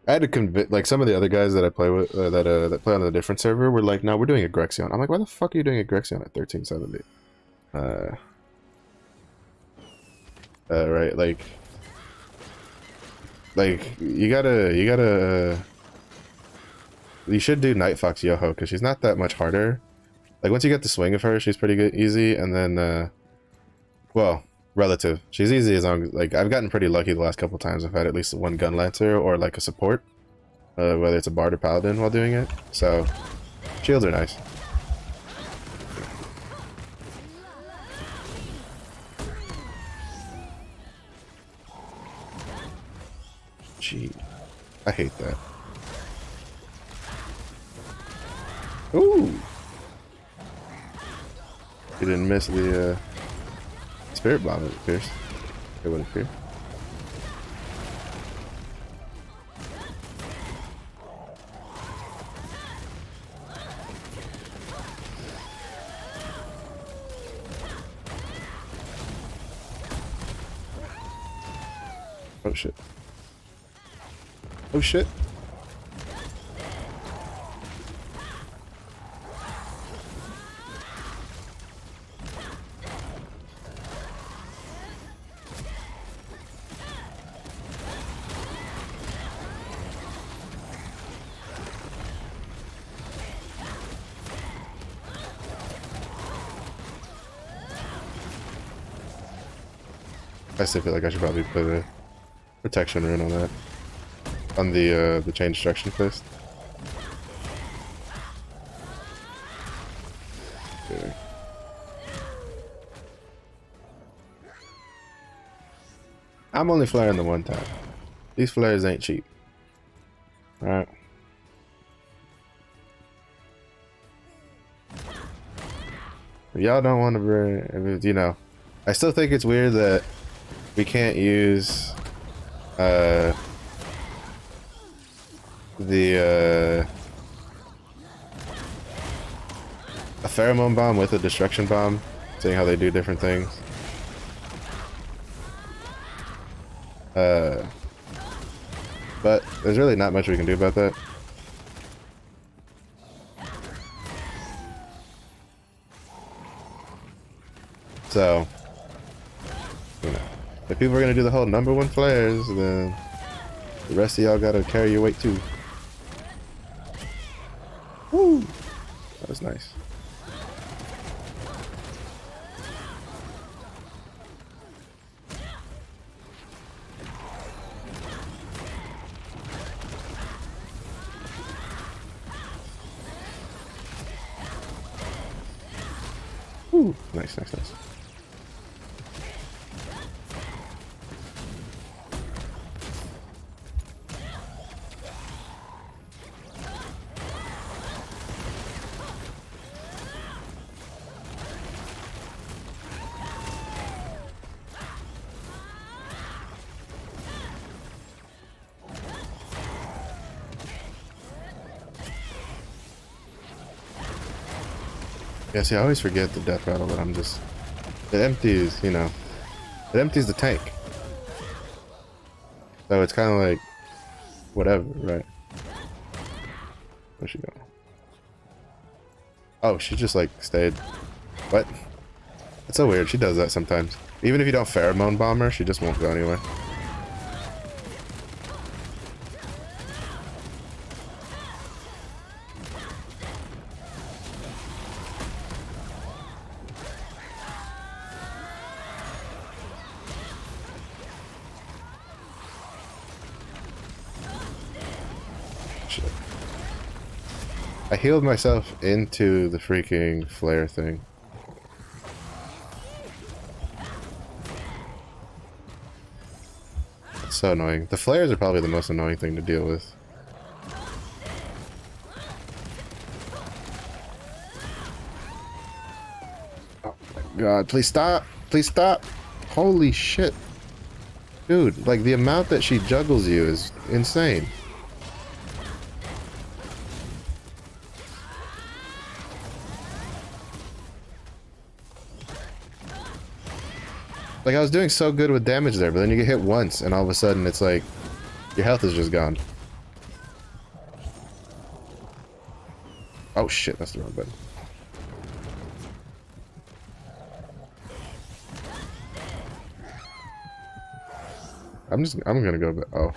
I had to convince, like, some of the other guys that I play with, that play on a different server were like, no, we're doing a Grexion. I'm like, why the fuck are you doing a Grexion at 1370? Right, like, you should do Night Fox Yoho, because she's not that much harder. Like, once you get the swing of her, she's pretty good, easy, and then, well, relative. She's easy as long as, like, I've gotten pretty lucky the last couple times. I've had at least one Gun Lancer or, like, a support, whether it's a Bard or Paladin while doing it. So, shields are nice. Gee, I hate that. Ooh! You didn't miss the, Spirit Bomb, it appears. It would appear. Oh shit. Oh shit. I still feel like I should probably put a protection rune on that. On the chain destruction fist. Okay. I'm only flaring the one time. These flares ain't cheap. Alright. Y'all don't want to bring, you know. I still think it's weird that we can't use a pheromone bomb with a destruction bomb, seeing how they do different things. But there's really not much we can do about that. So, you know, if people are gonna do the whole #1 flares, then the rest of y'all gotta carry your weight too. Woo! That was nice. Woo! Nice, nice, nice. Yeah, see, I always forget the death rattle, but I'm just... It empties, you know. It empties the tank. So it's kind of like... Whatever, right? Where's she going? Oh, she just, like, stayed. What? That's so weird. She does that sometimes. Even if you don't pheromone bomb her, she just won't go anywhere. I healed myself into the freaking flare thing. It's so annoying. The flares are probably the most annoying thing to deal with. Oh my god, please stop! Please stop! Holy shit. Dude, like the amount that she juggles you is insane. Like, I was doing so good with damage there, but then you get hit once, and all of a sudden it's like, your health is just gone. Oh shit, that's the wrong button. I'm gonna go back. Oh.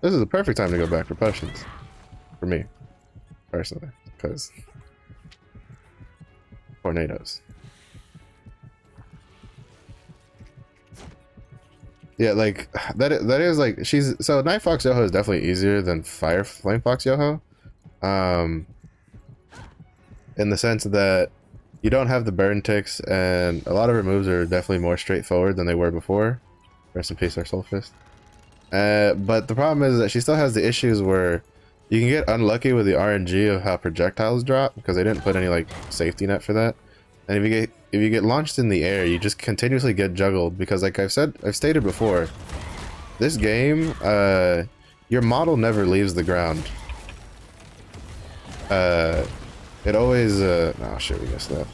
This is the perfect time to go back for potions. For me. Personally. Because... tornadoes. Yeah, like that is like so Night Fox Yoho is definitely easier than Flame Fox Yoho. In the sense that you don't have the burn ticks and a lot of her moves are definitely more straightforward than they were before. Rest in peace, our Soul Fist. But the problem is that she still has the issues where you can get unlucky with the RNG of how projectiles drop because they didn't put any like safety net for that. And if you get launched in the air, you just continuously get juggled because, like I've stated before, this game, your model never leaves the ground. It always, oh shit, we missed that.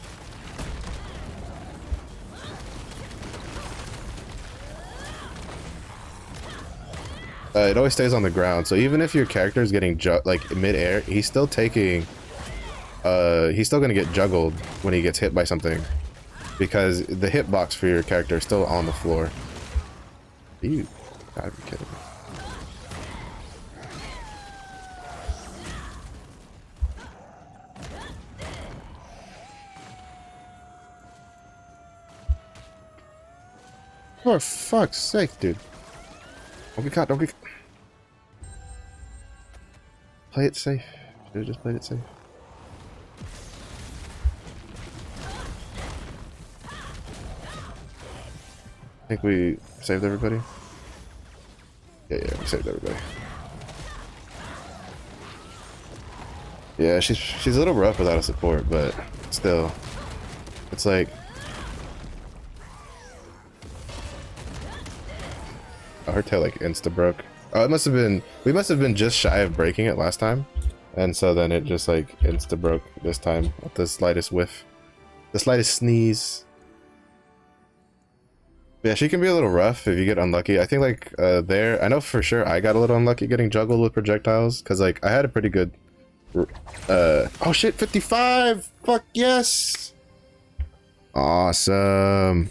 It always stays on the ground, so even if your character is getting like mid-air, he's still taking, he's still gonna get juggled when he gets hit by something, because the hitbox for your character is still on the floor. You gotta be kidding me. For fuck's sake, dude. Don't get caught, don't get... Play it safe. Should've just played it safe. I think we saved everybody. Yeah, we saved everybody. Yeah, she's a little rough without a support, but still. It's like... Oh, her tail like insta broke. Oh, it must have been, we must have been just shy of breaking it last time. And so then it just like insta broke this time at the slightest whiff. The slightest sneeze. Yeah, she can be a little rough if you get unlucky. I think like there, I know for sure I got a little unlucky getting juggled with projectiles. Cause like I had a pretty good, oh shit, 55! Fuck yes! Awesome.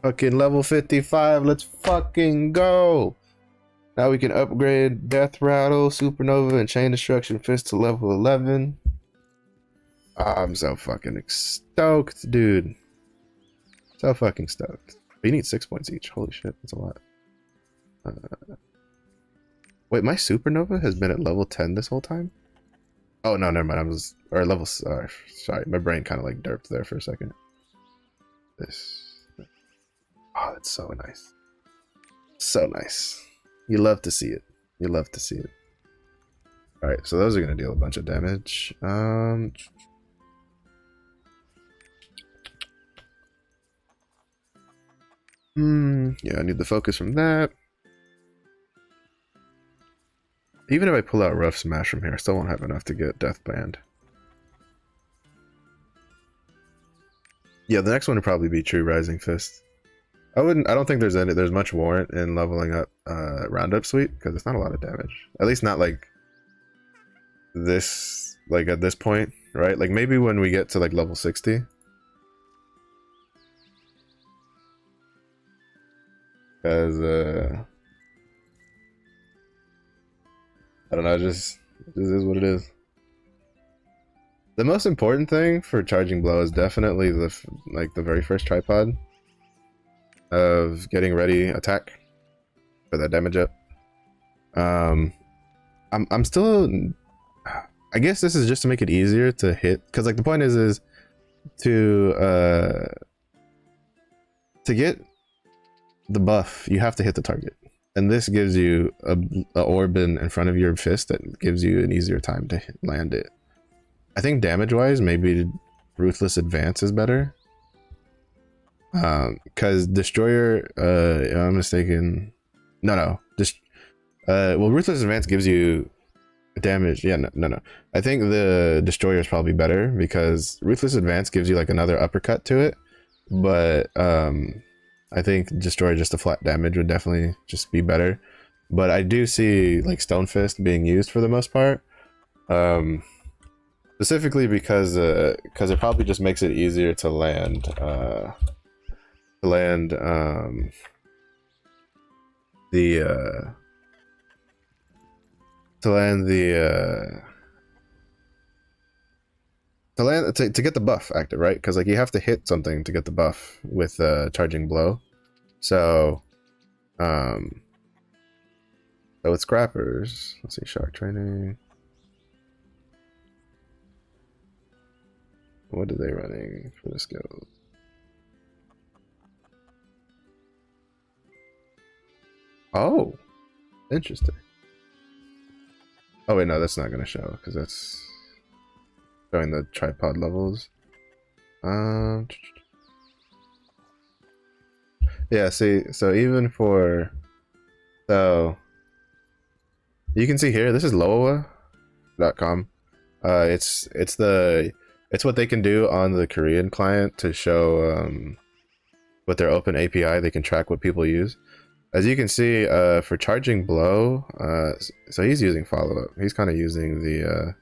Fucking level 55, let's fucking go! Now we can upgrade Death Rattle, Supernova, and Chain Destruction Fist to level 11. I'm so fucking stoked, dude. So fucking stoked. We need 6 points each. Holy shit, that's a lot. Wait, my Supernova has been at level 10 this whole time? Oh, no, never mind. I was... Or level... sorry, my brain kind of like derped there for a second. This... Oh, that's so nice. So nice. You love to see it. You love to see it. Alright, so those are going to deal a bunch of damage. Yeah, I need the focus from that. Even if I pull out Rough Smash from here, I still won't have enough to get Death Band. Yeah, the next one would probably be True Rising Fist. I don't think there's much warrant in leveling up Roundup Sweep because it's not a lot of damage. At least not like this, like at this point, right? Like maybe when we get to like level 60. Because I don't know, it just is what it is. The most important thing for charging blow is definitely the very first tripod of getting ready attack for that damage up. I'm still, I guess this is just to make it easier to hit, because like the point is to get the buff you have to hit the target, and this gives you a orb in front of your fist that gives you an easier time to land it. I think damage wise maybe Ruthless Advance is better, because Destroyer, if I'm mistaken, no, well, Ruthless Advance gives you damage. Yeah, no. I think the Destroyer is probably better because Ruthless Advance gives you like another uppercut to it, but I think Destroyer just a flat damage would definitely just be better. But I do see like Stone Fist being used for the most part, specifically because it probably just makes it easier to land the to get the buff active, right? Because like you have to hit something to get the buff with charging blow. So with scrappers, let's see, shark training. What are they running for the skills? Oh, interesting. Oh wait, no, that's not gonna show because that's showing the tripod levels. Yeah, see, so even for, so you can see here, this is loawa.com. It's what they can do on the Korean client to show with their open API, they can track what people use. As you can see, for charging blow, so he's using follow up. He's kind of using the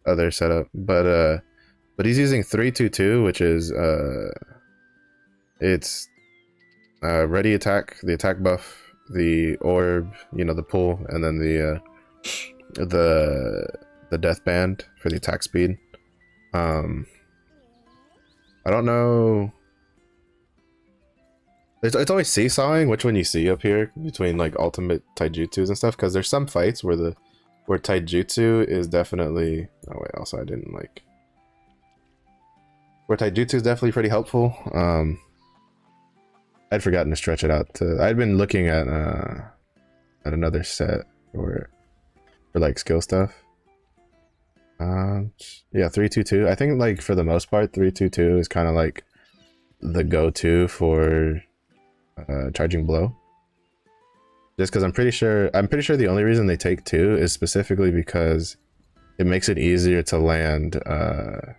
other setup, but he's using 322, which is it's ready attack, the attack buff, the orb, you know, the pull, and then the death band for the attack speed. I don't know. It's always seesawing which one you see up here between like ultimate taijutsus and stuff, because there's some fights where taijutsu is definitely, oh wait, also I didn't like, where taijutsu is definitely pretty helpful. I'd forgotten to stretch it out to, I'd been looking at another set for like skill stuff. Yeah, 322. I think like for the most part 322 is kind of like the go-to for charging blow, just because I'm pretty sure the only reason they take 2 is specifically because it makes it easier to land to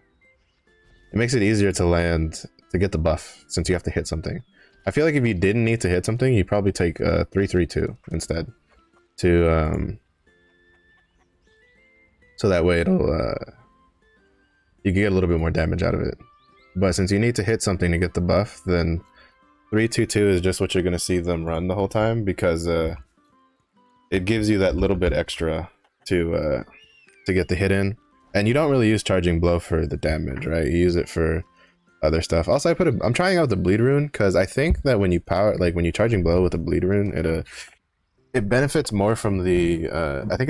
get the buff, since you have to hit something. I feel like if you didn't need to hit something, you'd probably take 332 instead, to so that way it'll you can get a little bit more damage out of it. But since you need to hit something to get the buff, then 322 is just what you're gonna see them run the whole time, because it gives you that little bit extra to get the hit in. And you don't really use charging blow for the damage, right? You use it for other stuff. Also, I'm trying out the bleed rune because I think that when you when you charging blow with the bleed rune, it benefits more from the I think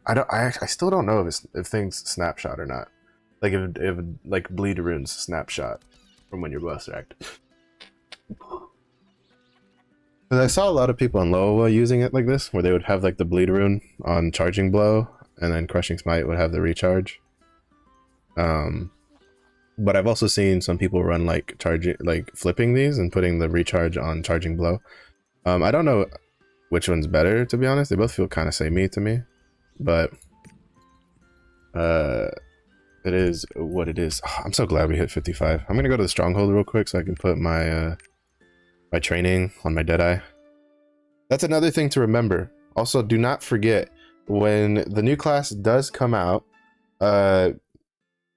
I still don't know if things snapshot or not. Like if like bleed runes snapshot from when your buffs are active. Because I saw a lot of people on Loa using it like this, where they would have like the bleed rune on charging blow, and then crushing smite would have the recharge. But I've also seen some people run like flipping these and putting the recharge on charging blow. I don't know which one's better, to be honest. They both feel kind of samey to me, but it is what it is. Oh, I'm so glad we hit 55. I'm gonna go to the stronghold real quick so I can put my my training on my Deadeye. That's another thing to remember. Also, do not forget when the new class does come out,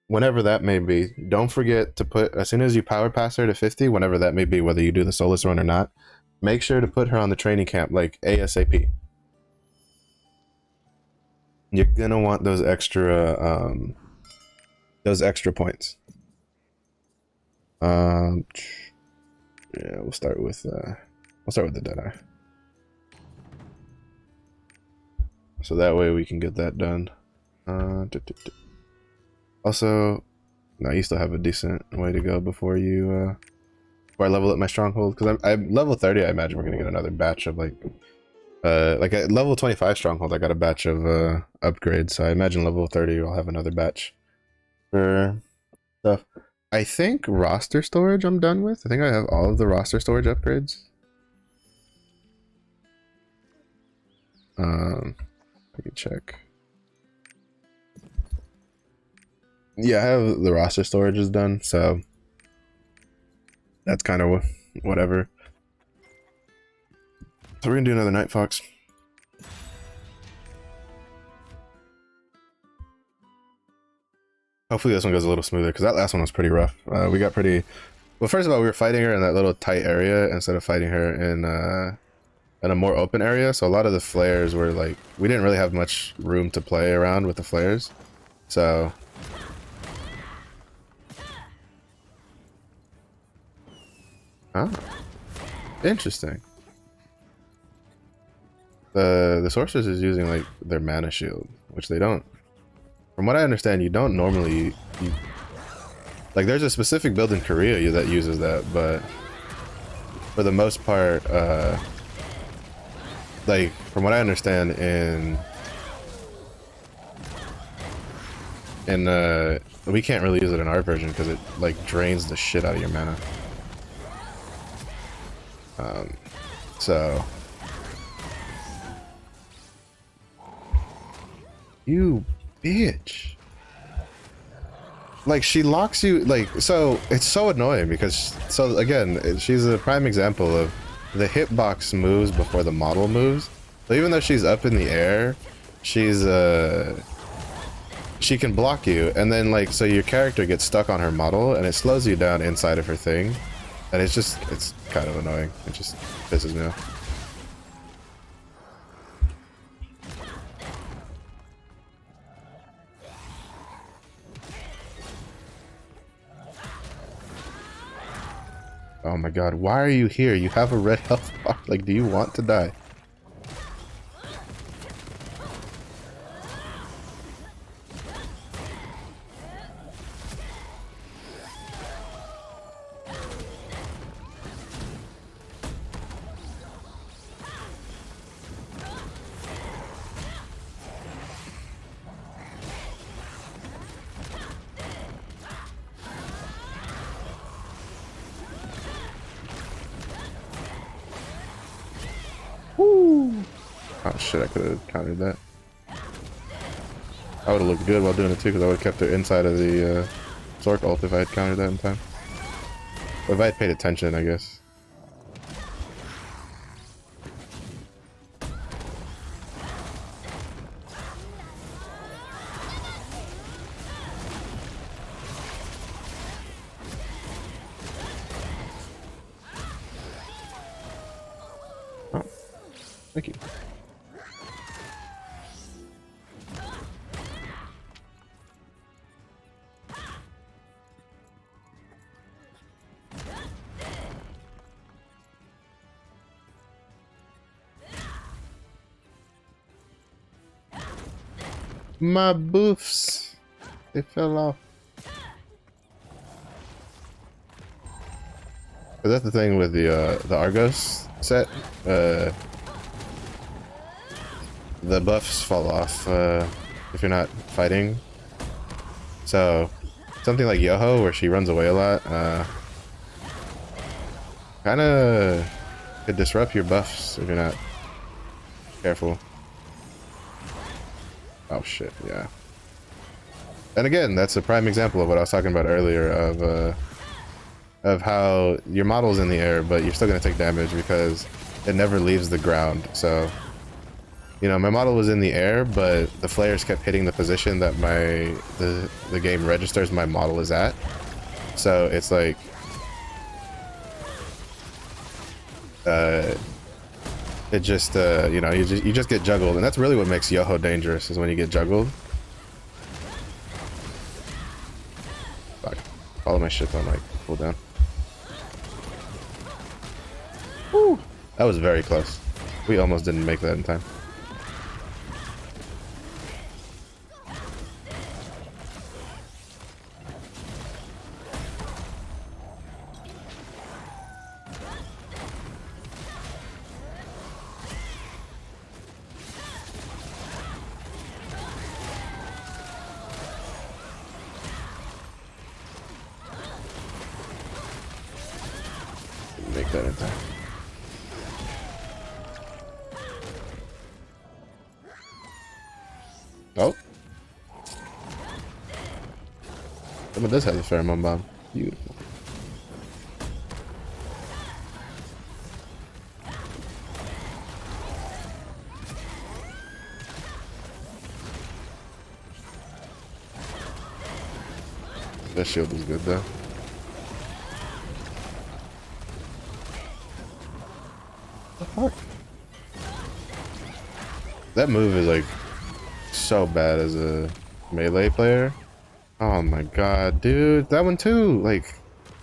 whenever that may be, don't forget to put, as soon as you power pass her to 50, whenever that may be, whether you do the Solus run or not, make sure to put her on the training camp like ASAP. You're gonna want those extra points. Yeah, we'll start with the Deadeye. So that way we can get that done. Also, no, you still have a decent way to go before you before I level up my stronghold, because I'm level 30. I imagine we're gonna get another batch of like at level 25 stronghold I got a batch of upgrades, so I imagine level 30 I'll have another batch for stuff. I think roster storage I'm done with. I think I have all of the roster storage upgrades. I can check. Yeah, I have the roster storage is done, so that's kind of whatever. So we're gonna do another Night Fox. Hopefully this one goes a little smoother, because that last one was pretty rough. We got pretty... Well, first of all, we were fighting her in that little tight area instead of fighting her in a more open area, so a lot of the flares were like... We didn't really have much room to play around with the flares, so... Oh. Interesting. The sorceress is using like their mana shield, which they don't. From what I understand, you don't normally like there's a specific build in Korea that uses that, but for the most part, like from what I understand we can't really use it in our version because it like drains the shit out of your mana. So you bitch. Like she locks you like so it's so annoying because so again she's a prime example of the hitbox moves before the model moves. So even though she's up in the air, she's she can block you, and then like so your character gets stuck on her model and it slows you down inside of her thing. And it's kind of annoying. It just pisses me off. Oh my god, why are you here? You have a red health bar. Like, do you want to die? Oh shit, I could have countered that. I would have looked good while doing it too, because I would have kept her inside of the Zork ult if I had countered that in time. Or if I had paid attention, I guess. Oh, thank you. My boofs, they fell off. Is that the thing with the Argos set? The buffs fall off if you're not fighting. So something like Yoho, where she runs away a lot, kind of could disrupt your buffs if you're not careful. Oh shit, yeah. And again, that's a prime example of what I was talking about earlier of how your model's in the air, but you're still gonna take damage because it never leaves the ground. So, you know, my model was in the air, but the flares kept hitting the position that the game registers my model is at. So it's like, it just, you know, you just get juggled, and that's really what makes Yoho dangerous, is when you get juggled. Fuck. All of my shit on like cooldown. Woo! That was very close. We almost didn't make that in time. Make that in time. Oh. Someone does have a pheromone bomb. Beautiful. That shield is good though. What the fuck? That move is like so bad as a melee player. Oh my god, dude. That one too. Like,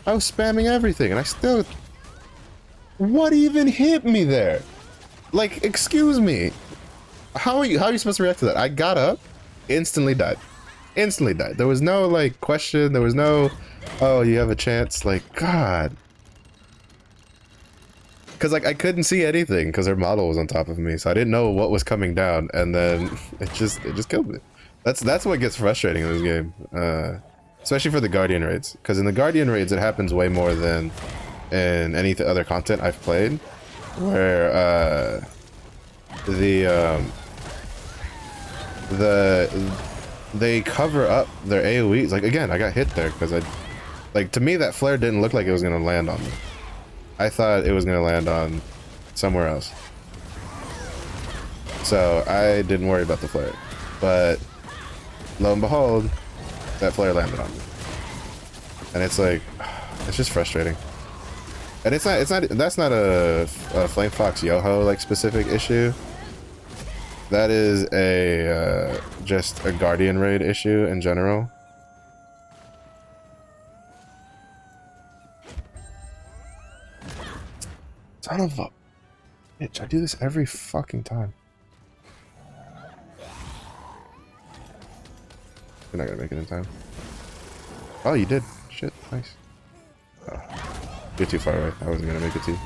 I was spamming everything and I still... What even hit me there? Like, excuse me. How are you supposed to react to that? I got up, instantly died. Instantly died. There was no like question, there was no, oh, you have a chance. Like, god. Cause like I couldn't see anything because her model was on top of me, so I didn't know what was coming down, and then it just killed me. That's what gets frustrating in this game, especially for the Guardian raids. Because in the Guardian raids, it happens way more than in any other content I've played, where they cover up their AoEs. Like again, I got hit there because to me that flare didn't look like it was gonna land on me. I thought it was going to land on somewhere else. So I didn't worry about the flare. But lo and behold, that flare landed on me. And it's like, it's just frustrating. And that's not a Flame Fox Yoho like specific issue. That is a just a Guardian raid issue in general. Son of a bitch, I do this every fucking time. You're not gonna make it in time. Oh, you did. Shit, nice. Oh, you're too far away. I wasn't gonna make it to you.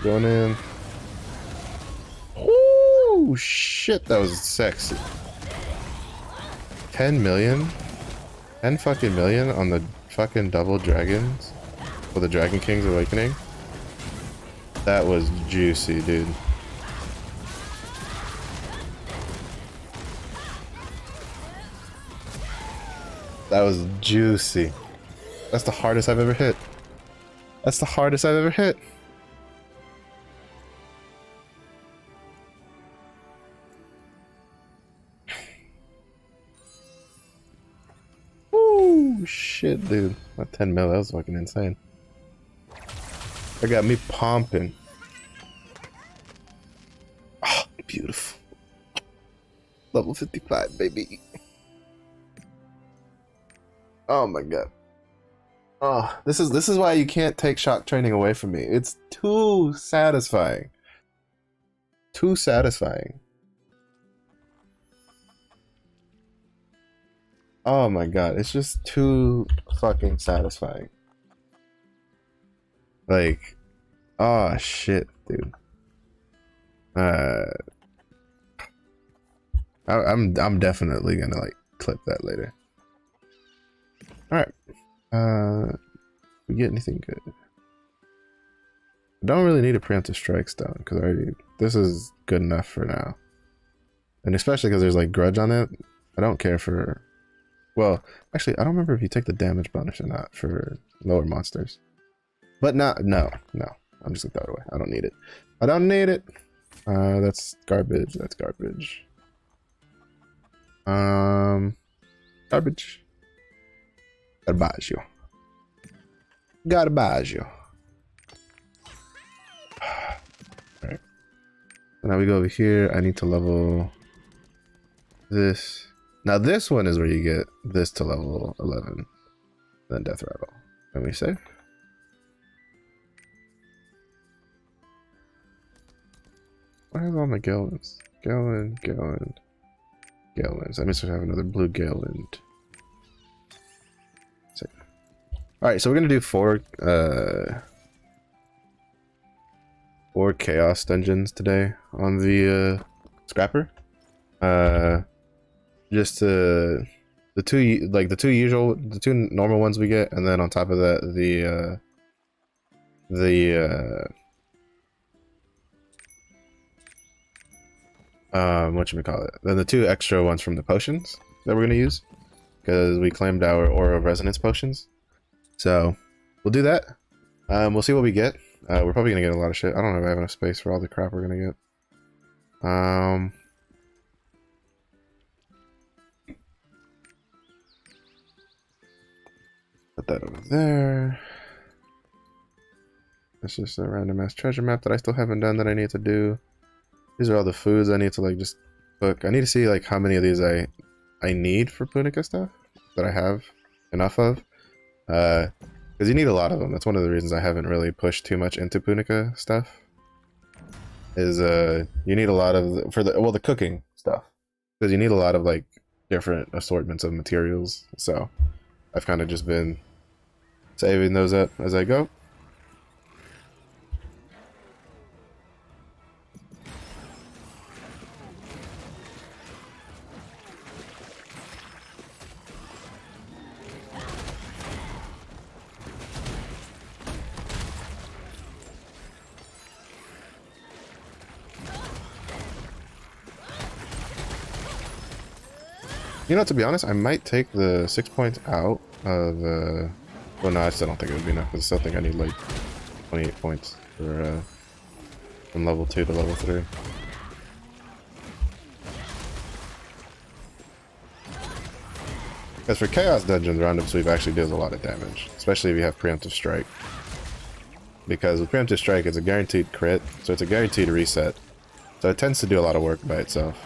Going in. Oh shit, that was sexy. 10 million? 10 fucking million on the fucking double dragons for the Dragon King's Awakening? That was juicy, dude. That was juicy. That's the hardest I've ever hit. That's the hardest I've ever hit. Shit, dude. That 10 mil, that was fucking insane. That got me pumping. Oh, beautiful. Level 55, baby. Oh my god. Oh, this is why you can't take shock training away from me. It's too satisfying. too satisfying. Oh my god, it's just too fucking satisfying. Like, oh shit, dude. I'm definitely gonna like clip that later. All right. We get anything good? I don't really need a preemptive strike stone because this is good enough for now. And especially because there's like grudge on it. I don't care for. Well, actually, I don't remember if you take the damage bonus or not for lower monsters. But no. I'm just gonna throw it away. I don't need it. I don't need it. That's garbage. That's garbage. Garbage. Garbaggio. Garbaggio. Alright. So now we go over here. I need to level this. Now this one is where you get this to level 11. Then Death Rattle. Let me save. Where are all my Galewinds? Galewinds. I must have another blue Galewind. Alright, so we're gonna do four chaos dungeons today on the scrapper. Just the two normal ones we get, and then on top of that whatchamacallit, then the two extra ones from the potions that we're gonna use because we claimed our Aura of Resonance potions. So we'll do that. We'll see what we get. We're probably gonna get a lot of shit. I don't know if I have enough space for all the crap we're gonna get. Put that over there. That's just a random ass treasure map that I still haven't done that I need to do. These are all the foods I need to like just cook. I need to see like how many of these I need for Punica stuff that I have enough of. Because you need a lot of them. That's one of the reasons I haven't really pushed too much into Punica stuff. Is you need a lot of the cooking stuff, because you need a lot of like different assortments of materials. So I've kind of just been saving those up as I go. You know, to be honest, I might take the 6 points out of, well, no, I still don't think it would be enough, because I still think I need, like, 28 points for, from level 2 to level 3. As for Chaos Dungeons, Roundup Sweep actually deals a lot of damage, especially if you have Preemptive Strike. Because with Preemptive Strike, it's a guaranteed crit, so it's a guaranteed reset. So it tends to do a lot of work by itself.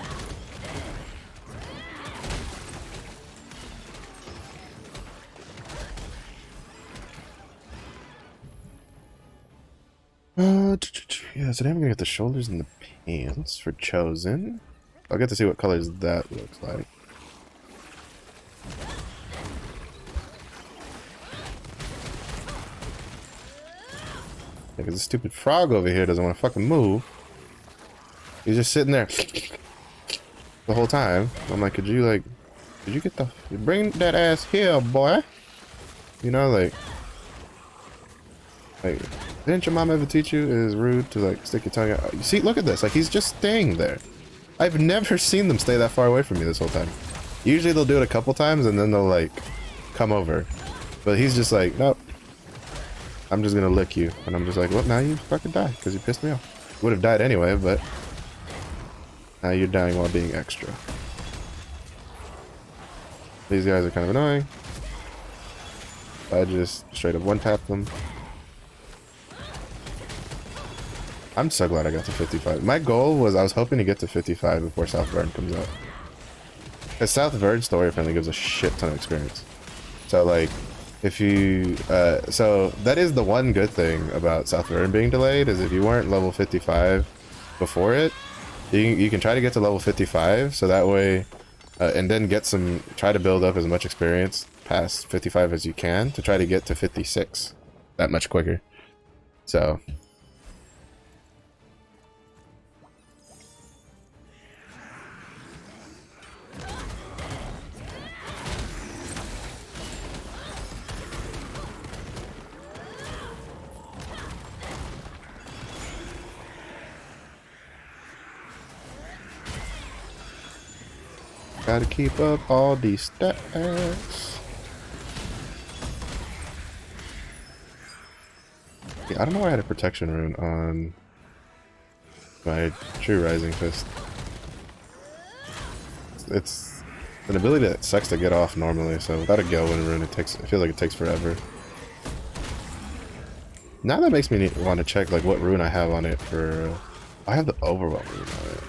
Yeah, today I'm gonna get the shoulders and the pants for Chosen. I'll get to see what colors that looks like. Because the stupid frog over here doesn't want to fucking move. He's just sitting there the whole time. I'm like, could you bring that ass here, boy? You know, like, didn't your mom ever teach you it is rude to like stick your tongue out? You see, look at this. Like, he's just staying there. I've never seen them stay that far away from me this whole time. Usually they'll do it a couple times and then they'll like come over. But he's just like, nope. I'm just gonna lick you. And I'm just like, well, now you fucking die because you pissed me off. Would have died anyway, but now you're dying while being extra. These guys are kind of annoying. I just straight up one-tap them. I'm so glad I got to 55. My goal was I was hoping to get to 55 before South Vern comes out. Because South Vern story apparently gives a shit ton of experience. So like, if you, so that is the one good thing about South Vern being delayed, is if you weren't level 55 before it, You can try to get to level 55, so that way, and then try to build up as much experience past 55 as you can to try to get to 56 that much quicker. So gotta keep up all these stats. Yeah, I don't know why I had a protection rune on my True Rising Fist. It's an ability that sucks to get off normally, so without a Galewind rune, I feel like it takes forever. Now that makes me want to check like what rune I have on it for. I have the Overwhelm rune on it.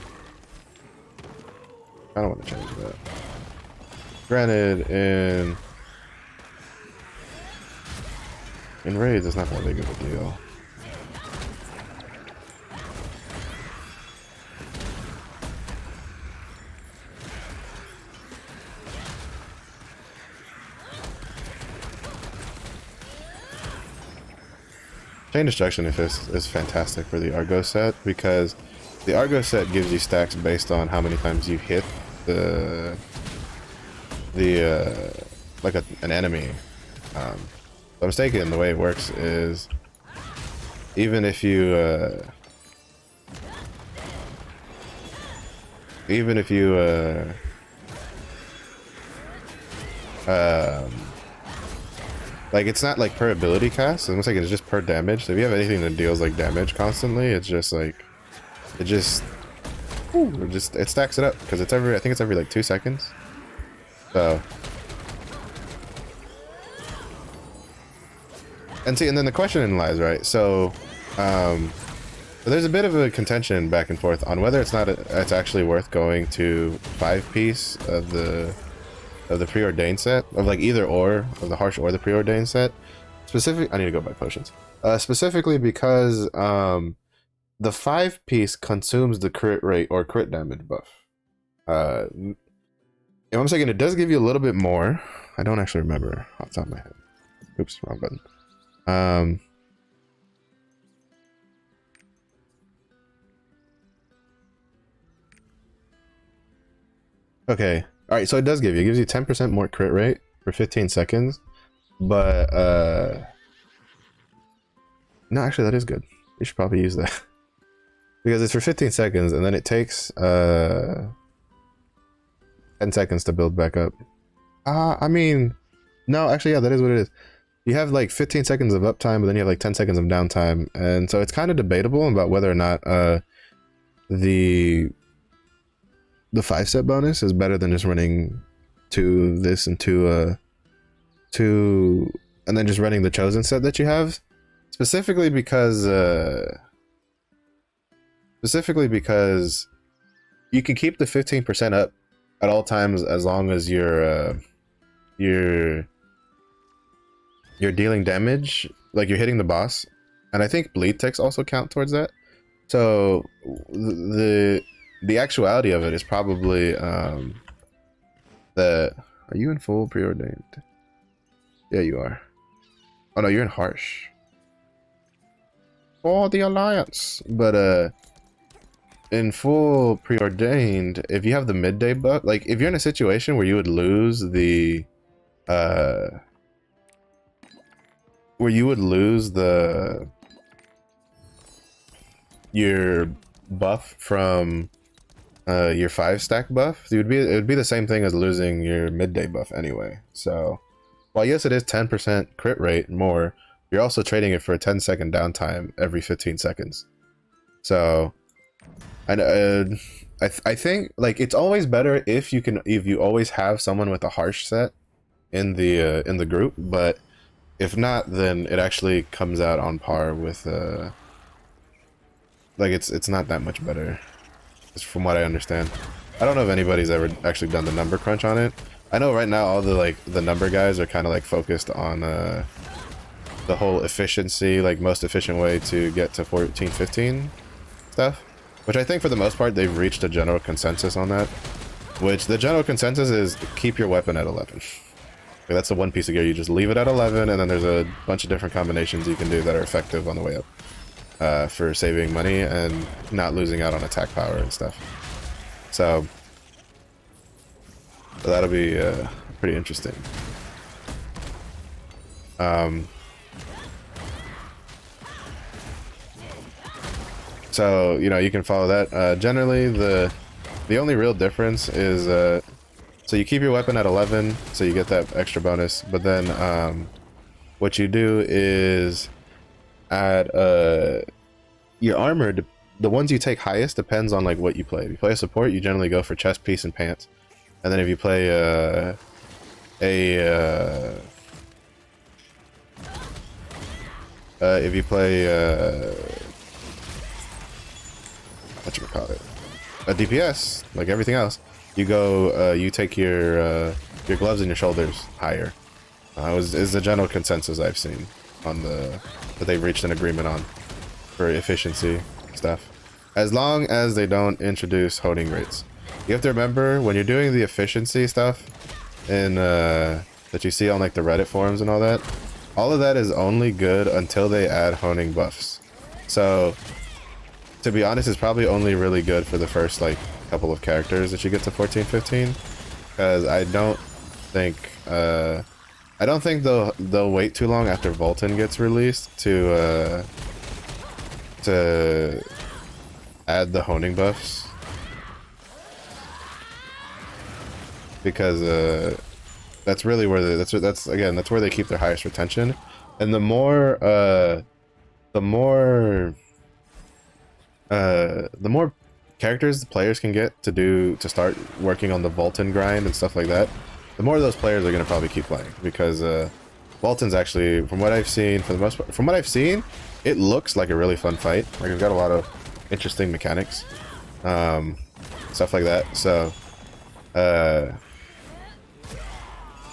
I don't want to change that. Granted, in raids, it's not that big of a deal. Chain Destruction is fantastic for the Argo set because the Argo set gives you stacks based on how many times you hit an enemy. If I'm mistaken, the way it works is even if you like it's not like per ability cast. It's like it's just per damage. So if you have anything that deals like damage constantly, it's just like it stacks it up because I think it's every like 2 seconds. So and then the question lies, right? So there's a bit of a contention back and forth on whether it's actually worth going to 5-piece of the preordained set, of like either or of the harsh or the preordained set. I need to go buy potions. Specifically because the 5-piece consumes the crit rate or crit damage buff. If I'm saying it does give you a little bit more. I don't actually remember off the top of my head. Oops, wrong button. Okay. All right, so it gives you 10% more crit rate for 15 seconds, but no, actually that is good. You should probably use that because it's for 15 seconds and then it takes 10 seconds to build back up. I mean, no, actually, yeah, that is what it is. You have like 15 seconds of uptime, but then you have like 10 seconds of downtime, and so it's kind of debatable about whether or not the 5-step bonus is better than just running this and and then just running the chosen set that you have, specifically because you can keep the 15% up at all times as long as you're dealing damage, like you're hitting the boss, and I think bleed ticks also count towards that. So the actuality of it is probably that. Are you in full preordained? Yeah, you are. Oh no, you're in harsh. For the Alliance. But in full preordained, if you have the midday buff, like if you're in a situation where you would lose your buff from your 5-stack buff, it would be the same thing as losing your midday buff anyway. So while yes, it is 10% crit rate more, you're also trading it for a 10-second downtime every 15 seconds. So I think like it's always better if you always have someone with a harsh set in the group, but if not, then it actually comes out on par with like it's not that much better, from what I understand. I don't know if anybody's ever actually done the number crunch on it. I know right now all the number guys are kind of like focused on the whole efficiency, like most efficient way to get to 14, 15 stuff. which I think for the most part they've reached a general consensus on that. Which the general consensus is keep your weapon at 11. Like, that's the one piece of gear, you just leave it at 11, and then there's a bunch of different combinations you can do that are effective on the way up for saving money and not losing out on attack power and stuff. So that'll be pretty interesting. So, you know, you can follow that. Generally, the only real difference is, so you keep your weapon at 11, so you get that extra bonus, but then what you do is add your armor, the ones you take highest depends on like what you play. If you play a support, you generally go for chest piece and pants. And then if you play whatchamacallit, a DPS, like everything else, you go, you take your gloves and your shoulders higher. Is the general consensus I've seen on that they've reached an agreement on for efficiency stuff. As long as they don't introduce honing rates. You have to remember when you're doing the efficiency stuff in that you see on like the Reddit forums and all of that is only good until they add honing buffs. So to be honest, it's probably only really good for the first like couple of characters that you get to 14, 15, because I don't think they'll wait too long after Volton gets released to add the honing buffs, because that's really where that's where they keep their highest retention, and the more characters the players can get to start working on the Volton grind and stuff like that, the more those players are going to probably keep playing, because Volton's actually, from what I've seen, for the most part, from what I've seen, it looks like a really fun fight. Like, it's got a lot of interesting mechanics, stuff like that. So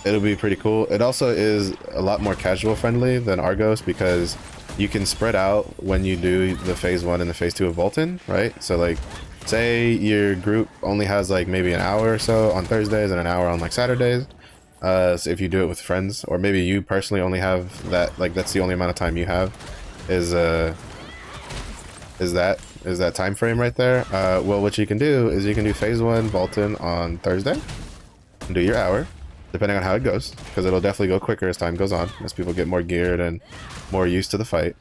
it'll be pretty cool. It also is a lot more casual friendly than Argos, because you can spread out when you do the phase 1 and the phase 2 of Volton, right? So like, say your group only has like maybe an hour or so on Thursdays and an hour on like Saturdays. So if you do it with friends, or maybe you personally only have that, like that's the only amount of time you have, is that time frame right there. Well, what you can do is you can do phase 1 Volton on Thursday and do your hour, depending on how it goes, because it'll definitely go quicker as time goes on, as people get more geared and more used to the fight.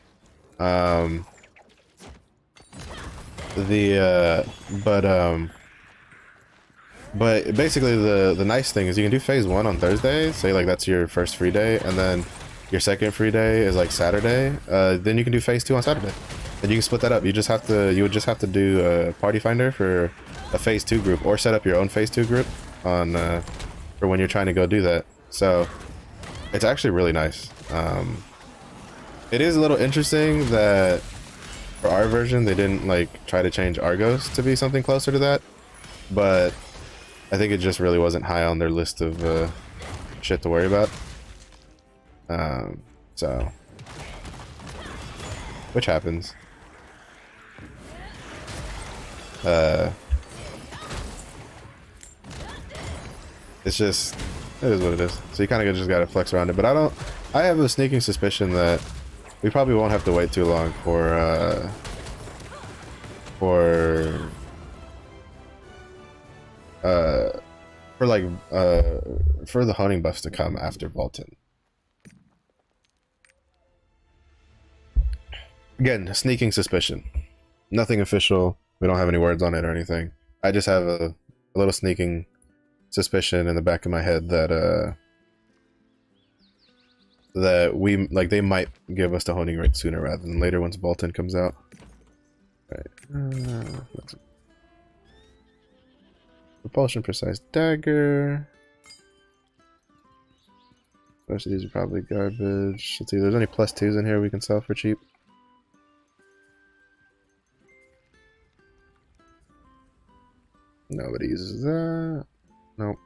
But basically the nice thing is you can do phase 1 on Thursday, say like that's your first free day, and then your second free day is like Saturday. Then you can do phase 2 on Saturday, and you can split that up. You would just have to do a party finder for a phase 2 group, or set up your own phase 2 group on for when you're trying to go do that. So it's actually really nice. It is a little interesting that for our version they didn't like try to change Argos to be something closer to that, but I think it just really wasn't high on their list of shit to worry about. So which happens. It's just, it is what it is. So you kind of just gotta flex around it. But I have a sneaking suspicion that we probably won't have to wait too long for the hunting buffs to come after Volton. Again, sneaking suspicion. Nothing official. We don't have any words on it or anything. I just have a little sneaking suspicion in the back of my head that they might give us the honing rate sooner rather than later once Volton comes out. Right. Repulsion precise dagger. Most of these are probably garbage. Let's see, there's any +2s in here we can sell for cheap. Nobody uses that. Nope.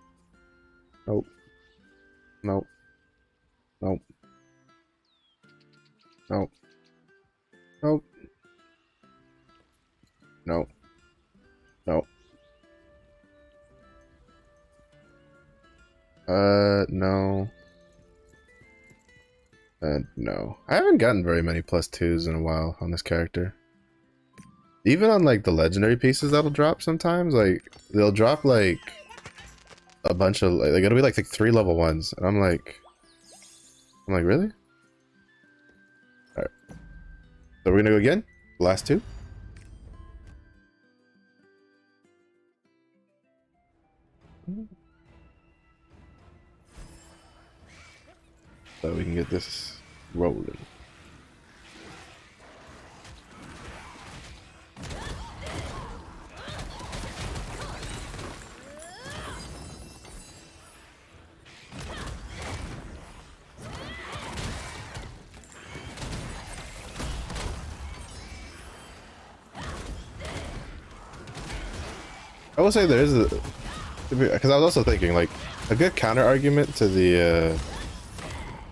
Nope. Nope. Nope. Nope. Nope. Nope. No. No. I haven't gotten very many +2s in a while on this character. Even on like the legendary pieces that'll drop sometimes, like they'll drop like a bunch of like it'll be like 3 level 1s, and I'm like really? Alright. So we're gonna go again? Last 2? So we can get this rolling. I will say there is a, because I was also thinking like a good counter argument to the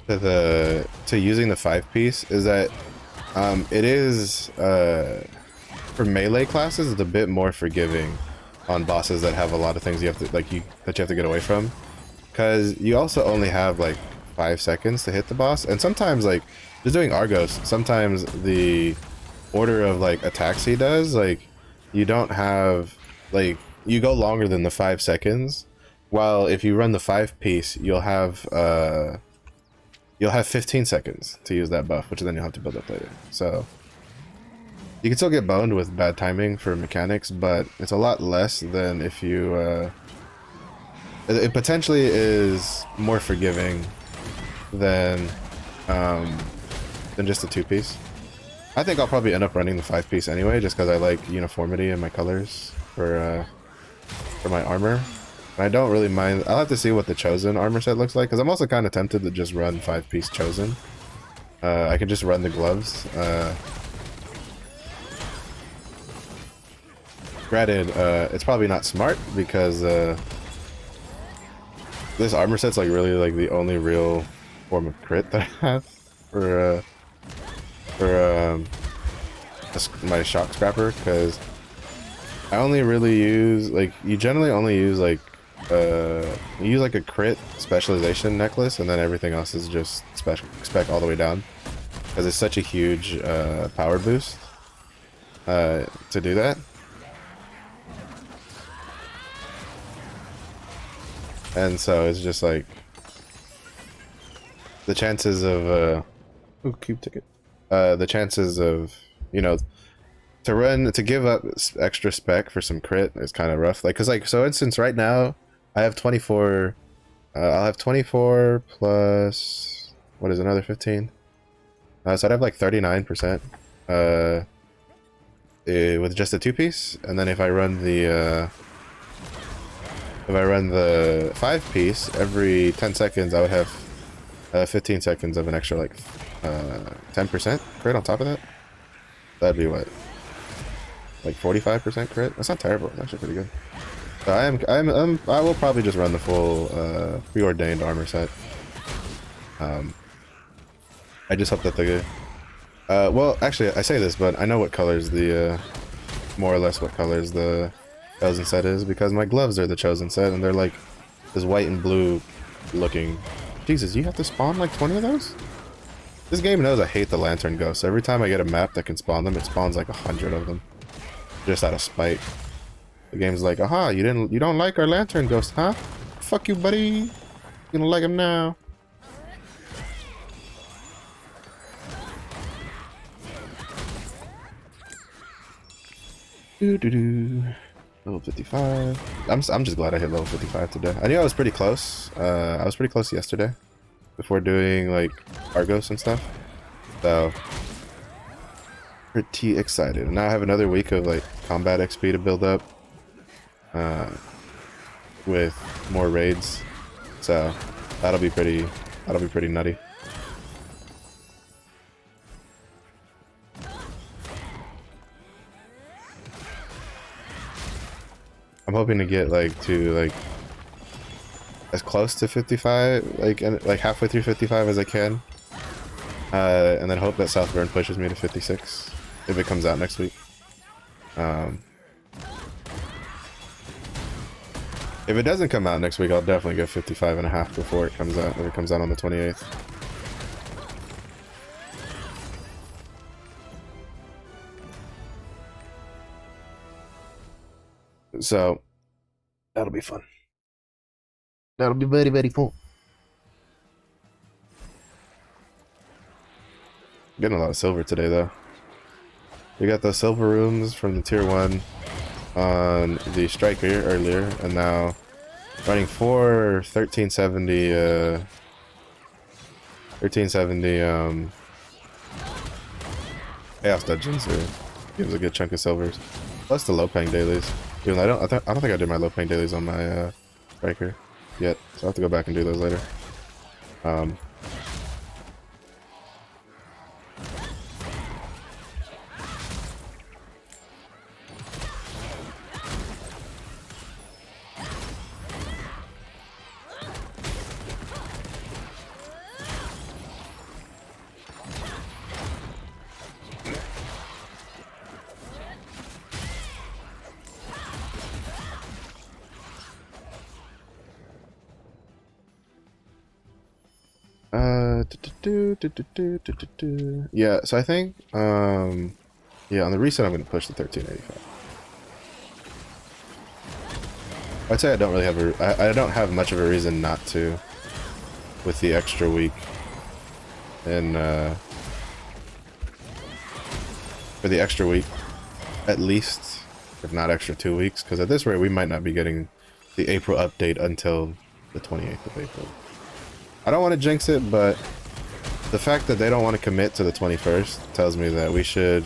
to using the 5-piece is that it is for melee classes it's a bit more forgiving on bosses that have a lot of things you have to that you have to get away from, because you also only have like 5 seconds to hit the boss, and sometimes like just doing Argos, sometimes the order of like attacks he does, like you don't have like you go longer than the 5 seconds, while if you run the 5-piece you'll have 15 seconds to use that buff, which then you'll have to build up later. So you can still get boned with bad timing for mechanics, but it's a lot less than if you it potentially is more forgiving than just a 2-piece. I think I'll probably end up running the 5-piece anyway, just because I like uniformity in my colors for my armor. And I don't really mind. I'll have to see what the Chosen armor set looks like, because I'm also kind of tempted to just run 5-piece Chosen. I can just run the gloves. Granted, it's probably not smart, because this armor set's like really like the only real form of crit that I have for my shock scrapper, because I only really use like you generally only use like you use like a crit specialization necklace, and then everything else is just spec all the way down, because it's such a huge power boost to do that. And so it's just like the chances of ooh, cube ticket. The chances of, to give up extra spec for some crit is kind of rough. Like, cause like, so instance right now I have 24, I'll have 24 plus, what is another 15? So I'd have like 39%, with just a 2-piece. And then if I run the 5-piece, every 10 seconds I would have 15 seconds of an extra like 10% crit on top of that. That'd be what, like 45% crit? That's not terrible. That's actually pretty good. So I will probably just run the full preordained armor set. I just hope that the well, actually I say this, but I know what colors the more or less what colors the Chosen set is, because my gloves are the Chosen set, and they're like this white and blue looking. Jesus, you have to spawn like 20 of those? This game knows I hate the lantern ghosts. Every time I get a map that can spawn them, it spawns like 100 of them, just out of spite. The game's like, aha, you don't like our lantern ghost, huh? Fuck you, buddy. You don't like him now. Level 55. I'm just glad I hit level 55 today. I knew I was pretty close. I was pretty close yesterday before doing like Argos and stuff. So pretty excited. And now I have another week of like combat XP to build up with more raids. So that'll be pretty nutty. I'm hoping to get like to like as close to 55, like halfway through 55 as I can, and then hope that Southburn pushes me to 56 if it comes out next week. If If it doesn't come out next week, I'll definitely get 55.5 before it comes out. If it comes out on the 28th. So that'll be fun. That'll be very, very fun. Getting a lot of silver today, though. We got the silver rooms from the tier 1 on the striker earlier, and now running 4 1370 chaos dungeons gives a good chunk of silvers. Plus the low paying dailies. Even though I don't think I did my low paying dailies on my striker yet, so I'll have to go back and do those later. Yeah, so I think yeah, on the reset I'm gonna push the 1385. I'd say I don't really have I don't have much of a reason not to with the extra week and for the extra week at least, if not extra 2 weeks, because at this rate we might not be getting the April update until the 28th of April. I don't want to jinx it, but the fact that they don't want to commit to the 21st tells me that we should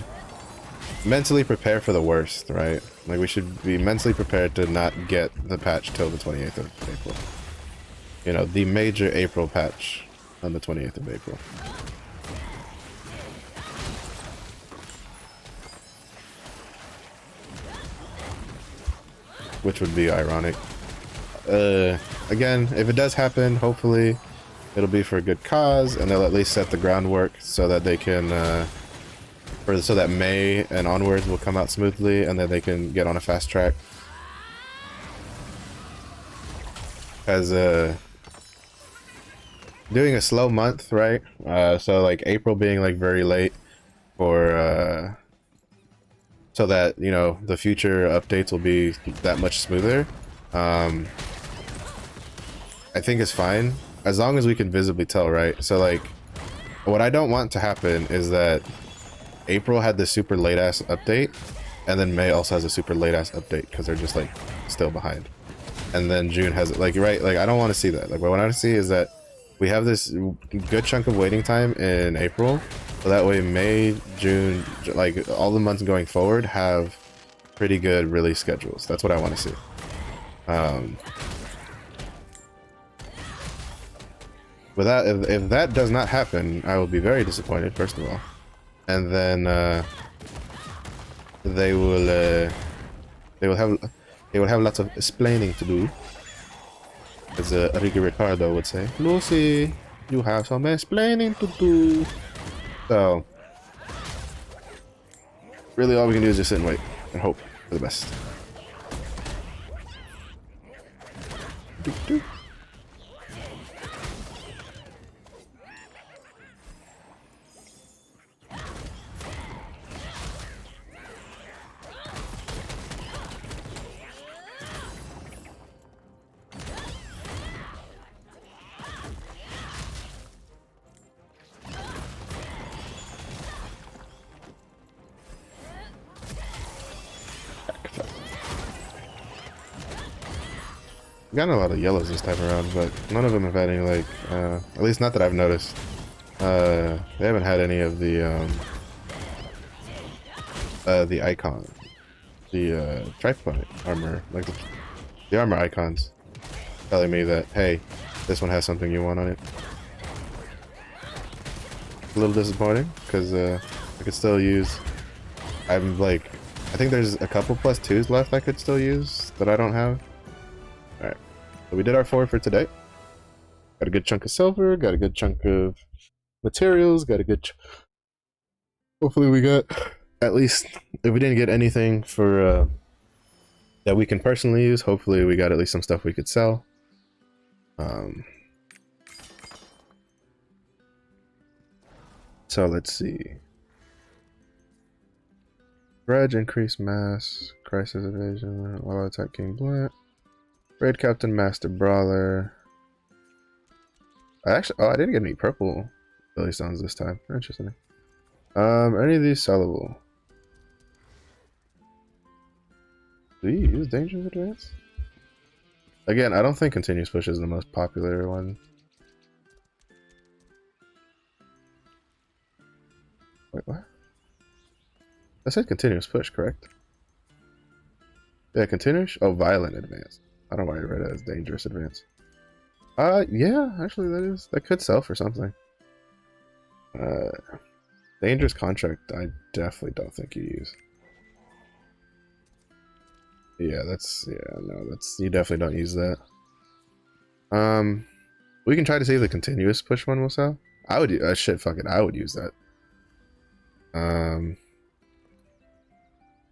mentally prepare for the worst, right? Like, we should be mentally prepared to not get the patch till the 28th of April. You know, the major April patch on the 28th of April. Which would be ironic. Again, if it does happen, hopefully it'll be for a good cause, and they'll at least set the groundwork so that they can, so that May and onwards will come out smoothly, and then they can get on a fast track. As doing a slow month, right? So like April being like very late for so that, you know, the future updates will be that much smoother. I think is fine. As long as we can visibly tell, right? So, like, what I don't want to happen is that April had this super late-ass update, and then May also has a super late-ass update, because they're just, like, still behind. And then June has it. Like, right? Like, I don't want to see that. Like, what I want to see is that we have this good chunk of waiting time in April, so that way May, June, like, all the months going forward have pretty good release schedules. That's what I want to see. Without, if that does not happen, I will be very disappointed, first of all. And then they will have lots of explaining to do, as Ricky Ricardo would say. Lucy, you have some explaining to do. So really all we can do is just sit and wait and hope for the best. Gotten a lot of yellows this time around, but none of them have had any, like, at least not that I've noticed. They haven't had any of the icon, the tripod armor, like the armor icons, telling me that, hey, this one has something you want on it. A little disappointing, because I could still use, I'm like, I think there's a couple +2s left I could still use that I don't have. Alright, so we did our 4 for today. Got a good chunk of silver, got a good chunk of materials, got a good hopefully we got, at least, if we didn't get anything for that we can personally use. Hopefully we got at least some stuff we could sell. So let's see. Dredge, increase mass, crisis evasion, while attack King Blunt. Raid Captain, Master Brawler. I didn't get any purple Billy Stones this time. Interesting. Any of these sellable? Do you use Dangerous Advance? Again, I don't think Continuous Push is the most popular one. Wait, what? I said Continuous Push, correct? Yeah, Continuous? Oh, Violent Advance. I don't know why I read it as Dangerous Advance. Yeah, actually that could sell for something. Dangerous Contract, I definitely don't think you use. Yeah, you definitely don't use that. We can try to see if the Continuous Push one will sell. I would, shit, fuck it, I would use that.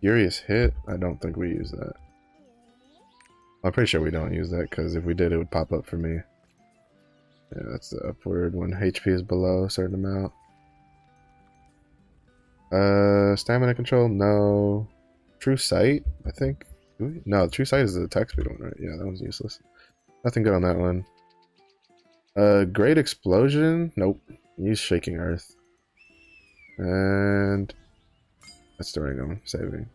Furious Hit, I don't think we use that. I'm pretty sure we don't use that, because if we did, it would pop up for me. Yeah, that's the upward when HP is below a certain amount. Stamina control, no. True Sight, I think. No, True Sight is the attack speed one, right? Yeah, that one's useless. Nothing good on that one. Great Explosion, nope. Use Shaking Earth. And that's storing them, saving.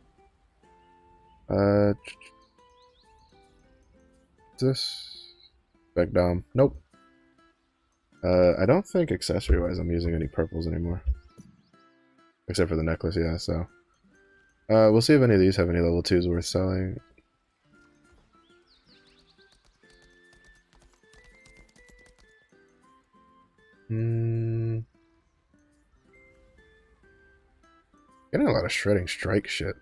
This back down. Nope. I don't think accessory wise I'm using any purples anymore. Except for the necklace, yeah, so. We'll see if any of these have any level 2s worth selling. Getting a lot of shredding strike shit.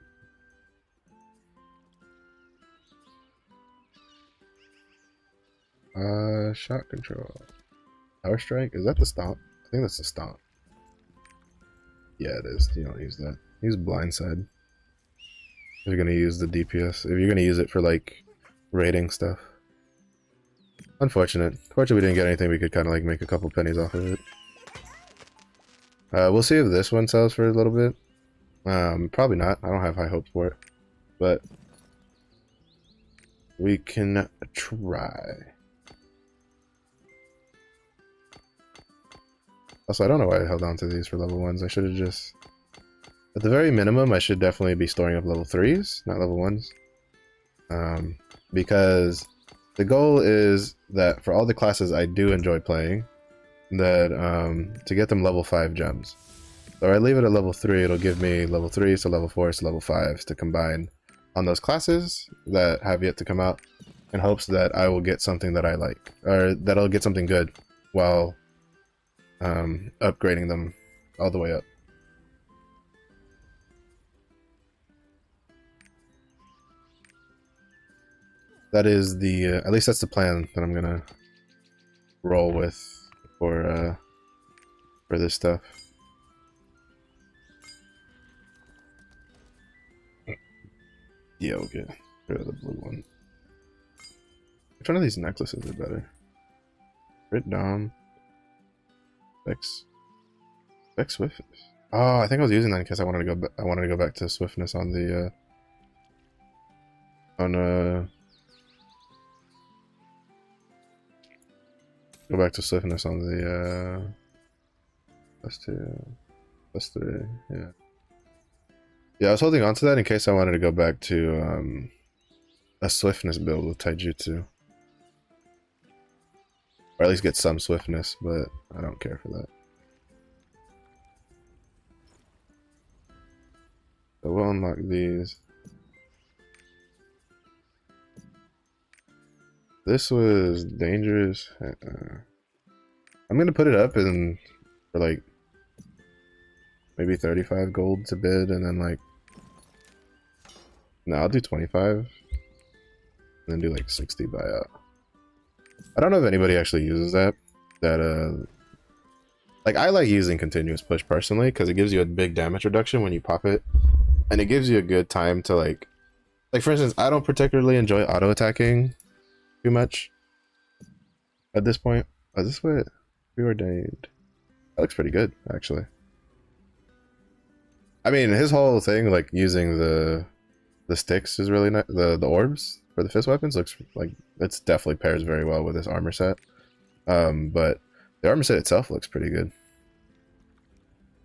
Shot control. Power strike? Is that the stomp? I think that's the stomp. Yeah, it is. You don't use that. Use blindside. If you're gonna use the DPS. If you're gonna use it for like raiding stuff. Unfortunate. Fortunately we didn't get anything we could kinda like make a couple pennies off of it. We'll see if this one sells for a little bit. Probably not. I don't have high hopes for it. But we can try. Also, I don't know why I held on to these for level 1s. I should have just... At the very minimum, I should definitely be storing up level 3s, not level 1s. Because the goal is that for all the classes I do enjoy playing, that to get them level 5 gems. So I leave it at level 3, it'll give me level 3s to level 4s to level 5s to combine on those classes that have yet to come out, in hopes that I will get something that I like, or that I'll get something good while upgrading them all the way up. That is the at least that's the plan that I'm gonna roll with for this stuff. Yeah, we'll get rid of the blue one. Which one of these necklaces are better? Crit Dom. Vex Swiftness. Oh, I think I was using that because I wanted to go. I wanted to go back to Swiftness on the go back to Swiftness on the plus 3. Yeah. Yeah, I was holding on to that in case I wanted to go back to a Swiftness build with Taijutsu. Or at least get some Swiftness, but I don't care for that. So we'll unlock these. This was dangerous. I'm gonna put it up and for like maybe 35 gold to bid, and then like no, I'll do 25, and then do like 60 buyout. I don't know if anybody actually uses that. Like I like using continuous push personally because it gives you a big damage reduction when you pop it, and it gives you a good time to like Like for instance, I don't particularly enjoy auto attacking too much at this point. Oh, is this what preordained? That looks pretty good, actually. I mean, his whole thing, like using the sticks, is really nice. The orbs for the fist weapons looks like it's definitely pairs very well with this armor set. But the armor set itself looks pretty good.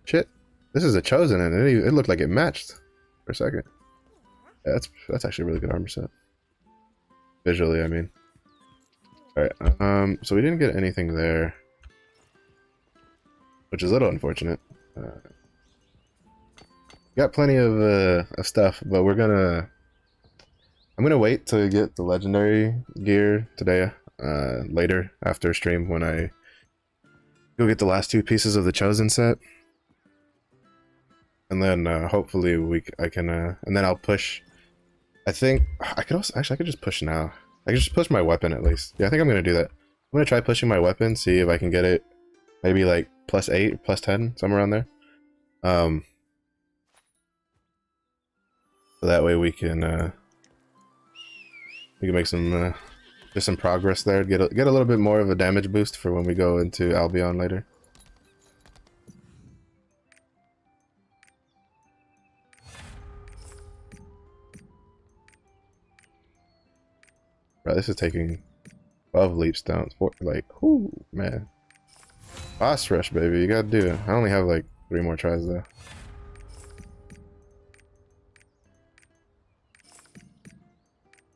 Shit, this is a chosen, and it looked like it matched for a second. Yeah, that's actually a really good armor set. Visually, I mean. Alright, so we didn't get anything there, which is a little unfortunate. Got plenty of stuff, but I'm gonna wait to get the legendary gear today, later after stream when I go get the last two pieces of the chosen set. And then hopefully I can and then I'll push. I think I could also actually I could just push now. I can just push my weapon at least. Yeah, I think I'm gonna do that. I'm gonna try pushing my weapon, see if I can get it maybe like +8, +10, somewhere around there. So that way we can make some just some progress there. Get a little bit more of a damage boost for when we go into Albion later. Bro, this is taking 12 leap stones. Like, whoo, man. Boss rush, baby. You gotta do it. I only have like 3 more tries though.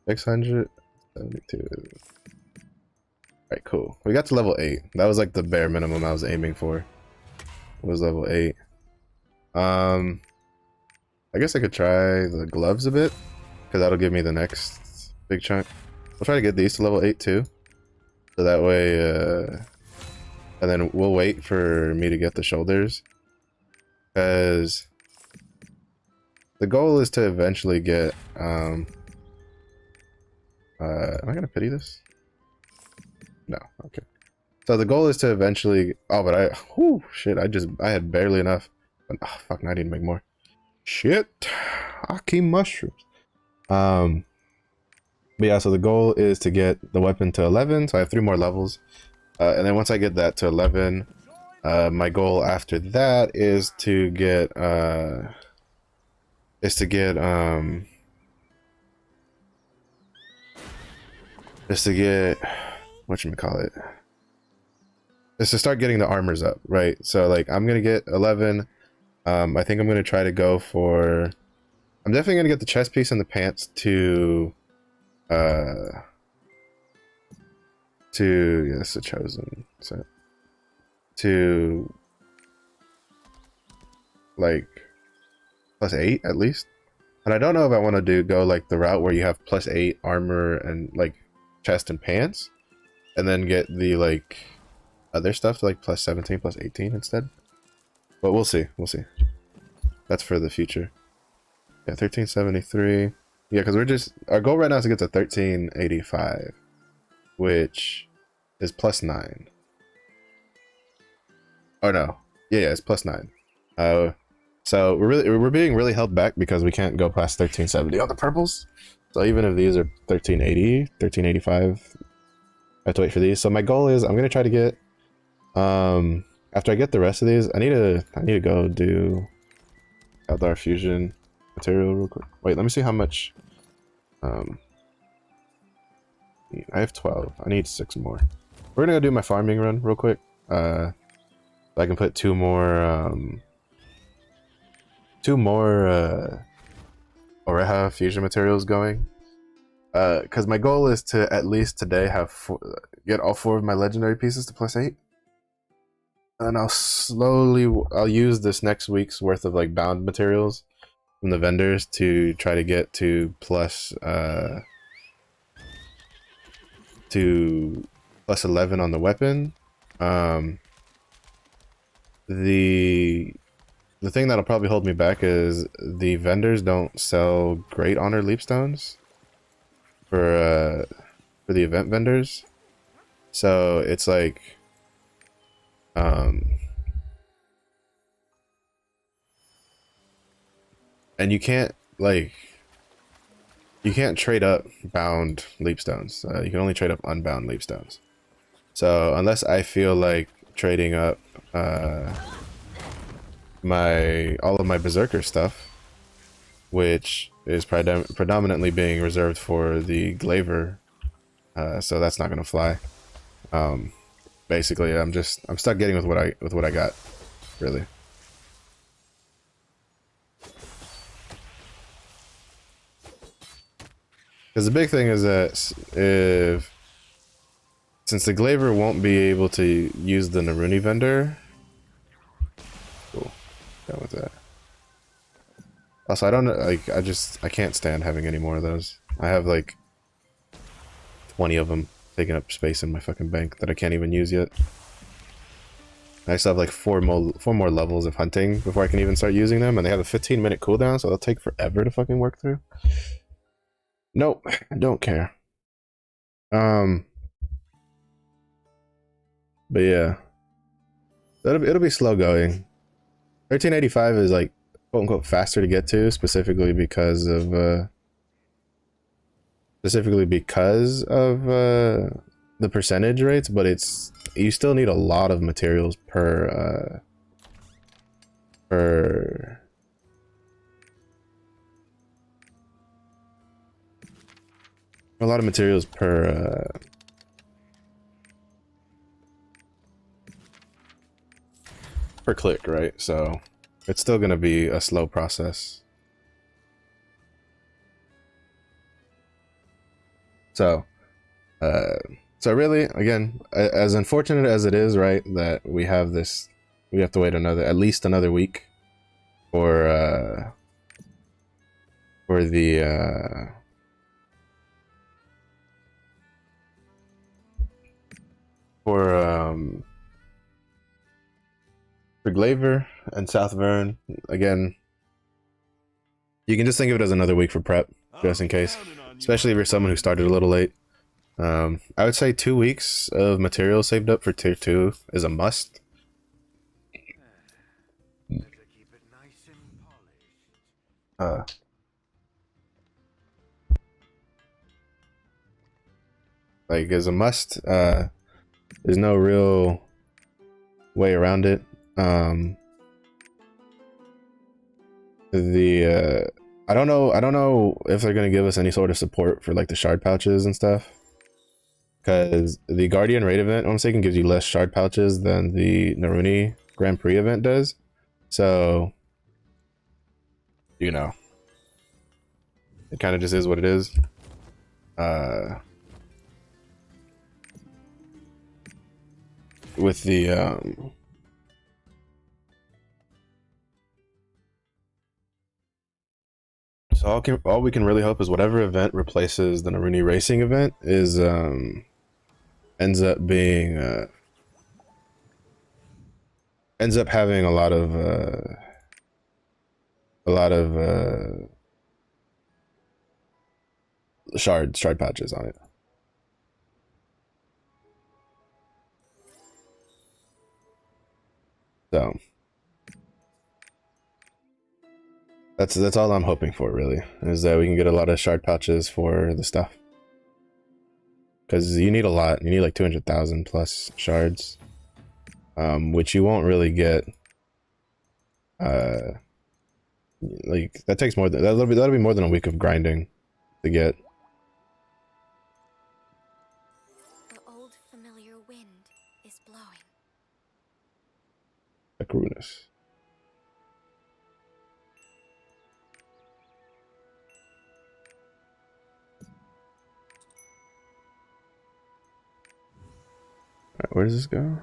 $672. Alright, cool. We got to level 8. That was like the bare minimum I was aiming for. Was level 8. I guess I could try the gloves a bit, because that'll give me the next big chunk. We'll try to get these to level 8 too. So that way, and then we'll wait for me to get the shoulders. Because the goal is to eventually get, am I gonna pity this? No, okay. So the goal is to eventually, oh, but shit, I had barely enough. But, oh, fuck, I need to make more. Shit, Aki mushrooms. But yeah, so the goal is to get the weapon to 11, so I have 3 more levels. And then once I get that to 11, my goal after that is to get, whatchamacallit, is to start getting the armors up, right? So like I'm gonna get 11. I think I'm gonna try to go for, I'm definitely gonna get the chest piece and the pants to yeah, it's a chosen set, to like +8 at least. And I don't know if I want to go like the route where you have +8 armor and like chest and pants, and then get the like other stuff to like +17, +18 instead. But we'll see. That's for the future. Yeah, 1373. Yeah, because our goal right now is to get to 1385, which is +9. Oh no, yeah, it's +9. So we're being really held back because we can't go past 1370 on the purples. So even if these are 1380, 1385, I have to wait for these. So my goal is I'm gonna try to get, after I get the rest of these, I need to go do Eldar fusion material real quick. Wait, let me see how much. I have 12. I need 6 more. We're gonna go do my farming run real quick. So I can put 2 more Oreha fusion materials going. Because my goal is to at least today have get all 4 of my legendary pieces to +8. And I'll use this next week's worth of like bound materials from the vendors to try to get to +11 on the weapon. The thing that'll probably hold me back is the vendors don't sell great honor leapstones for the event vendors. So it's like and you can't you can't trade up bound leapstones. You can only trade up unbound leapstones. So unless I feel like trading up all of my berserker stuff, which is predominantly being reserved for the Glaiver, so that's not gonna fly. Basically, I'm stuck getting with what I got, really. Because the big thing is that since the Glaiver won't be able to use the Naruni vendor, cool, done with that. Also, I don't know, like, I can't stand having any more of those. I have like 20 of them taking up space in my fucking bank that I can't even use yet. I still have like four more levels of hunting before I can even start using them, and they have a 15-minute cooldown, so they'll take forever to fucking work through. Nope, I don't care. But yeah, it'll be slow going. 1385 is like quote unquote faster to get to, specifically because of the percentage rates, but you still need a lot of materials per a lot of materials per click, right? So it's still gonna be a slow process. So really, again, as unfortunate as it is, right, that we have to wait at least another week for the for Glaiver and South Vern. Again, you can just think of it as another week for prep, just in case, especially if you're someone who started a little late. I would say 2 weeks of material saved up for tier 2 is a must. Like, is a must. There's no real way around it. I don't know if they're gonna give us any sort of support for like the shard pouches and stuff, because the Guardian Raid event, I'm mistaken, gives you less shard pouches than the Naruni Grand Prix event does. So, you know, it kind of just is what it is. With the so all we can really hope is whatever event replaces the Naruni Racing event is ends up having a lot of shard pouches on it. So that's all I'm hoping for, really, is that we can get a lot of shard pouches for the stuff. Because you need a lot. You need like 200,000 plus shards, which you won't really get. Like, that takes more than that'll be more than a week of grinding to get. The old familiar wind is blowing. Acronis. Alright, where does this go?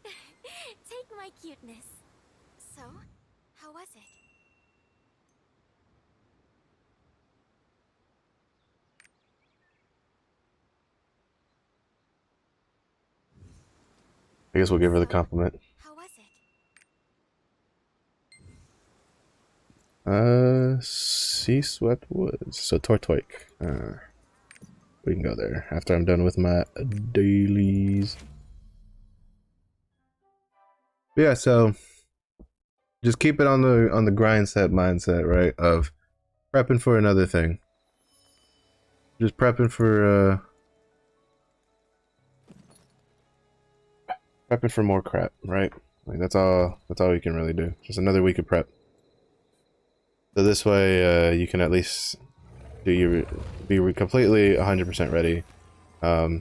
Take my cuteness. So, how was it? I guess we'll give her the compliment. How was it? Sea Swept Woods. So Tortoik. We can go there after I'm done with my dailies. But yeah, so just keep it on the grind set mindset, right? Of prepping for another thing. Just prepping for more crap, right? Like that's all you can really do. Just another week of prep. So this way you can at least be completely 100% ready. The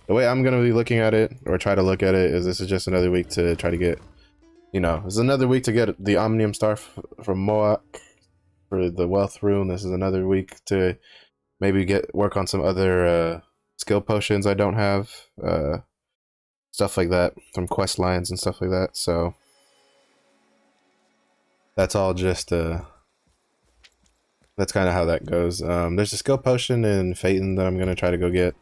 way I'm gonna be looking at it, or try to look at it, is this is just another week to try to get, this is another week to get the Omnium Star from Moak for the Wealth Rune. This is another week to maybe work on some other skill potions I don't have, stuff like that, from quest lines and stuff like that. So that's all just that's kind of how that goes. There's a skill potion in Phaeton that I'm gonna try to go get.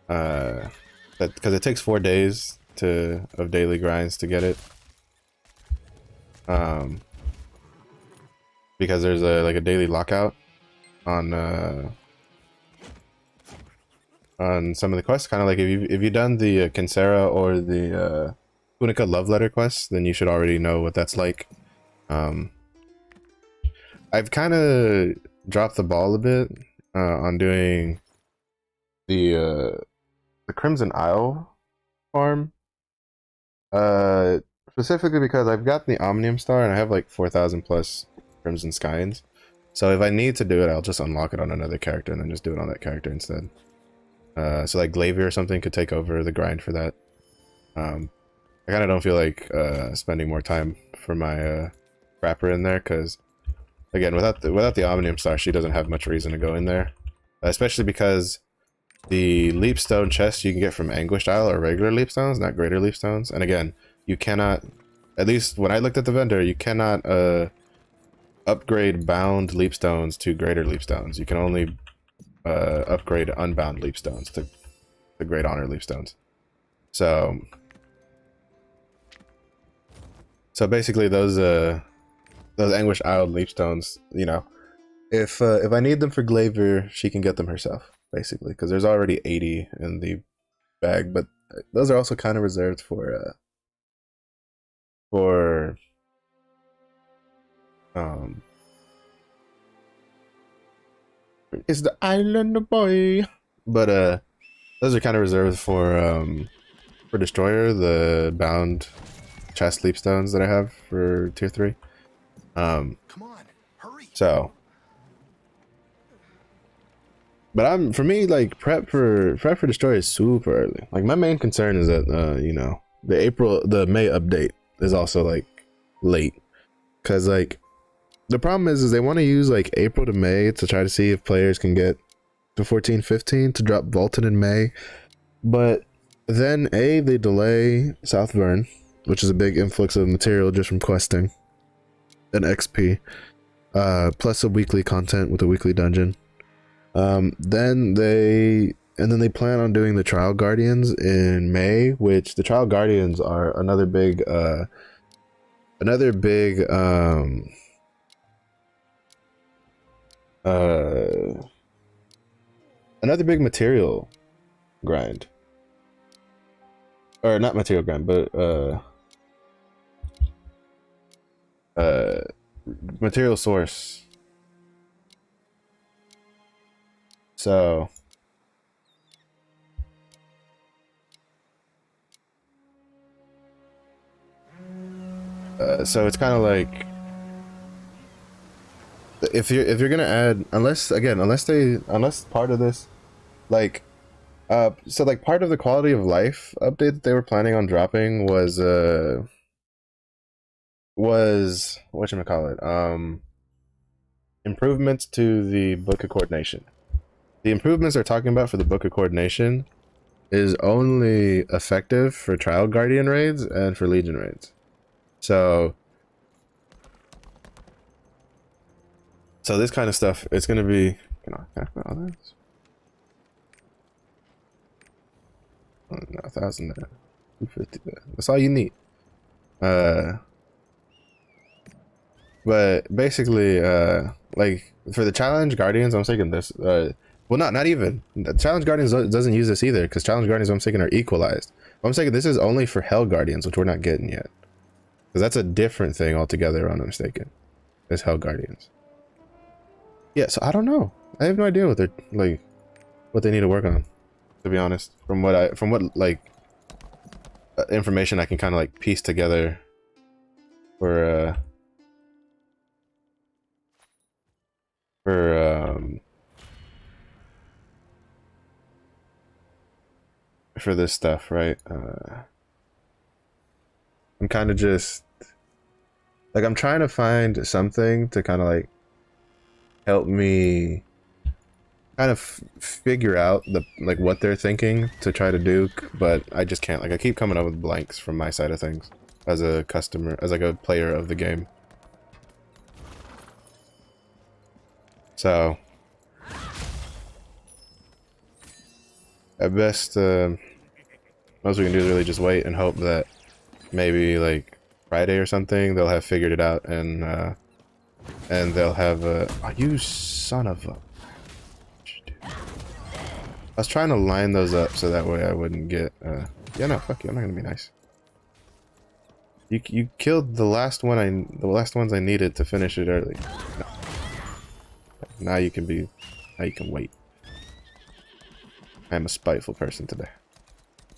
Because it takes 4 days of daily grinds to get it. Because there's a daily lockout on some of the quests. Kind of like if you've done the Kinsera or the Punica Love Letter quests, then you should already know what that's like. I've kind of dropped the ball a bit on doing the Crimson Isle farm. Specifically because I've got the Omnium Star and I have like 4,000 plus Crimson Skynes. So if I need to do it, I'll just unlock it on another character and then just do it on that character instead. So like Glaivier or something could take over the grind for that. I kind of don't feel like spending more time for my Rapper in there, because again, without the Omnium Star, she doesn't have much reason to go in there. Especially because the Leapstone chest you can get from Anguished Isle are regular Leapstones, not Greater Leapstones. And again, you cannot, at least when I looked at the vendor, you cannot upgrade bound Leapstones to Greater Leapstones. You can only upgrade unbound Leapstones to the Great Honor Leapstones. So basically those Anguished Isle Leapstones, if I need them for Glaivier, she can get them herself, basically, because there's already 80 in the bag, but those are also kind of reserved for it's the island boy, but those are kind of reserved for Destroyer, the bound chest Leapstones that I have for tier 3. Come on, hurry. So, but for me, like prep for Destroyer is super early. Like my main concern is that the May update is also like late, because like the problem is they want to use like April to May to try to see if players can get to 14-15 to drop Vulcan in May, but then they delay South Vern, which is a big influx of material just from questing and XP, plus a weekly content with a weekly dungeon. Then they plan on doing the Trial Guardians in May, which the Trial Guardians are another big material grind, or not material grind, but material source. So it's kind of like, if you're gonna add, unless part of this, like so like part of the quality of life update that they were planning on dropping was whatchamacallit, improvements to the Book of Coordination. The improvements they're talking about for the Book of Coordination is only effective for Trial Guardian raids and for Legion raids. So this kind of stuff, it's gonna be, can I talk about all this? Oh, no, 1,000 there, 250 there. That's all you need. But basically, like for the Challenge Guardians, I'm thinking this. Well, not even. Challenge Guardians doesn't use this either, because Challenge Guardians, I'm thinking, are equalized. I'm thinking this is only for Hell Guardians, which we're not getting yet. Because that's a different thing altogether, if I'm not mistaken. As Hell Guardians. Yeah, so I don't know. I have no idea what they're like, what they need to work on. To be honest, from what like information I can kind of like piece together for for this stuff, right? I'm kind of just like I'm trying to find something to kind of like help me kind of figure out the like what they're thinking to try to do, but I just can't. Like I keep coming up with blanks from my side of things as a customer, as like a player of the game. So at best, most we can do is really just wait and hope that maybe like Friday or something they'll have figured it out and they'll have a. Oh, you son of a. I was trying to line those up so that way I wouldn't get. Yeah, no, fuck you. I'm not gonna be nice. You killed the last ones I needed to finish it early. No. Now you can be. Now you can wait. I am a spiteful person today.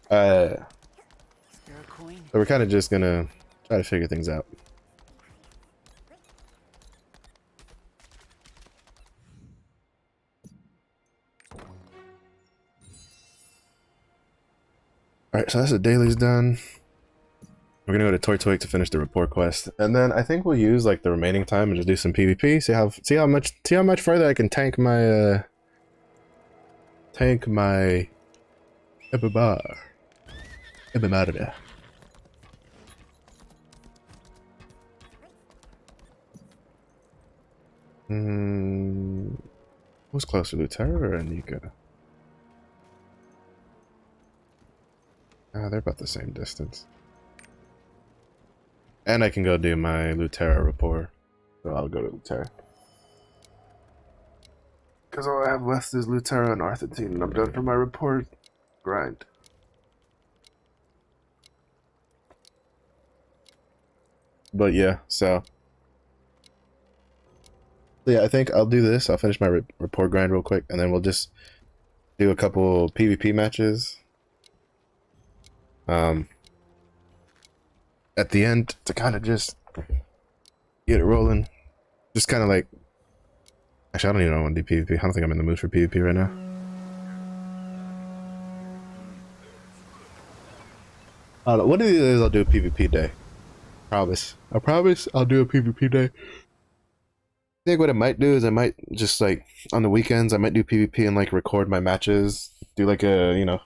So we're kind of just gonna try to figure things out. Alright, so that's the daily's done. We're gonna go to Toy Toy to finish the report quest, and then I think we'll use like the remaining time and just do some PvP. See how much further I can tank my Ebabar. Ebamarda. Who's closer, Lutera or Anika? Ah, they're about the same distance. And I can go do my Lutera rapport. So I'll go to Lutera. Because all I have left is Lutera and Arthentine, and I'm done for my report grind. But yeah, so yeah, I think I'll do this. I'll finish my report grind real quick, and then we'll just do a couple PvP matches. At the end to kind of just get it rolling. Just kind of like, actually, I don't even want to do PvP. I don't think I'm in the mood for PvP right now. I don't know. One of these days I'll do a PvP day. Promise. I promise I'll do a PvP day. I think what I might do is I might just like on the weekends I might do PvP and like record my matches. Do like a, you know,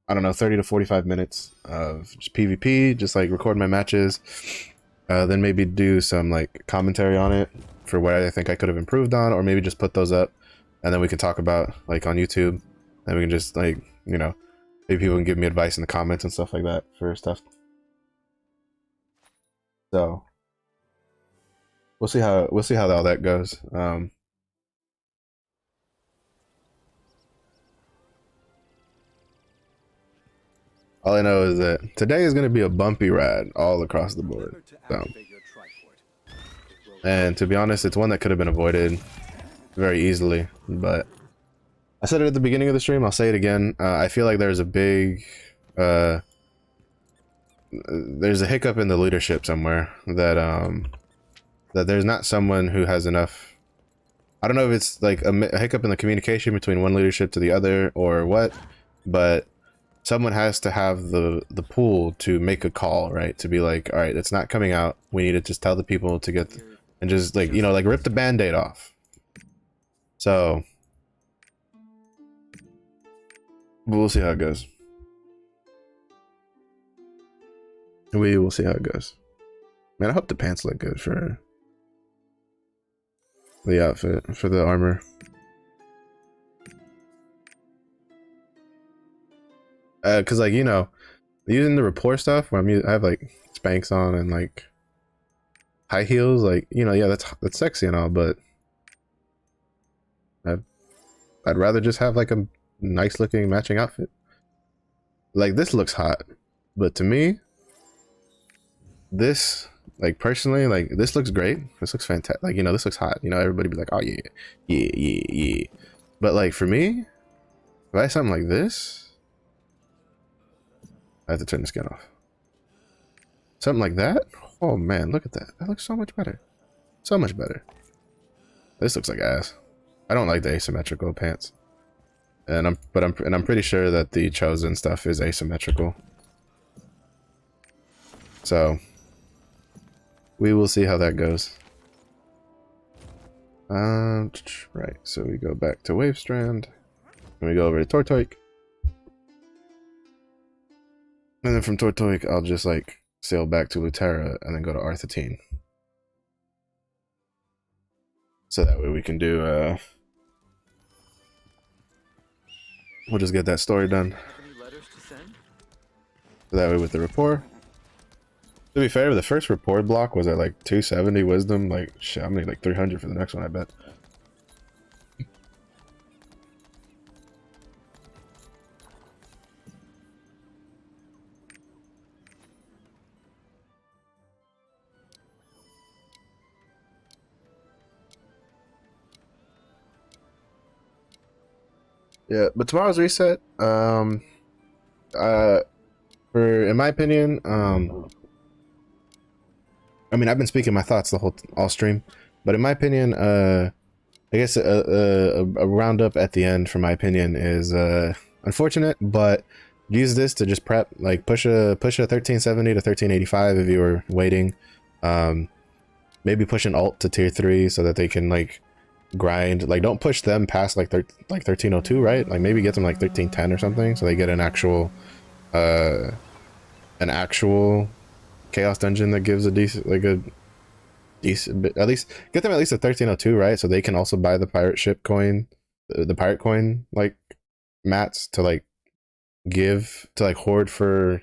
I don't know, 30 to 45 minutes of just PvP, just like record my matches. Then maybe do some like commentary on it for what I think I could have improved on, or maybe just put those up and then we can talk about like on YouTube, and we can just like, you know, maybe people can give me advice in the comments and stuff like that for stuff. So we'll see how all that goes. All I know is that today is going to be a bumpy ride all across the board. So, and to be honest, it's one that could have been avoided very easily. But I said it at the beginning of the stream. I'll say it again. I feel like there's a big, there's a hiccup in the leadership somewhere that that there's not someone who has enough. I don't know if it's like a hiccup in the communication between one leadership to the other or what, but someone has to have the pool to make a call, right? To be like, all right, it's not coming out. We need to just tell the people to get, and just like, you know, like rip the band-aid off. So we'll see how it goes. We will see how it goes. Man, I hope the pants look good for the outfit, for the armor. Cause like, you know, using the rapport stuff where I have like Spanx on and like high heels, like, you know, yeah, that's sexy and all, but I'd rather just have like a nice looking matching outfit. Like this looks hot, but to me, this Like personally, like this looks great. This looks fantastic. Like, you know, this looks hot. You know, everybody be like, oh yeah, yeah, yeah, yeah. But like for me, if I have something like this, I have to turn the skin off. Something like that. Oh man, look at that. That looks so much better. So much better. This looks like ass. I don't like the asymmetrical pants. And I'm pretty sure that the chosen stuff is asymmetrical. So we will see how that goes. Right. So we go back to Wavestrand, and we go over to Tortoik, and then from Tortoik, I'll just like sail back to Lutera and then go to Arthatine. So that way we can do. We'll just get that story done. Any letters to send? So that way with the rapport. To be fair, the first rapport block was at like 270 wisdom. Like shit, I'm gonna need like 300 for the next one, I bet. Yeah, but tomorrow's reset. For in my opinion, I mean, I've been speaking my thoughts the whole all stream, but in my opinion, I guess a roundup at the end, for my opinion, is unfortunate, but use this to just prep, like push a 1370 to 1385 if you were waiting. Maybe push an alt to tier 3 so that they can like grind. Like don't push them past like 1302, right? Like maybe get them like 1310 or something so they get an actual chaos dungeon that gives a decent bit, at least get them at least a 1302, right? So they can also buy the pirate ship coin, the pirate coin like mats to like give to like hoard for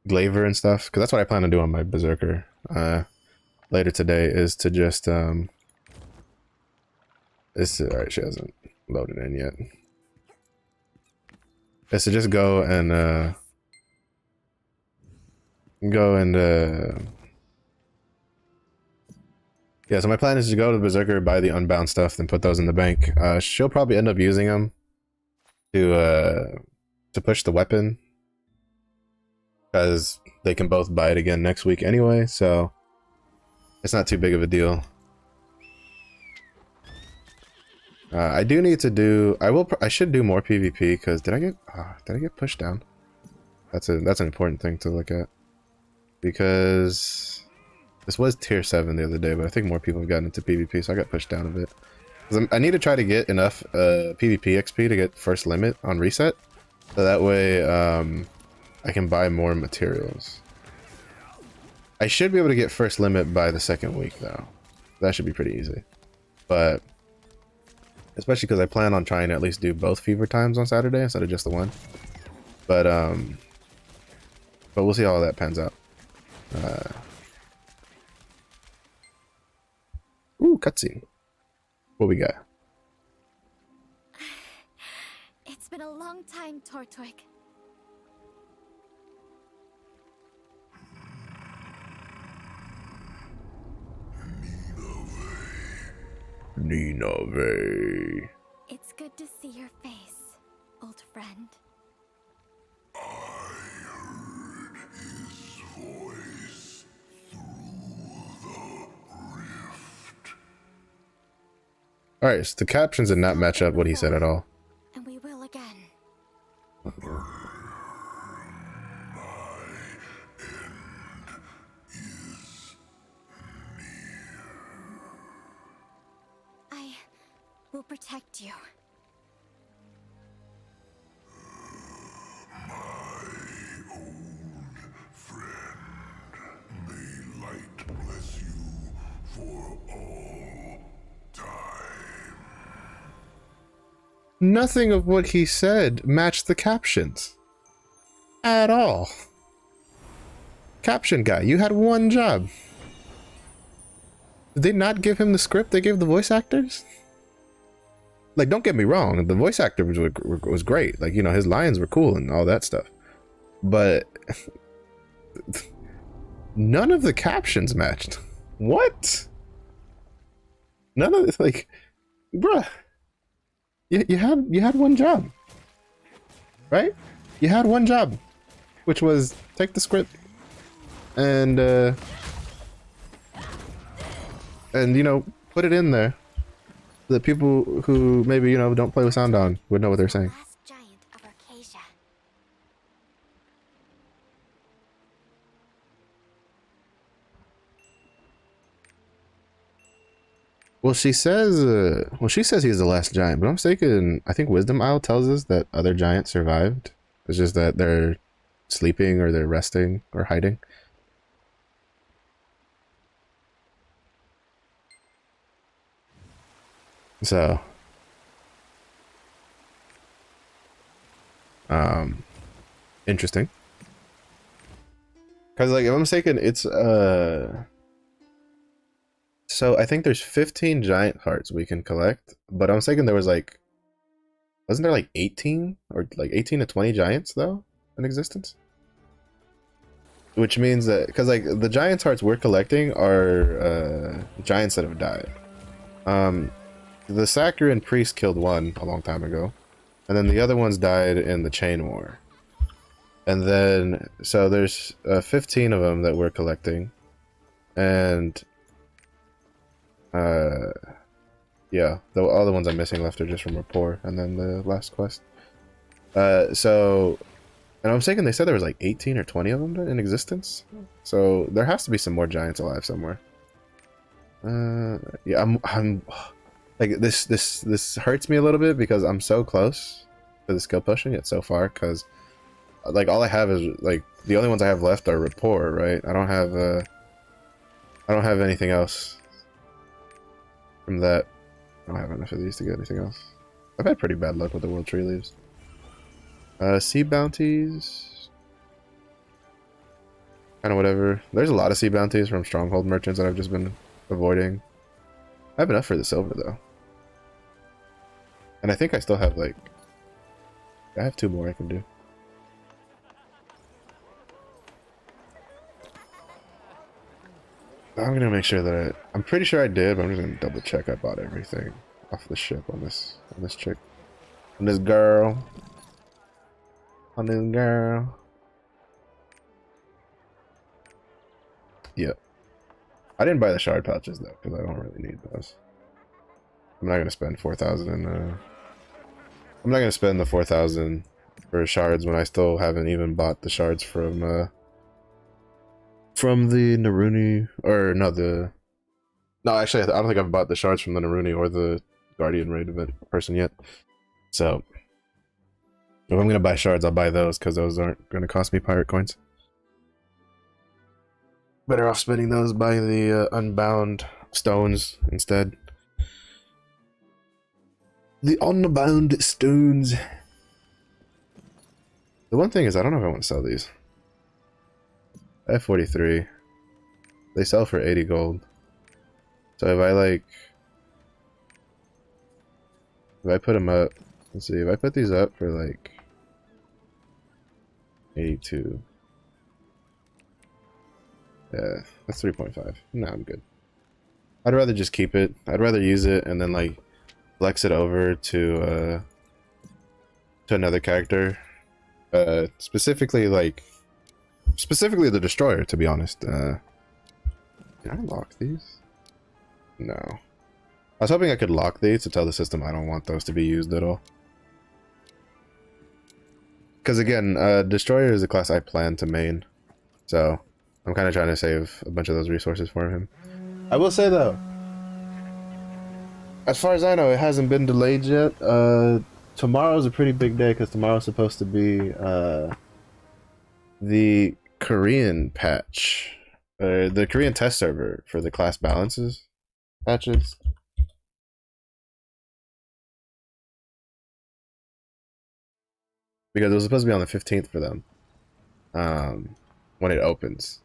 Glaiver and stuff, because that's what I plan to do on my berserker later today, is to just alright, she hasn't loaded in yet. Is to just go and yeah, so my plan is to go to the berserker, buy the unbound stuff, then put those in the bank. She'll probably end up using them to push the weapon, because they can both buy it again next week anyway, so it's not too big of a deal. I do need to do. I should do more PvP, because did I get pushed down? That's an important thing to look at, because this was tier 7 the other day, but I think more people have gotten into PvP, so I got pushed down a bit. I need to try to get enough PvP XP to get first limit on reset, so that way I can buy more materials. I should be able to get first limit by the second week though. That should be pretty easy. But especially because I plan on trying to at least do both fever times on Saturday instead of just the one. But we'll see how all that pans out. Ooh, cutscene. What we got? It's been a long time, Tortoik. Ninove. It's good to see your face, old friend. Alright, so the captions did not match up what he said at all. And we will again. I will protect you. Nothing of what he said matched the captions. At all. Caption guy, you had one job. Did they not give him the script they gave the voice actors? Like, don't get me wrong, the voice actor was great. Like, you know, his lines were cool and all that stuff. But None of the captions matched. What? None of it, like, bruh. You had one job, right? You had one job, which was take the script and you know, put it in there. The people who maybe, you know, don't play with sound on would know what they're saying. Last giant of Arcasia. Well, she says he's the last giant, but I'm mistaken. I think Wisdom Isle tells us that other giants survived. It's just that they're sleeping or they're resting or hiding. So, interesting. Because, like, if I'm mistaken, it's so I think there's 15 giant hearts we can collect, but I'm mistaken there was like, wasn't there like 18 or like 18 to 20 giants though in existence? Which means that because like the giants hearts we're collecting are giants that have died. The Saccharine priest killed one a long time ago, and then the other ones died in the chain war. And then so there's 15 of them that we're collecting, and yeah, the all the ones I'm missing left are just from rapport, and then the last quest. So, and I'm thinking they said there was like 18 or 20 of them in existence, so there has to be some more giants alive somewhere. Yeah, I'm like this hurts me a little bit because I'm so close to the skill pushing it so far, because like all I have is like the only ones I have left are rapport, right? I don't have anything else from that. I don't have enough of these to get anything else. I've had pretty bad luck with the world tree leaves. Sea bounties, kind of whatever. There's a lot of sea bounties from stronghold merchants that I've just been avoiding. I have enough for the silver though, and I think I still have like, I have 2 more I can do. I'm gonna make sure that I'm pretty sure I did, but I'm just gonna double check I bought everything off the ship on this chick, on this girl, on this girl. Yep. I didn't buy the shard pouches though, because I don't really need those. I'm not gonna spend 4,000 in I'm not gonna spend the 4,000 for shards when I still haven't even bought the shards from the Naruni, or no, actually I don't think I've bought the shards from the Naruni or the Guardian raid event person yet. So if I'm gonna buy shards, I'll buy those because those aren't gonna cost me pirate coins. Better off spending those buying the unbound stones instead. The unbound stones. The one thing is, I don't know if I want to sell these. I have 43. They sell for 80 gold. So if I like, if I put them up, let's see, if I put these up for like 82. Yeah, that's 3.5. No, I'm good. I'd rather just keep it. I'd rather use it and then like flex it over to another character. Specifically the Destroyer, to be honest. Can I lock these? No. I was hoping I could lock these to tell the system I don't want those to be used at all. Because again, Destroyer is a class I plan to main. So I'm kind of trying to save a bunch of those resources for him. I will say though, as far as I know, it hasn't been delayed yet. Tomorrow's a pretty big day because tomorrow's supposed to be the Korean patch, the Korean test server for the class balances patches. Because it was supposed to be on the 15th for them, when it opens.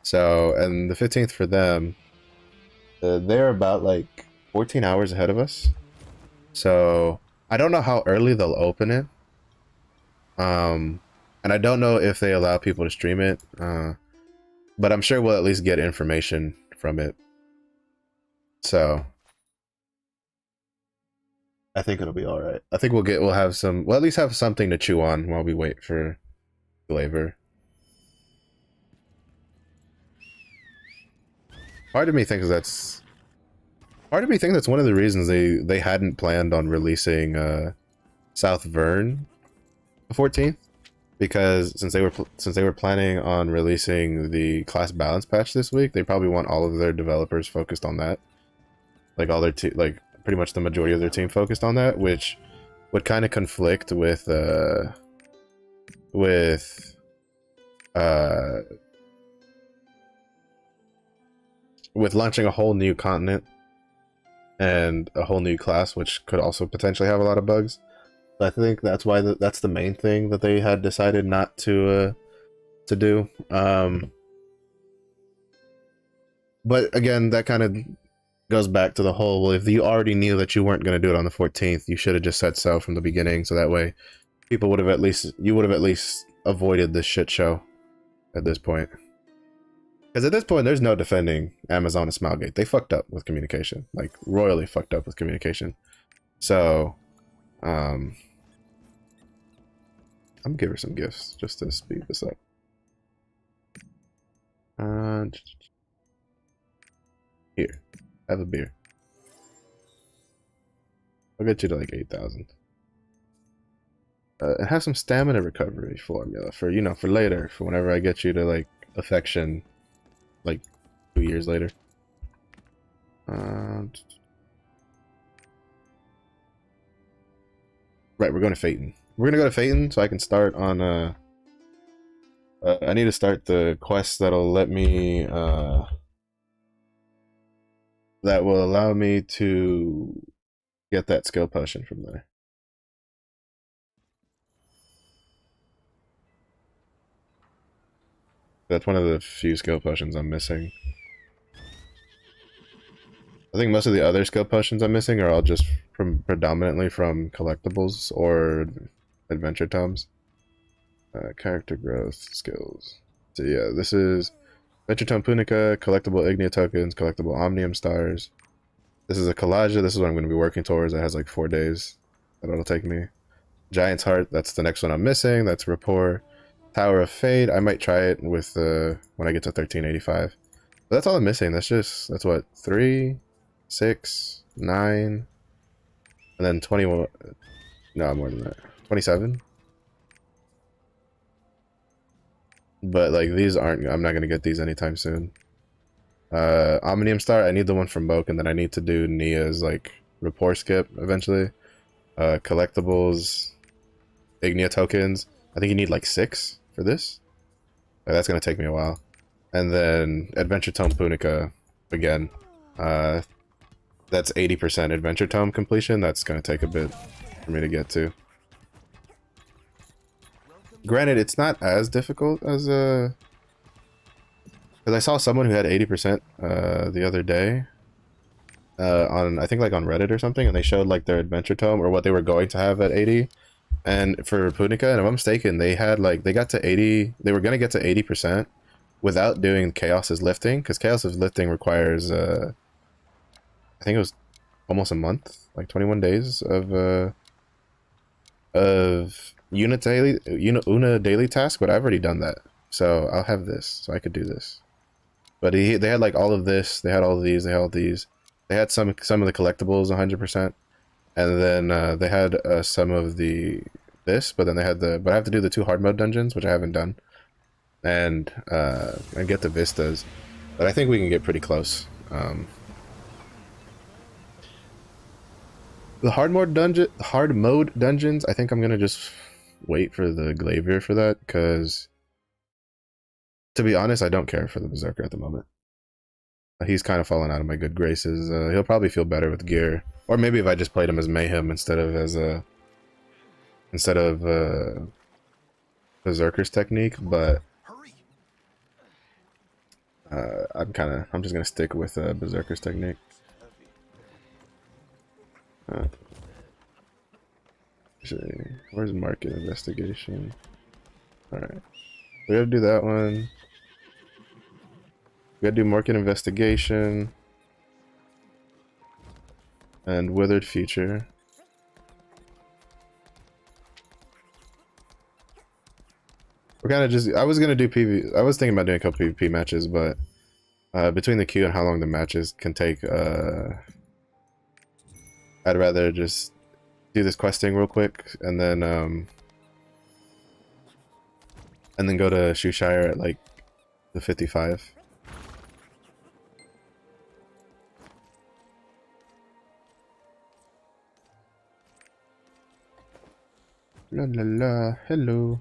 So, and the 15th for them, they're about like 14 hours ahead of us. So I don't know how early they'll open it. And I don't know if they allow people to stream it. but I'm sure we'll at least get information from it. So I think it'll be all right. I think we'll have some. We'll at least have something to chew on while we wait for Glaiver. Part of me thinks that's. Part of me thinks that's one of the reasons they hadn't planned on releasing South Vern the 14th, because since they were planning on releasing the class balance patch this week, they probably want all of their developers focused on that. Like all their like pretty much the majority of their team focused on that, which would kind of conflict with uh with launching a whole new continent and a whole new class, which could also potentially have a lot of bugs. So I think that's why that's the main thing that they had decided not to do. But again, that kind of goes back to the whole, well, if you already knew that you weren't going to do it on the 14th, you should have just said so from the beginning, so that way people would have at least avoided this shit show at this point. Because at this point, there's no defending Amazon and Smilegate. They fucked up with communication, like royally fucked up with communication. So, I'm gonna give her some gifts just to speed this up. Here, have a beer. I'll get you to like 8,000. And have some stamina recovery formula for, you know, for later, for whenever I get you to like affection, like 2 years later. Right, we're going to Phaeton. We're gonna go to Phaeton so I can start on I need to start the quest that'll let me that will allow me to get that skill potion from there. That's one of the few skill potions I'm missing. I think most of the other skill potions I'm missing are all just predominantly from collectibles or adventure tomes. Character growth skills. So yeah, this is Adventure Tome Punica, collectible Ignia tokens, collectible Omnium stars. This is a collage. This is what I'm going to be working towards. It has like 4 days that it'll take me. Giant's Heart, that's the next one I'm missing. That's Rapport. Tower of Fate, I might try it with when I get to 1385. But that's all I'm missing. That's what, 3, 6, 9, and then 21. No, more than that. 27. But like these aren't. I'm not gonna get these anytime soon. Omnium Star, I need the one from Moke, and then I need to do Nia's like rapport skip eventually. Collectibles, Ignia tokens. I think you need like 6 for this. That's gonna take me a while. And then Adventure Tome Punica again. That's 80% Adventure Tome completion. That's gonna take a bit for me to get to. Granted, it's not as difficult as because I saw someone who had 80% the other day on, I think like on Reddit or something, and they showed like their Adventure Tome or what they were going to have at 80. And for Punica, and if I'm mistaken, they had like, they got to 80, they were gonna get to 80% without doing Chaos's lifting, because Chaos's lifting requires I think it was almost a month, like 21 days of Una daily task, but I've already done that. So I'll have this, so I could do this. But they had like all of this, they had all of these, they had all these. They had some of the collectibles 100%. And then they had some of but then they had but I have to do the 2 hard mode dungeons, which I haven't done. And get the vistas. But I think we can get pretty close. The hard mode dungeons, I think I'm gonna just wait for the Glaivier for that, because to be honest, I don't care for the Berserker at the moment. He's kind of fallen out of my good graces. He'll probably feel better with gear, or maybe if I just played him as Mayhem instead of Berserker's technique. But I'm just gonna stick with Berserker's technique. Where's market investigation? Alright. We gotta do that one. We gotta do market investigation. And withered future. We're kind of just. I was gonna do PV. I was thinking about doing a couple PvP matches, but between the queue and how long the matches can take, I'd rather just do this questing real quick and then go to Shoeshire at like the 55. La la la. Hello.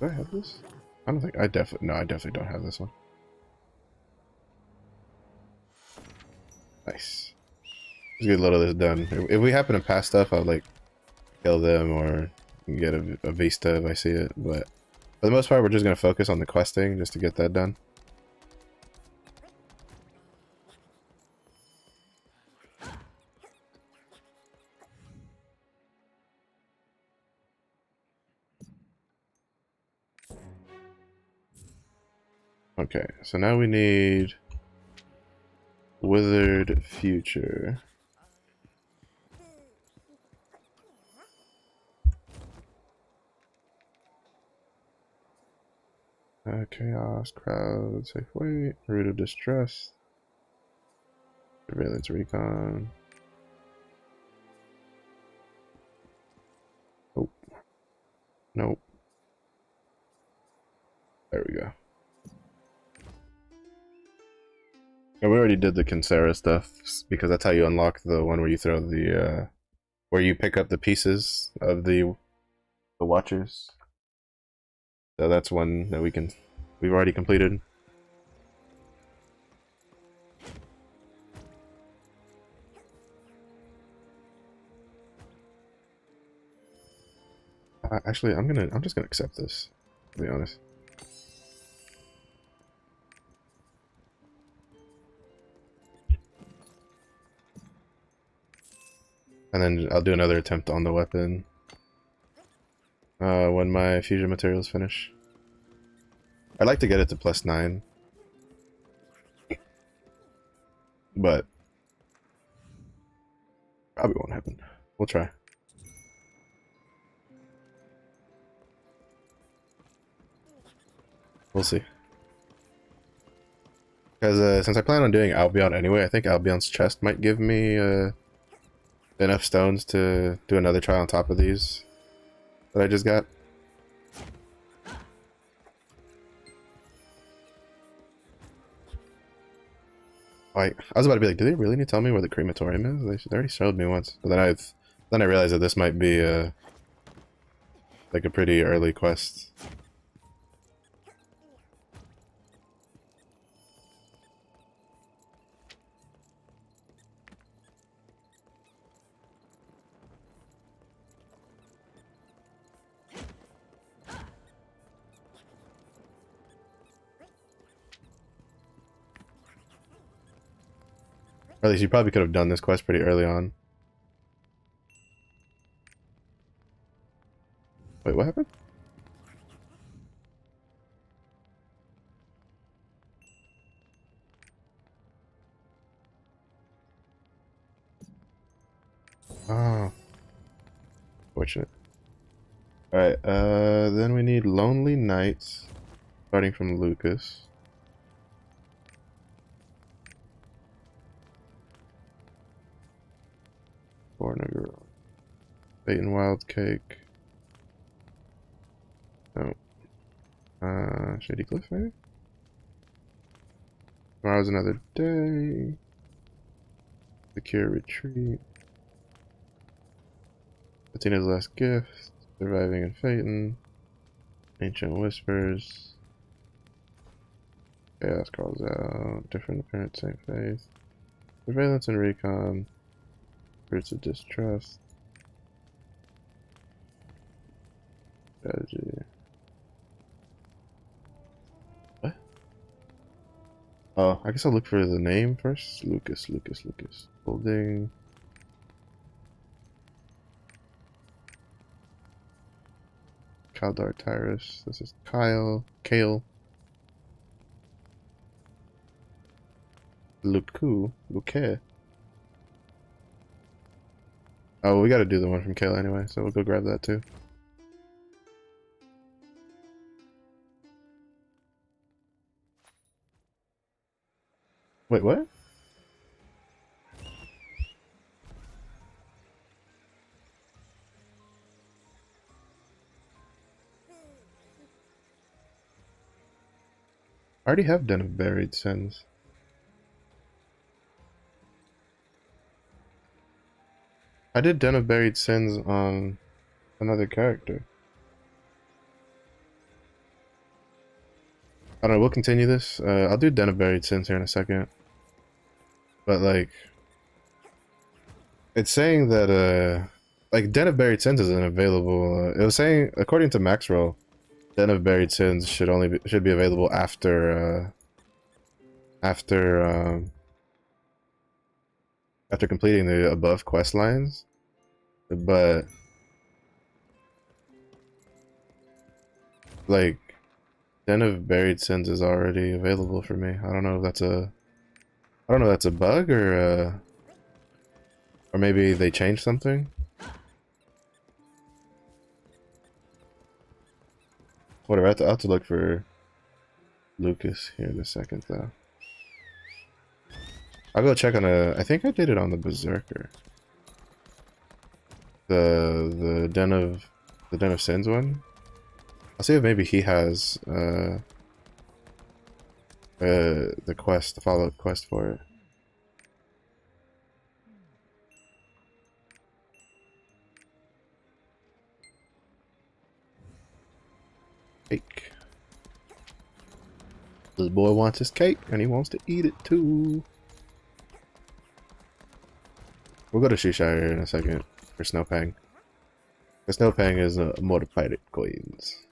Do I have this? I don't think I definitely no, I definitely don't have this one. Nice. Let's get a little of this done. If we happen to pass stuff, I'll like kill them or get a vista if I see it. But for the most part, we're just gonna focus on the questing just to get that done. Okay, so now we need withered future. Chaos, crowd, safe wait, root of distress, surveillance recon. Oh, nope. There we go. And we already did the Kinsera stuff because that's how you unlock the one where you throw the where you pick up the pieces of the watchers. So that's one that we've already completed. Actually, I'm just gonna accept this, to be honest. And then I'll do another attempt on the weapon when my fusion materials finish. I'd like to get it to +9, but probably won't happen. We'll try. We'll see. Because since I plan on doing Albion anyway, I think Albion's chest might give me enough stones to do another try on top of these that I just got. Like, I was about to be like, do they really need to tell me where the crematorium is? They already showed me once. But then I realized that this might be like a pretty early quest. Or at least you probably could have done this quest pretty early on. Wait, what happened? Oh. Fortunate. Alright, then we need Lonely Nights, starting from Lucas. Born a girl. Bait and Wild Cake. No. Shady Cliff, maybe? Tomorrow's another day. Secure Retreat. Atina's Last Gift. Surviving in Phaeton. Ancient Whispers. Chaos Calls Out. Different Appearance, Same Faith. Surveillance and Recon. Roots of Distrust. Strategy. What? Oh, I guess I'll look for the name first. Lucas. Holding. Kaldar Tyrus. This is Kyle. Kale. Luke. Oh, we gotta do the one from Kale anyway, so we'll go grab that too. Wait, what? I already have Den of Buried Sins. I did Den of Buried Sins on another character. I don't know, we'll continue this. I'll do Den of Buried Sins here in a second. But, like, it's saying that, like, Den of Buried Sins isn't available. It was saying, according to Maxroll, Den of Buried Sins should be available after completing the above quest lines. But, like, Den of Buried Sins is already available for me. I don't know if that's a bug or maybe they changed something. Whatever, I'll have to look for Lucas here in a second though. I'll go check on I think I did it on the Berserker. The Den of Sins one. I'll see if maybe he has the follow-up quest for it. Cake. This boy wants his cake and he wants to eat it too. We'll go to Shishire in a second for Snowpang. The Snowpang is more pirate coins.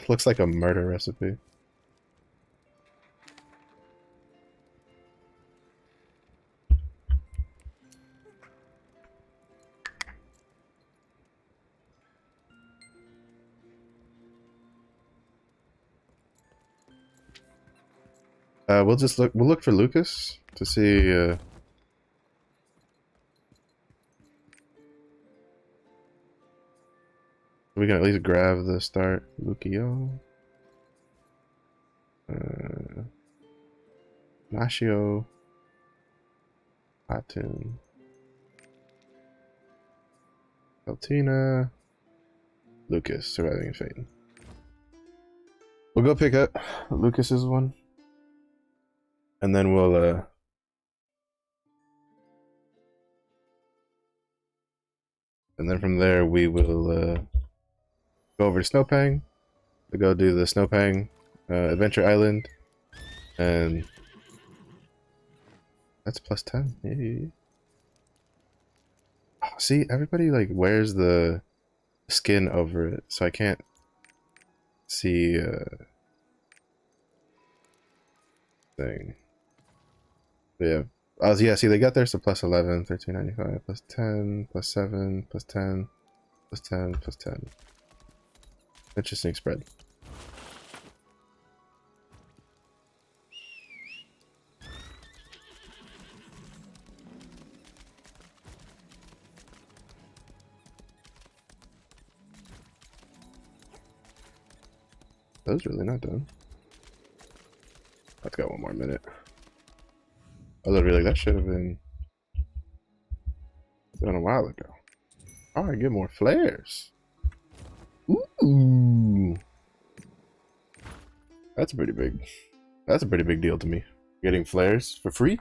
Looks like a murder recipe. We'll look for Lucas to see we can at least grab the start. Lucio. Nashio. Hatun. Altina. Lucas, surviving fate. We'll go pick up Lucas's one. And then we'll and then from there we will go over to Snowpang to go do the Snowpang Adventure Island, and that's plus 10. Hey. Oh, see, everybody like wears the skin over it, so I can't see thing. But yeah. Oh yeah, see they got there, so plus 11, 1395, plus 10, plus 7, plus 10, plus 10, plus 10. Interesting spread. That was really not done. I've got one more minute. I was really, that should have been done a while ago. Oh, I get more flares. Ooh, that's pretty big. That's a pretty big deal to me. Getting flares for free.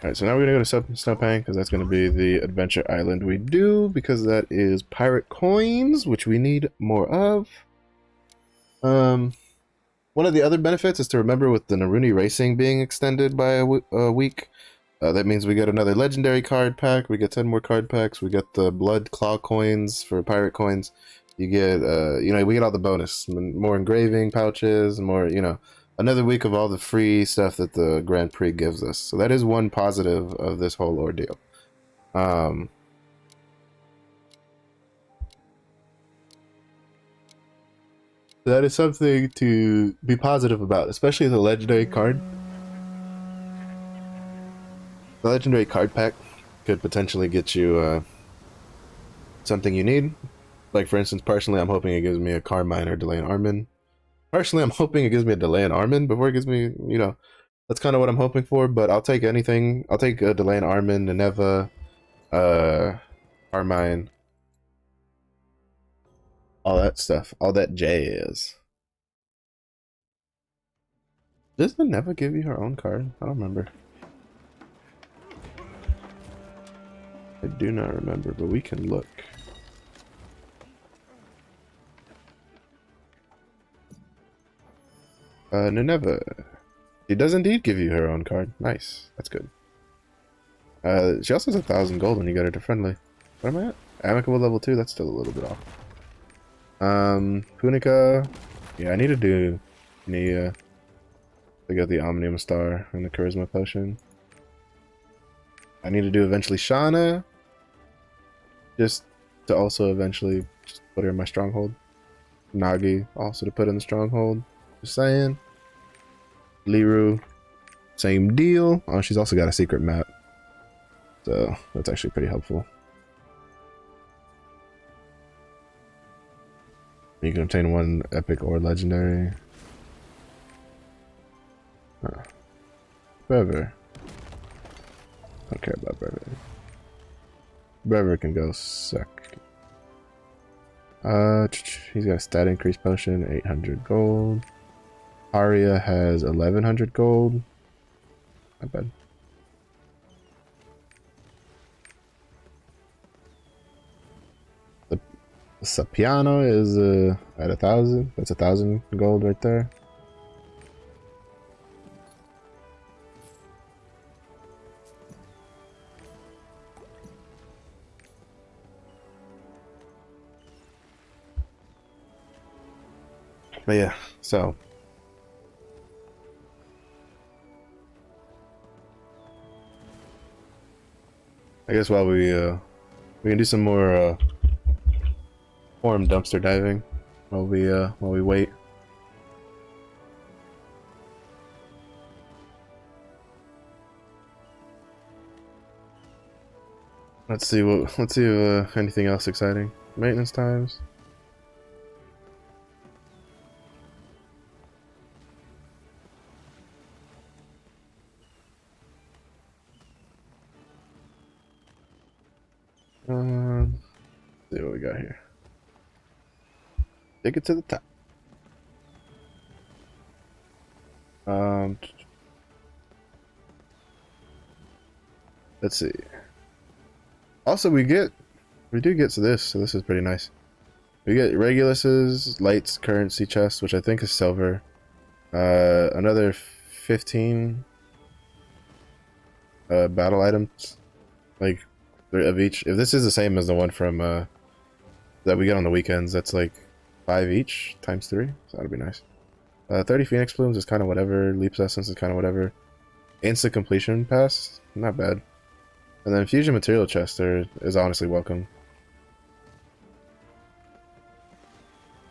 Alright, so now we're gonna go to Snowpang, because that's gonna be the adventure island we do, because that is pirate coins, which we need more of. One of the other benefits is to remember with the Naruni Racing being extended by a week. That means we get another legendary card pack, we get 10 more card packs, we get the blood claw coins for pirate coins. You get, we get all the bonus, more engraving pouches, more, another week of all the free stuff that the Grand Prix gives us. So that is one positive of this whole ordeal. That is something to be positive about, especially the legendary card. The legendary card pack could potentially get you something you need. Like, for instance, personally, I'm hoping it gives me a Carmine or Delay and Armin. Personally, I'm hoping it gives me a Delay and Armin before it gives me, that's kind of what I'm hoping for, but I'll take anything. I'll take a Delay and Armin, Nineveh, Carmine, all that stuff. All that J is. Does Nineveh give you her own card? I don't remember. I do not remember, but we can look. Nineveh. She does indeed give you her own card. Nice. That's good. She also has 1,000 gold when you get her to friendly. What am I at? Amicable level 2? That's still a little bit off. Punica. Yeah, I need to do Nia to get the Omnium Star and the Charisma Potion. I need to do eventually Shauna. Just to also eventually just put her in my stronghold. Nagi also to put in the stronghold. Just saying. Liru, same deal. Oh, she's also got a secret map. So that's actually pretty helpful. You can obtain one epic or legendary. Brever. Don't care about Brever. Brever can go suck. He's got a stat increase potion, 800 gold. Arya has 1,100 gold. Not bad. The Sapiano is at 1,000. That's 1,000 gold right there. But yeah, so I guess while we can do some more forum dumpster diving while we wait. Let's see if anything else exciting. Maintenance times. Let's see what we got here. Take it to the top. Let's see. Also, we do get to this, so this is pretty nice. We get Regulus's Lights Currency Chest, which I think is silver. Another 15 battle items, like of each. If this is the same as the one from that we get on the weekends, that's like 5 each times 3. So that'd be nice. 30 Phoenix Plumes is kind of whatever. Leap's Essence is kind of whatever. Instant Completion Pass, not bad. And then Fusion Material Chest is honestly welcome.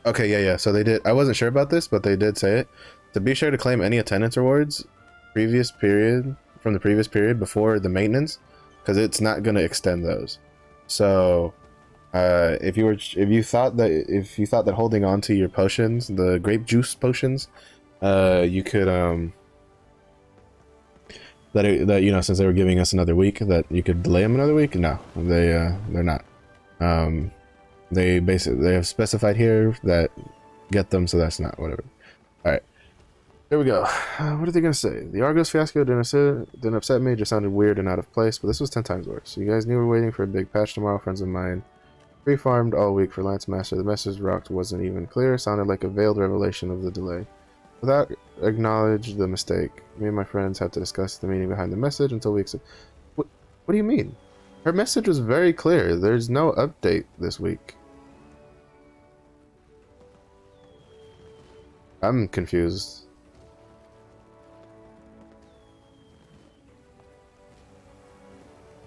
Okay, yeah. So they did. I wasn't sure about this, but they did say it. To be sure to claim any attendance rewards from the previous period before the maintenance, because it's not going to extend those. So if you thought that holding on to your potions, the grape juice potions, you could that since they were giving us another week, that you could delay them another week. No, they're not. They have specified here that get them, so that's not whatever. All right, Here we go. What are they gonna say? The Argos fiasco didn't upset me. Just sounded weird and out of place. But this was 10 times worse. So you guys knew we were waiting for a big patch tomorrow. Friends of mine free farmed all week for Lance Master. The message rocked wasn't even clear. Sounded like a veiled revelation of the delay. Without acknowledge the mistake, me and my friends had to discuss the meaning behind the message until we accept. What do you mean? Her message was very clear. There's no update this week. I'm confused.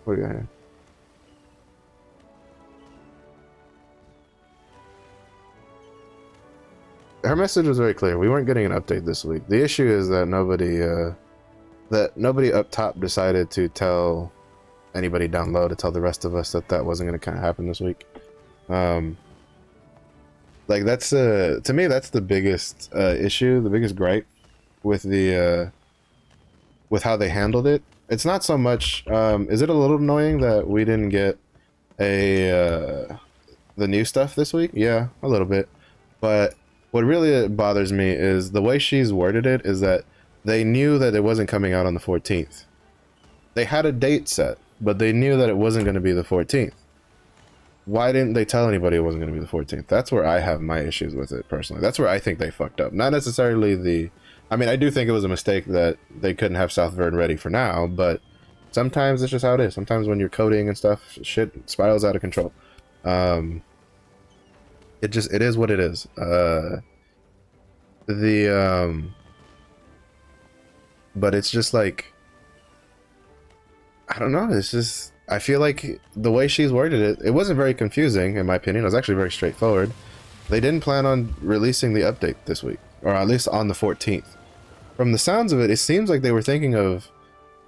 What do you got here? Her message was very clear. We weren't getting an update this week. The issue is that nobody up top decided to tell anybody down low to tell the rest of us that that wasn't going to kind of happen this week. Like that's to me that's the biggest issue, the biggest gripe with the with how they handled it. It's not so much. Is it a little annoying that we didn't get a the new stuff this week? Yeah, a little bit. But what really bothers me is the way she's worded it. Is that they knew that it wasn't coming out on the 14th. They had a date set, but they knew that it wasn't going to be the 14th. Why didn't they tell anybody it wasn't going to be the 14th? That's where I have my issues with it personally. That's where I think they fucked up. Not necessarily the. I mean, I do think it was a mistake that they couldn't have South Vern ready for now, but sometimes it's just how it is. Sometimes when you're coding and stuff, shit spirals out of control. It is what it is. But it's just like, I don't know. It's just, I feel like the way she's worded it, it wasn't very confusing in my opinion. It was actually very straightforward. They didn't plan on releasing the update this week, or at least on the 14th. From the sounds of it, it seems like they were thinking of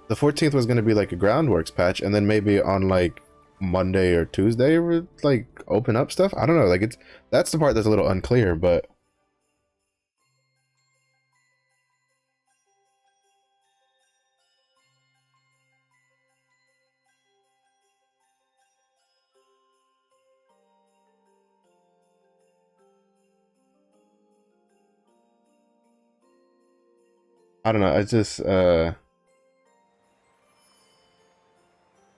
the 14th was going to be like a groundworks patch, and then maybe on like Monday or Tuesday would like open up stuff. I don't know. Like that's the part that's a little unclear, but I don't know. It's just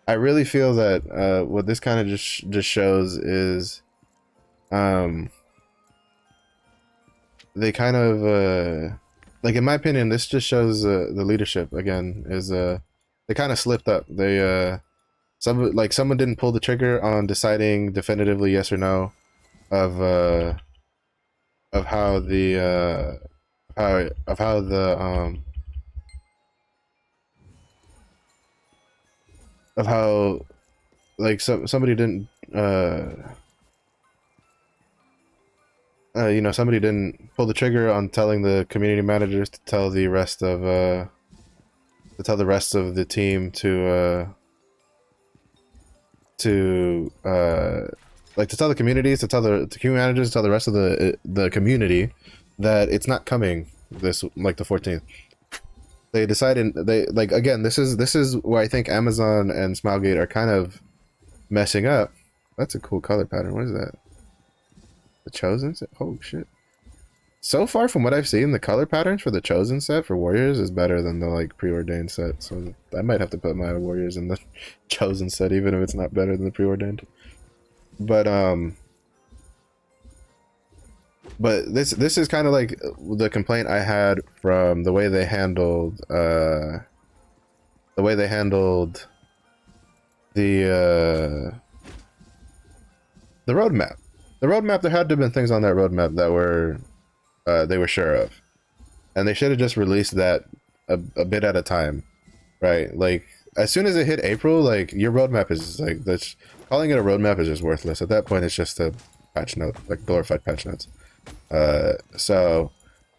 I really feel that what this kind of just shows is they kind of like, in my opinion, this just shows the leadership again is they kind of slipped up. They someone didn't pull the trigger on deciding definitively yes or no of how the how the of how like somebody didn't you know, somebody didn't pull the trigger on telling the community managers to tell the rest of the team like to tell the communities, to tell the community managers, to tell the rest of the community that it's not coming this, like, the 14th. They decided, they, like, again, this is where I think Amazon and Smilegate are kind of messing up. That's a cool color pattern. What is that? The Chosen set? Oh shit. So far from what I've seen, the color patterns for the Chosen set for Warriors is better than the like preordained set. So I might have to put my Warriors in the Chosen set, even if it's not better than the preordained. But this is kind of like the complaint I had from the way they handled the roadmap. The roadmap, there had to have been things on that roadmap that were they were sure of, and they should have just released that a bit at a time, right? Like as soon as it hit April, like your roadmap is like, that's, calling it a roadmap is just worthless at that point. It's just a patch note, like glorified patch notes. So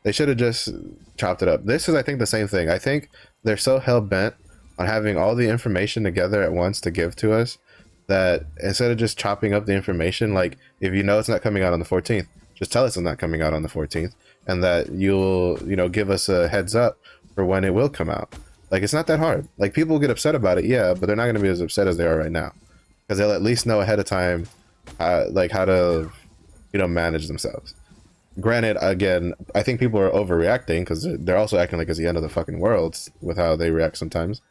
they should have just chopped it up. This is, I think, the same thing. I think they're so hell-bent on having all the information together at once to give to us that instead of just chopping up the information, like if you know it's not coming out on the 14th, just tell us it's not coming out on the 14th, and that you'll, you know, give us a heads up for when it will come out. Like, it's not that hard. Like, people get upset about it, yeah, but they're not going to be as upset as they are right now, because they'll at least know ahead of time like how to, you know, manage themselves. Granted, again, I think people are overreacting because they're also acting like it's the end of the fucking world with how they react sometimes.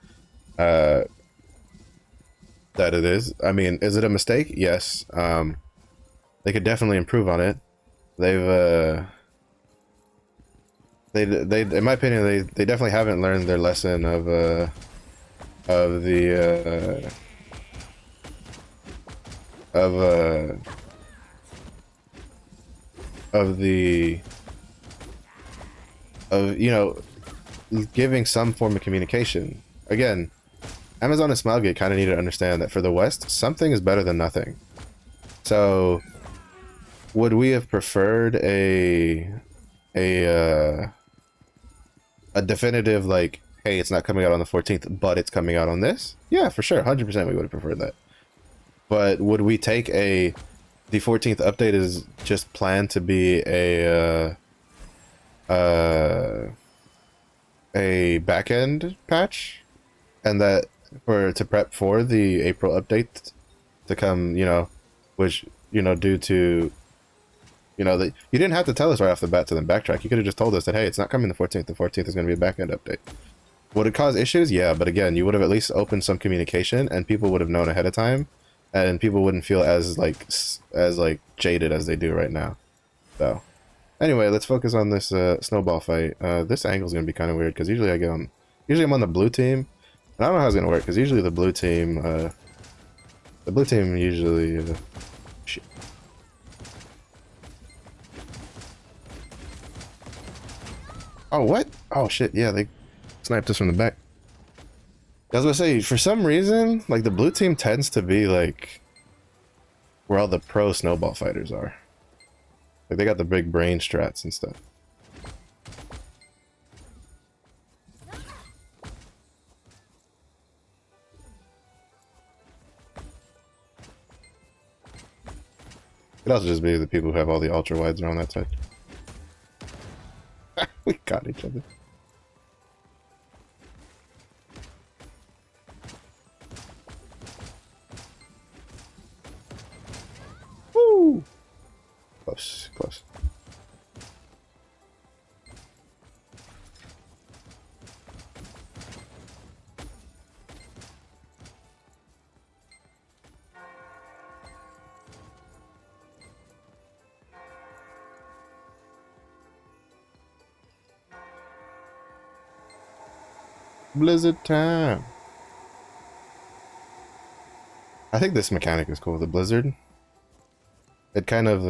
Uh, that it is. I mean, is it a mistake? Yes. They could definitely improve on it. They've they in my opinion they definitely haven't learned their lesson of the of of the of you know giving some form of communication. Again, Amazon and Smilegate kind of need to understand that for the West, something is better than nothing. So, would we have preferred a uh, a definitive like, hey, it's not coming out on the 14th, but it's coming out on this? Yeah, for sure, 100% we would have preferred that. But would we take the 14th update is just planned to be a back end patch, and that to prep for the April update to come, which due to that you didn't have to tell us right off the bat to then backtrack. You could have just told us that, hey, it's not coming the 14th. The 14th is going to be a back end update. Would it cause issues? Yeah, but again, you would have at least opened some communication, and people would have known ahead of time, and people wouldn't feel as jaded as they do right now. So, anyway, let's focus on this snowball fight. This angle is gonna be kind of weird because usually I'm on the blue team, and I don't know how it's gonna work because usually the blue team usually. Shit. Oh, what? Oh shit! Yeah, they sniped us from the back. I was gonna say, for some reason, like the blue team tends to be like where all the pro snowball fighters are. Like they got the big brain strats and stuff. It could also just be the people who have all the ultra wides are on that side. We got each other. Woo! Close, close. Blizzard time. I think this mechanic is cool. The blizzard. It kind of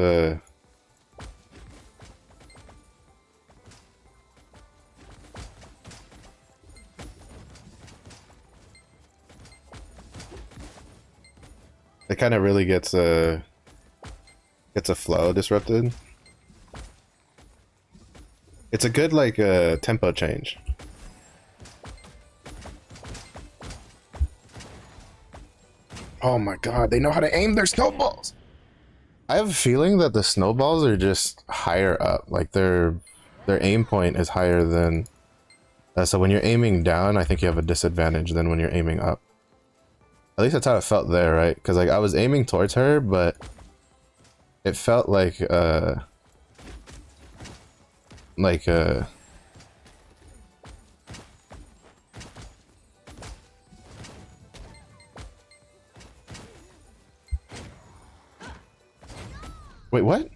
it kind of really gets a flow disrupted. It's a good like tempo change. Oh my god, they know how to aim their snowballs. I have a feeling that the snowballs are just higher up. Like their aim point is higher than so when you're aiming down, I think you have a disadvantage than when you're aiming up. At least that's how it felt there, right? Because like I was aiming towards her, but it felt like wait, what?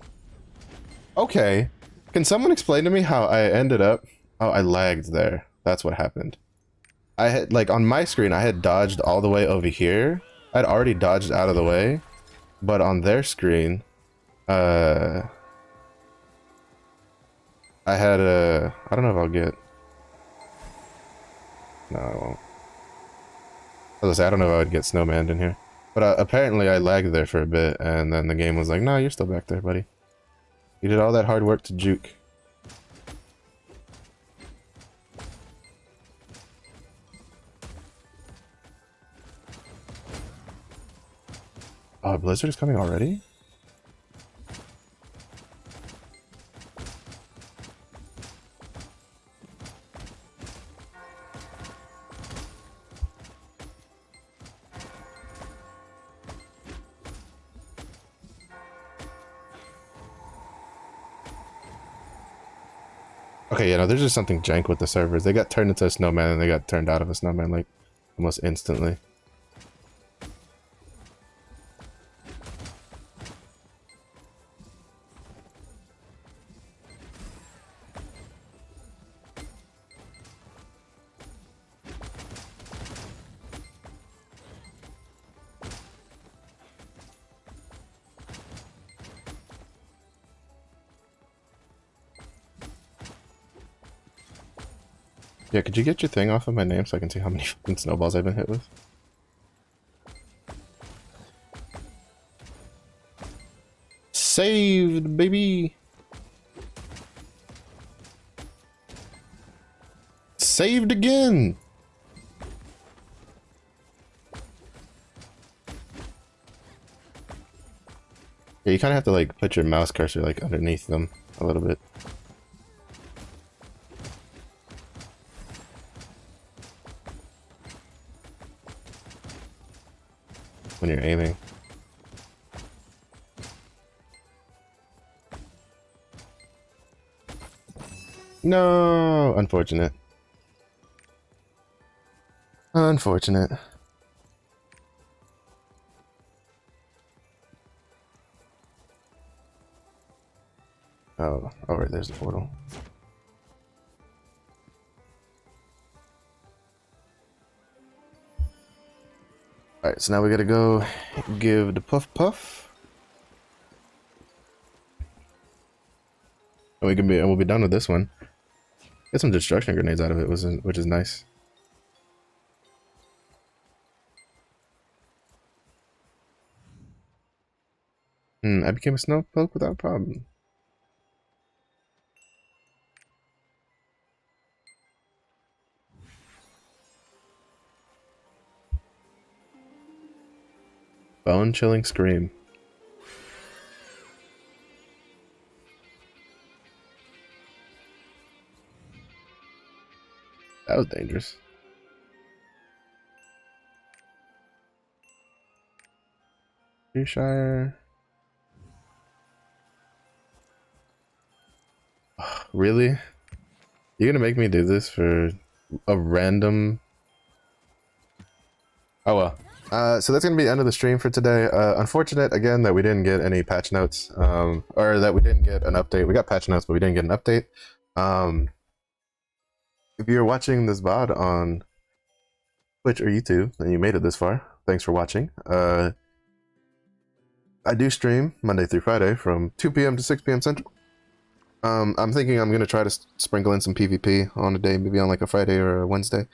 Okay. Can someone explain to me how I ended up... Oh, I lagged there. That's what happened. I had, like, on my screen, I had dodged all the way over here. I'd already dodged out of the way. But on their screen, I had a... I don't know if I'll get... No, I won't. I was gonna say, I don't know if I would get snowmanned in here. But apparently I lagged there for a bit, and then the game was like, no, you're still back there, buddy. You did all that hard work to juke. Oh, Blizzard is coming already? Okay, yeah, no, there's just something jank with the servers. They got turned into a snowman and they got turned out of a snowman like almost instantly. Yeah, could you get your thing off of my name so I can see how many fucking snowballs I've been hit with? Saved, baby! Saved again! Yeah, you kind of have to like put your mouse cursor like underneath them a little bit. When you're aiming. No, unfortunate. Unfortunate. Oh, right, there's the portal. Alright, so now we gotta go give the puff puff. And we'll be done with this one. Get some destruction grenades out of it, which is nice. I became a snowpoke without a problem. Bone chilling scream. That was dangerous. Shire. Really? You're gonna make me do this for a random... Oh well. So that's gonna be the end of the stream for today. Unfortunate again that we didn't get any patch notes, or that we didn't get an update. We got patch notes, but we didn't get an update. If you're watching this VOD on Twitch or YouTube and you made it this far, thanks for watching. I do stream Monday through Friday from 2 p.m. to 6 p.m. Central. I'm thinking I'm gonna try to sprinkle in some PvP on a day, maybe on like a Friday or a Wednesday.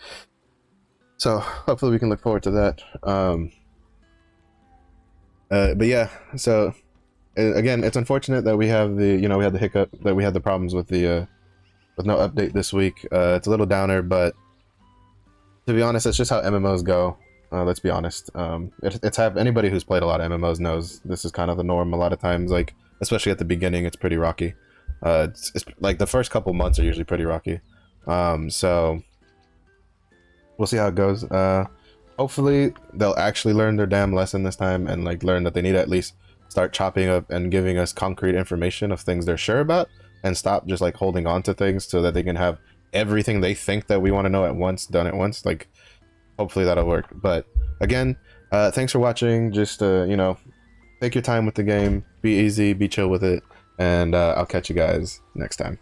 So hopefully we can look forward to that. But yeah, so again, it's unfortunate that we have the we had the hiccup, that we had the problems with the with no update this week. It's a little downer, but to be honest, it's just how MMOs go. Let's be honest. It's anybody who's played a lot of MMOs knows this is kind of the norm. A lot of times, like especially at the beginning, it's pretty rocky. It's like the first couple months are usually pretty rocky. So we'll see how it goes. Hopefully they'll actually learn their damn lesson this time and like learn that they need to at least start chopping up and giving us concrete information of things they're sure about, and stop just like holding on to things so that they can have everything they think that we want to know at once done at once. Like hopefully that'll work. But again, thanks for watching. Just take your time with the game, be easy, be chill with it, and I'll catch you guys next time.